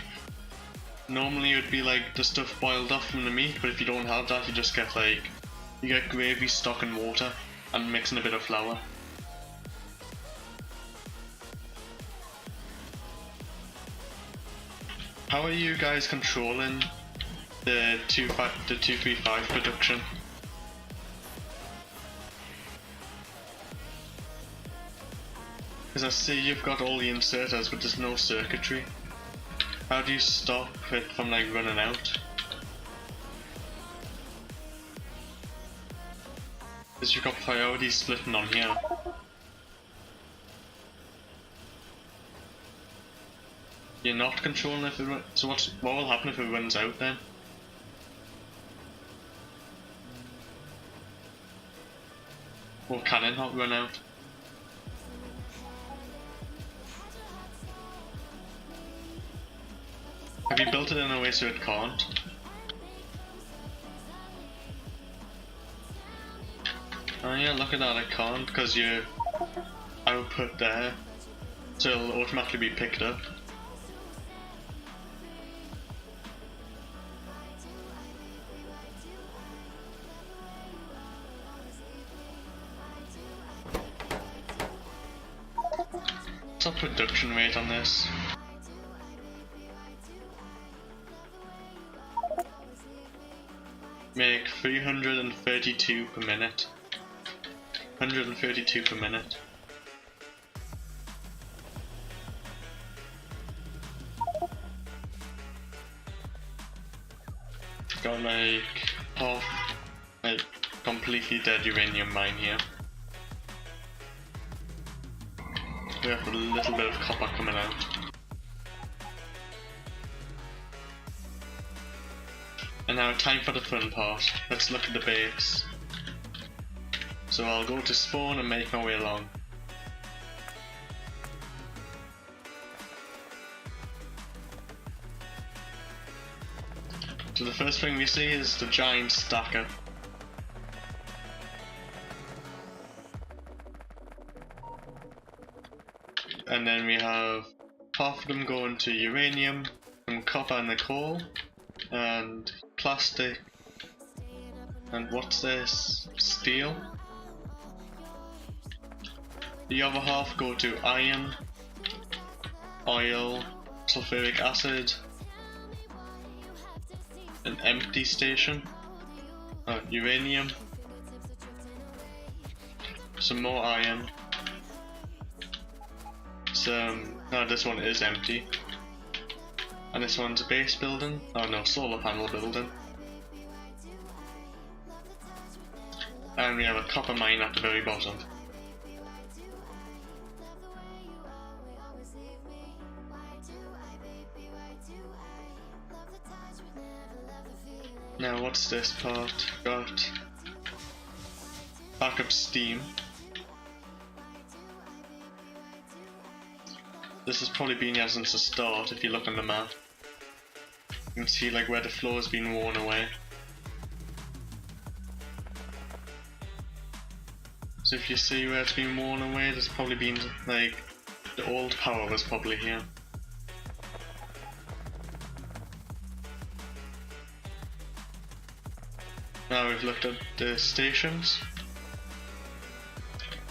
normally it would be like the stuff boiled off from the meat, but if you don't have that, you just get like, you get gravy, stock and water, and mixing a bit of flour. How are you guys controlling the 235 production? Because I see you've got all the inserters, but there's no circuitry. How do you stop it from like running out? Because you've got priority splitting on here. You're not controlling if it runs. So what will happen if it runs out then? Or can it not run out? Have you built it in a way so it can't? Oh yeah, look at that, it can't because you output there, so it'll automatically be picked up. What's our production rate on this? Make 332 per minute. 132 per minute. Got like half, like completely dead uranium mine here. We have a little bit of copper coming out. And now time for the fun part. Let's look at the base. So I'll go to spawn and make my way along. So the first thing we see is the giant stacker. And then we have half of them going to uranium, some copper and the coal, and plastic, and what's this? Steel. The other half go to iron, oil, sulfuric acid, an empty station, uranium, some more iron, no, this one is empty, and this one's a base building, oh no, solar panel building, and we have a copper mine at the very bottom. Now what's this part? Got backup steam. This has probably been here since the start if you look on the map. You can see like where the floor has been worn away. So if you see where it's been worn away, there's probably been like the old power was probably here. Now we've looked at the stations,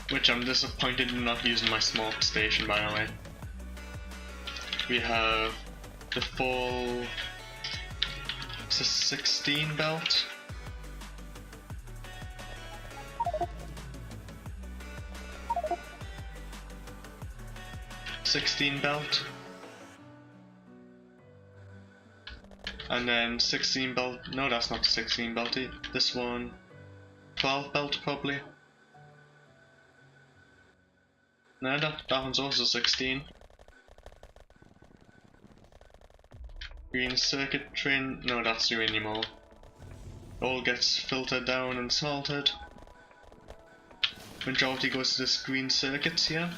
which I'm disappointed in not using my smart station by the way. We have the full, it's a 16 belt. And then 16 belt, no that's not 16 belty, this one 12 belt probably. No, that one's also 16. Green circuit train, no that's uranium ore. All gets filtered down and smelted. Majority goes to this green circuits here.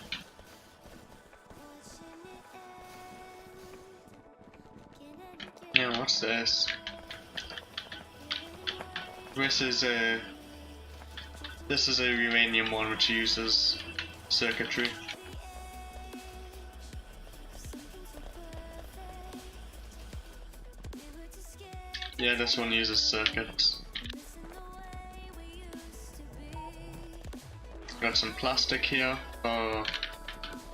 Now what's this? This is a uranium one which uses circuitry. Yeah, this one uses circuits. Got some plastic here for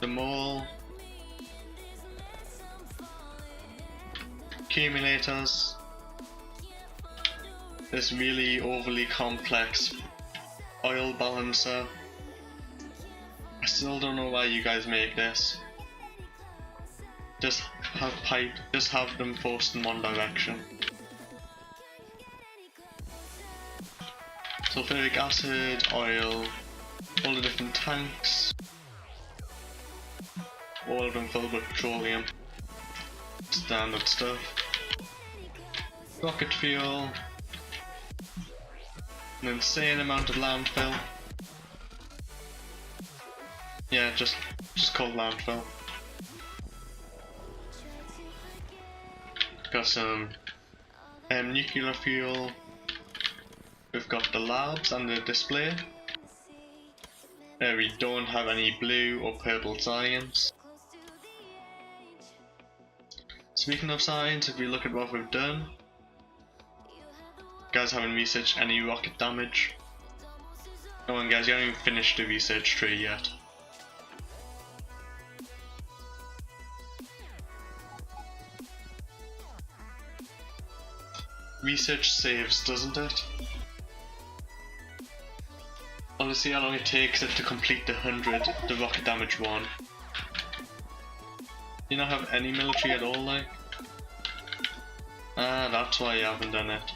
the mole. Accumulators. This really overly complex oil balancer. I still don't know why you guys make this. Just have them forced in one direction. Sulfuric acid, oil, all the different tanks. All of them filled with petroleum. Standard stuff. Rocket fuel. An insane amount of landfill. Yeah, just called landfill. Got some nuclear fuel. We've got the labs and the display. We don't have any blue or purple science. Speaking of science, if we look at what we've done, guys haven't researched any rocket damage. Come on guys, you haven't even finished the research tree yet. research saves, doesn't it? I want to see how long it takes it to complete the 100, the rocket damage one. You not have any military at all, like? Ah, that's why you haven't done it.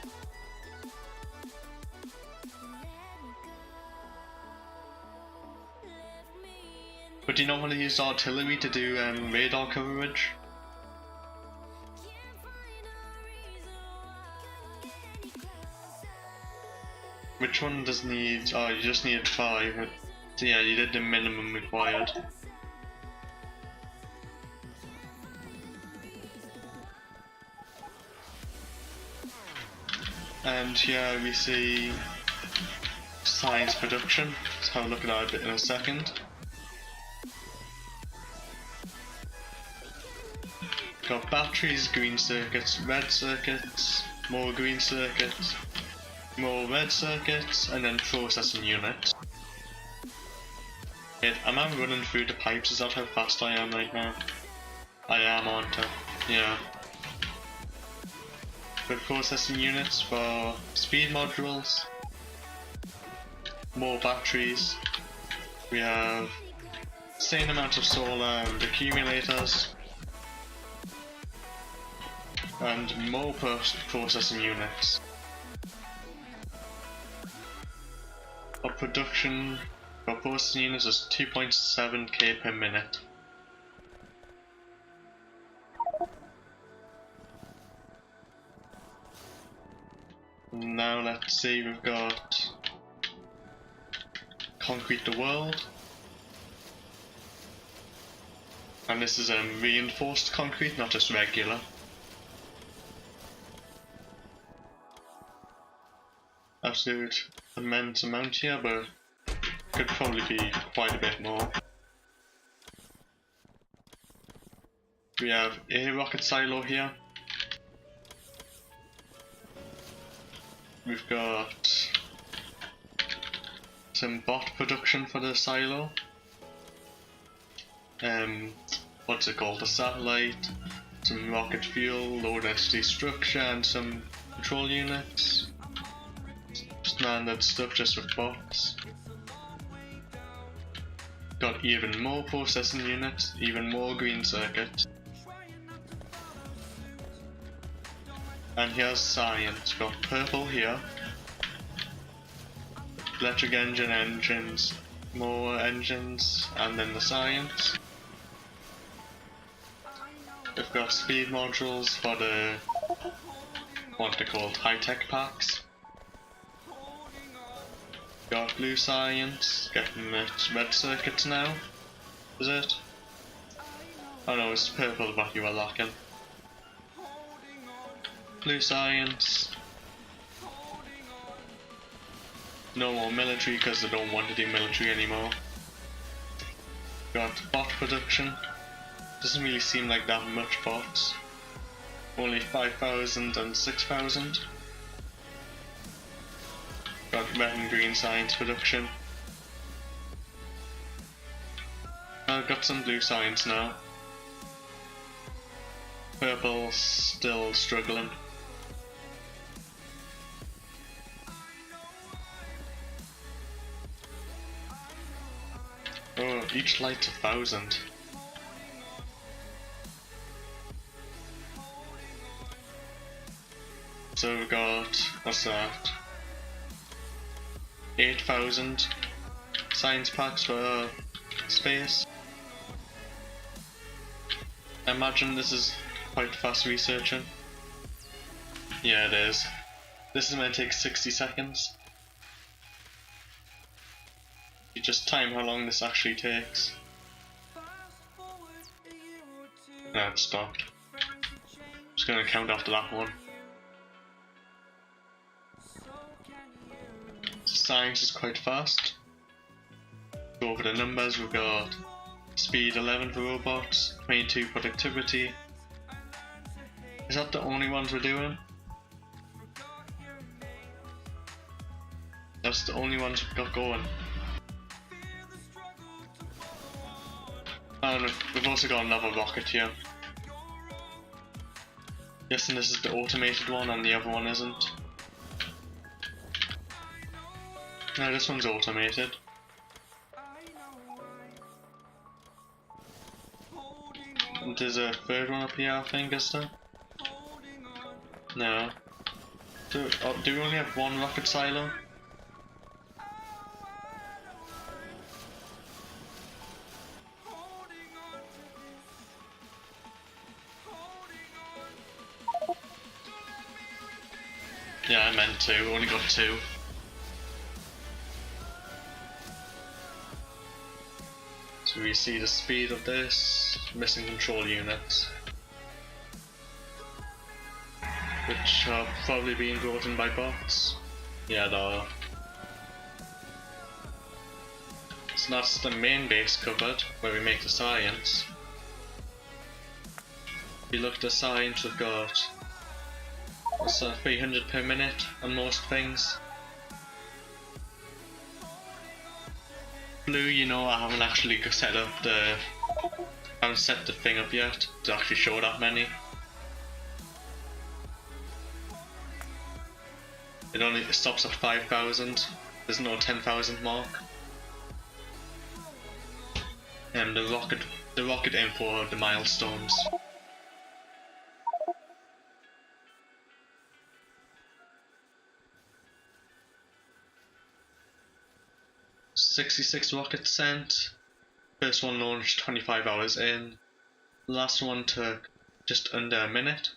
But do you not want to use artillery to do radar coverage? Which one does need... oh, you just need 5. So yeah, you did the minimum required. And here we see science production. Let's have a look at that a bit in a second. Got batteries, green circuits, red circuits, more green circuits, more red circuits, and then processing units. Am I running through the pipes? Is that how fast I am right now? I am, aren't I? Yeah. With processing units for speed modules, more batteries, we have same amount of solar and accumulators, and more processing units. Our production for processing units is 2.7k per minute. Now let's see, we've got concrete the world, and this is reinforced concrete, not just regular. Absolute immense amount here, but could probably be quite a bit more. We have a rocket silo here. We've got some bot production for the silo. What's it called? A satellite, some rocket fuel, low density structure, and some control units. Standard stuff just with bots. Got even more processing units, even more green circuits. And here's science. Got purple here. Electric engines, more engines, and then the science. We've got speed modules for the what they're called, high-tech packs. Got blue science, getting its red circuits now. Is it? Oh no, it's purple that you are lacking. Blue science. No more military because they don't want to do military anymore. Got bot production. Doesn't really seem like that much bots. Only 5,000 and 6,000. Got red and green science production. I've got some blue science now. Purple still struggling. Oh, each light's 1,000. So we've got, what's that? 8,000 science packs for space. I imagine this is quite fast researching. Yeah, it is. This is going to take 60 seconds. You just time how long this actually takes. No, it stopped. Just going to count after that one. Science is quite fast. Go over the numbers, we've got speed 11 for robots, 22 productivity. Is that the only ones we're doing? That's the only ones we've got going. And we've also got another rocket here. Guessing this is the automated one and the other one isn't. No, this one's automated. And there's a third one up here, I think, is there? No. Do we only have one rocket silo? Yeah, I meant two. We only got two. So we see the speed of this, missing control units, which are probably being brought in by bots. Yeah, they are. So that's the main base covered, where we make the science. If you look at the science, we've got 300 per minute on most things. Blue, you know, I haven't actually set the thing up yet to actually show that many. It only stops at 5,000. There's no 10,000 mark. And the rocket info, the milestones. "66 rockets sent. First one launched 25 hours in. Last one took just under a minute.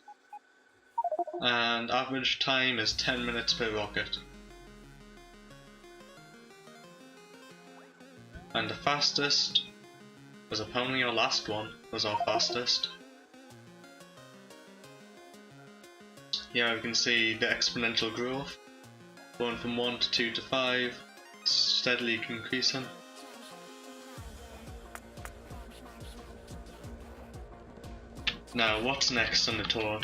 And average time is 10 minutes per rocket. And the fastest was apparently our last one, was our fastest. Here we can see the exponential growth, going from 1 to 2 to 5, steadily increasing. Now, what's next on the tour?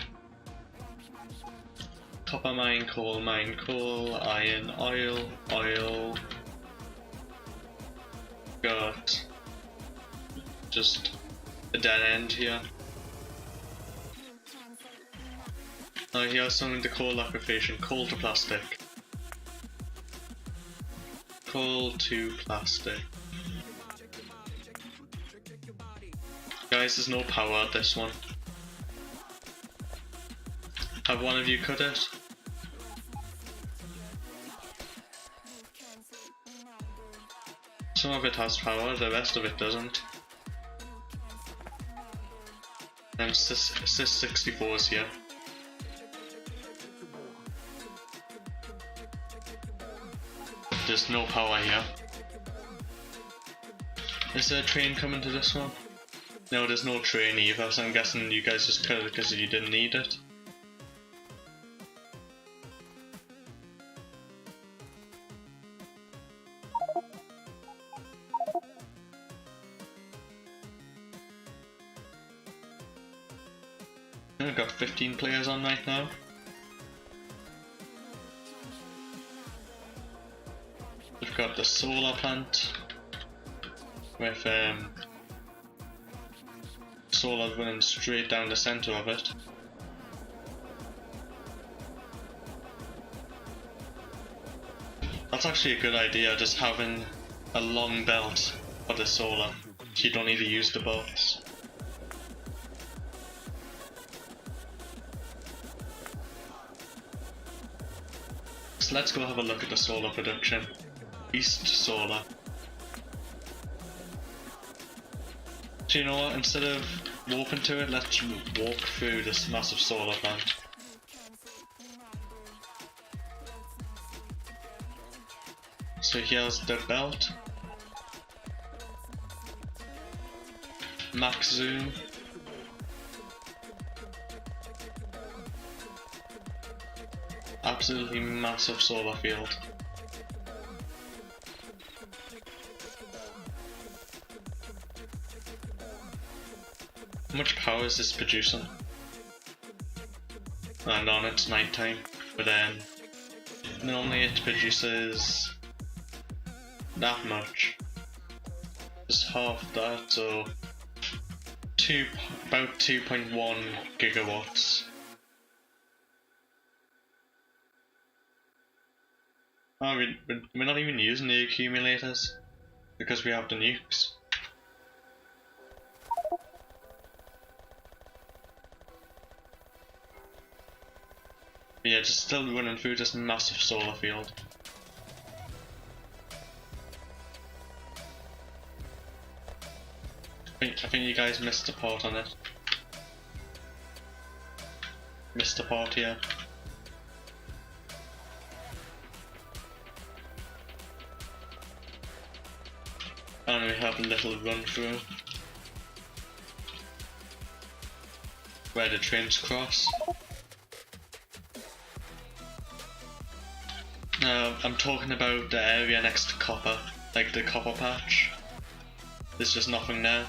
Copper mine, coal, iron, oil. Got just a dead end here. Now here's something to coal liquefaction, coal to plastic. Coal to plastic. Guys, there's no power at this one. Have one of you cut it? Some of it has power, the rest of it doesn't. And Sys 64 is here. There's no power here. Is there a train coming to this one? No, there's no train either, so I'm guessing you guys just cut it because you didn't need it. I've got 15 players on right now. We've got the solar plant with solar running straight down the center of it. That's actually a good idea, just having a long belt for the solar, so you don't need to use the boats. So let's go have a look at the solar production. East solar. So you know what, instead of warping to it, let's walk through this massive solar plant. So here's the belt. Max zoom. Absolutely massive solar field. How much power is this producing? And on it's nighttime, but then normally it produces that much. Just half that, so about 2.1 gigawatts Oh, we're not even using the accumulators because we have the nukes. But yeah, just still running through this massive solar field. I think you guys missed the part on it. Missed the part here. And we have a little run through where the trains cross. I'm talking about the area next to copper, like the copper patch. There's just nothing there.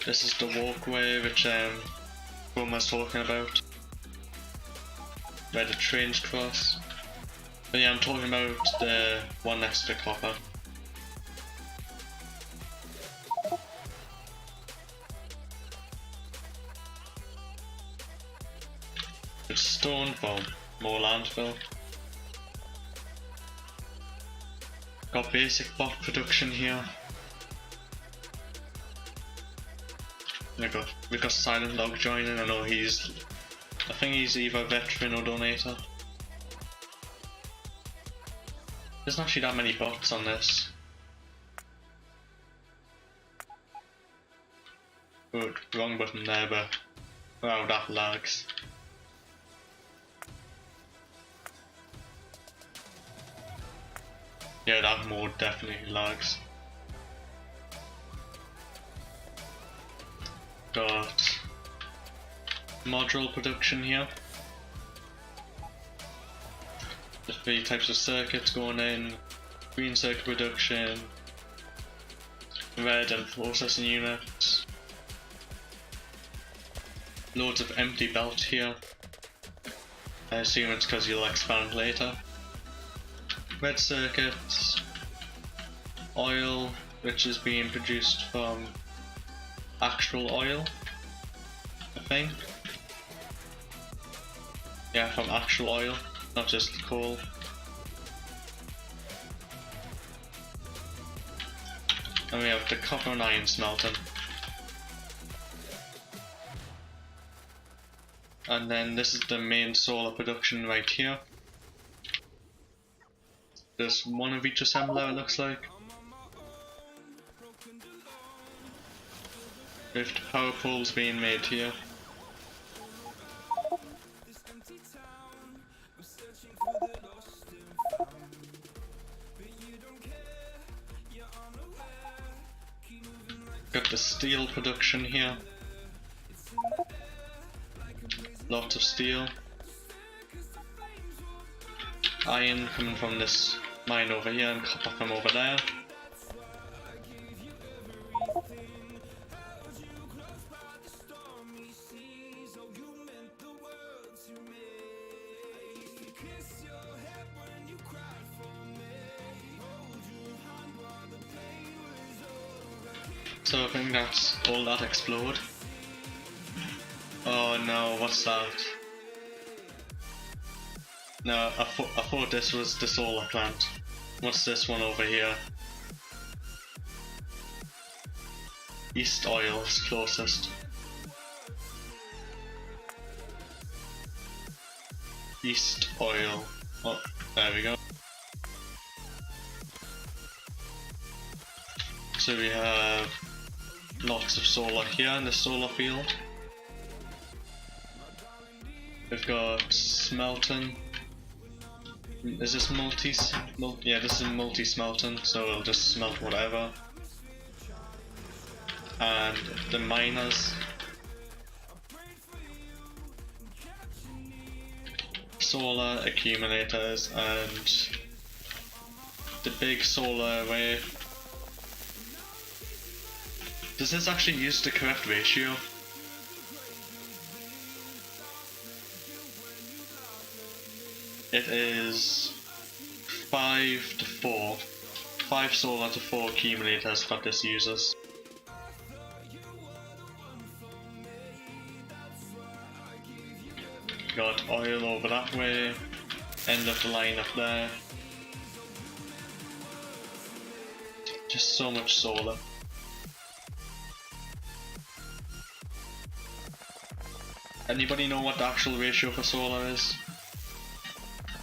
This is the walkway which Roman was talking about, where the trains cross. But yeah, I'm talking about the one next to the copper. It's stone for more landfill. Got basic bot production here. We got Silent Log joining. I know I think he's either veteran or donator. There's not actually that many bots on this. Good, wrong button there, but wow, that lags. Yeah, that mode definitely lags. Got module production here. The 3 types of circuits going in: green circuit production, red and processing units. Loads of empty belt here. I assume it's because you'll expand later. Red circuits, oil, which is being produced from actual oil, I think. Yeah, from actual oil, not just coal. And we have the copper and iron smelting. And then this is the main solar production right here. There's one of each assembler, it looks like. With the power poles being made here. Got the steel production here. Lots of steel. Iron coming from this mine over here and copper from over there. So I think that's all that explode. Oh no, what's that? No, I thought this was the solar plant. What's this one over here? East Oil is closest. East Oil. Oh, there we go. So we have lots of solar here in the solar field. We've got smelting. Is this yeah, this is multi-smelting, so it'll just smelt whatever. And the miners. Solar accumulators and the big solar array. Does this actually use the correct ratio? It is 5 to 4. 5 solar to 4 accumulators that this uses. Got oil over that way. End of the line up there. Just so much solar. Anybody know what the actual ratio for solar is?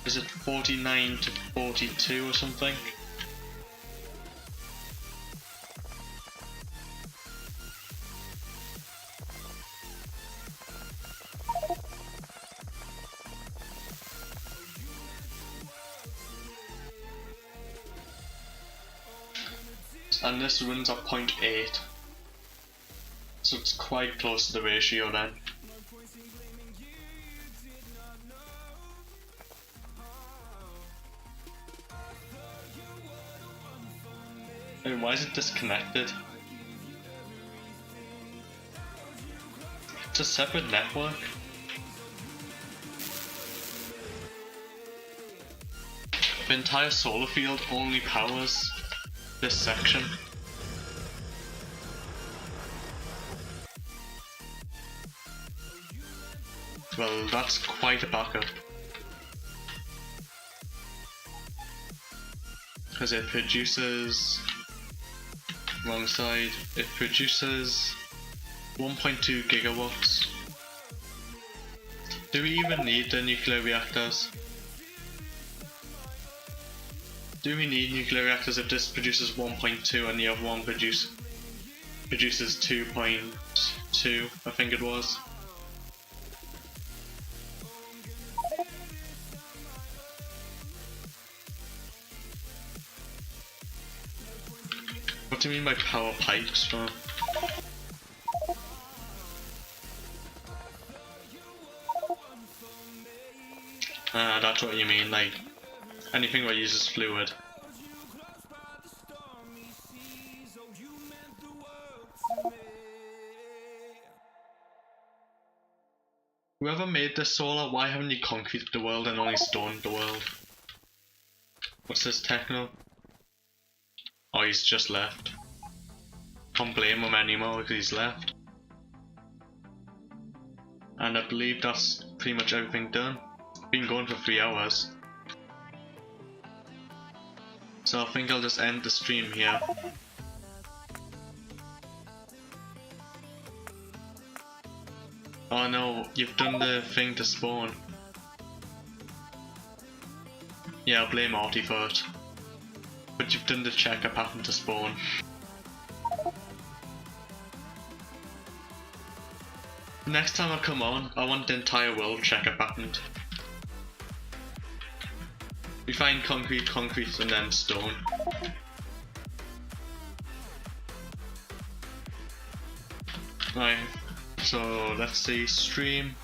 Is it 49 to 42 or something? And this runs at 0.8, so it's quite close to the ratio then. And why is it disconnected? It's a separate network. The entire solar field only powers this section. Well, that's quite a backup. Because it produces, wrong side, it produces 1.2 gigawatts. Do we even need the nuclear reactors? Do we need nuclear reactors if this produces 1.2 and the other one produces 2.2, I think it was? What do you mean by power pipes for? Ah, that's what you mean, like anything that uses fluid. Whoever made this solar, why haven't you concreted the world and only stoned the world? What's this techno? Oh, he's just left. Can't blame him anymore because he's left. And I believe that's pretty much everything done. Been going for 3 hours. So I think I'll just end the stream here. Oh no, you've done the thing to spawn. Yeah, I'll blame Artie for it. But you've done the checker pattern to spawn. Next time I come on, I want the entire world checker patterned. We find concrete, and then stone. Right, so let's see, stream.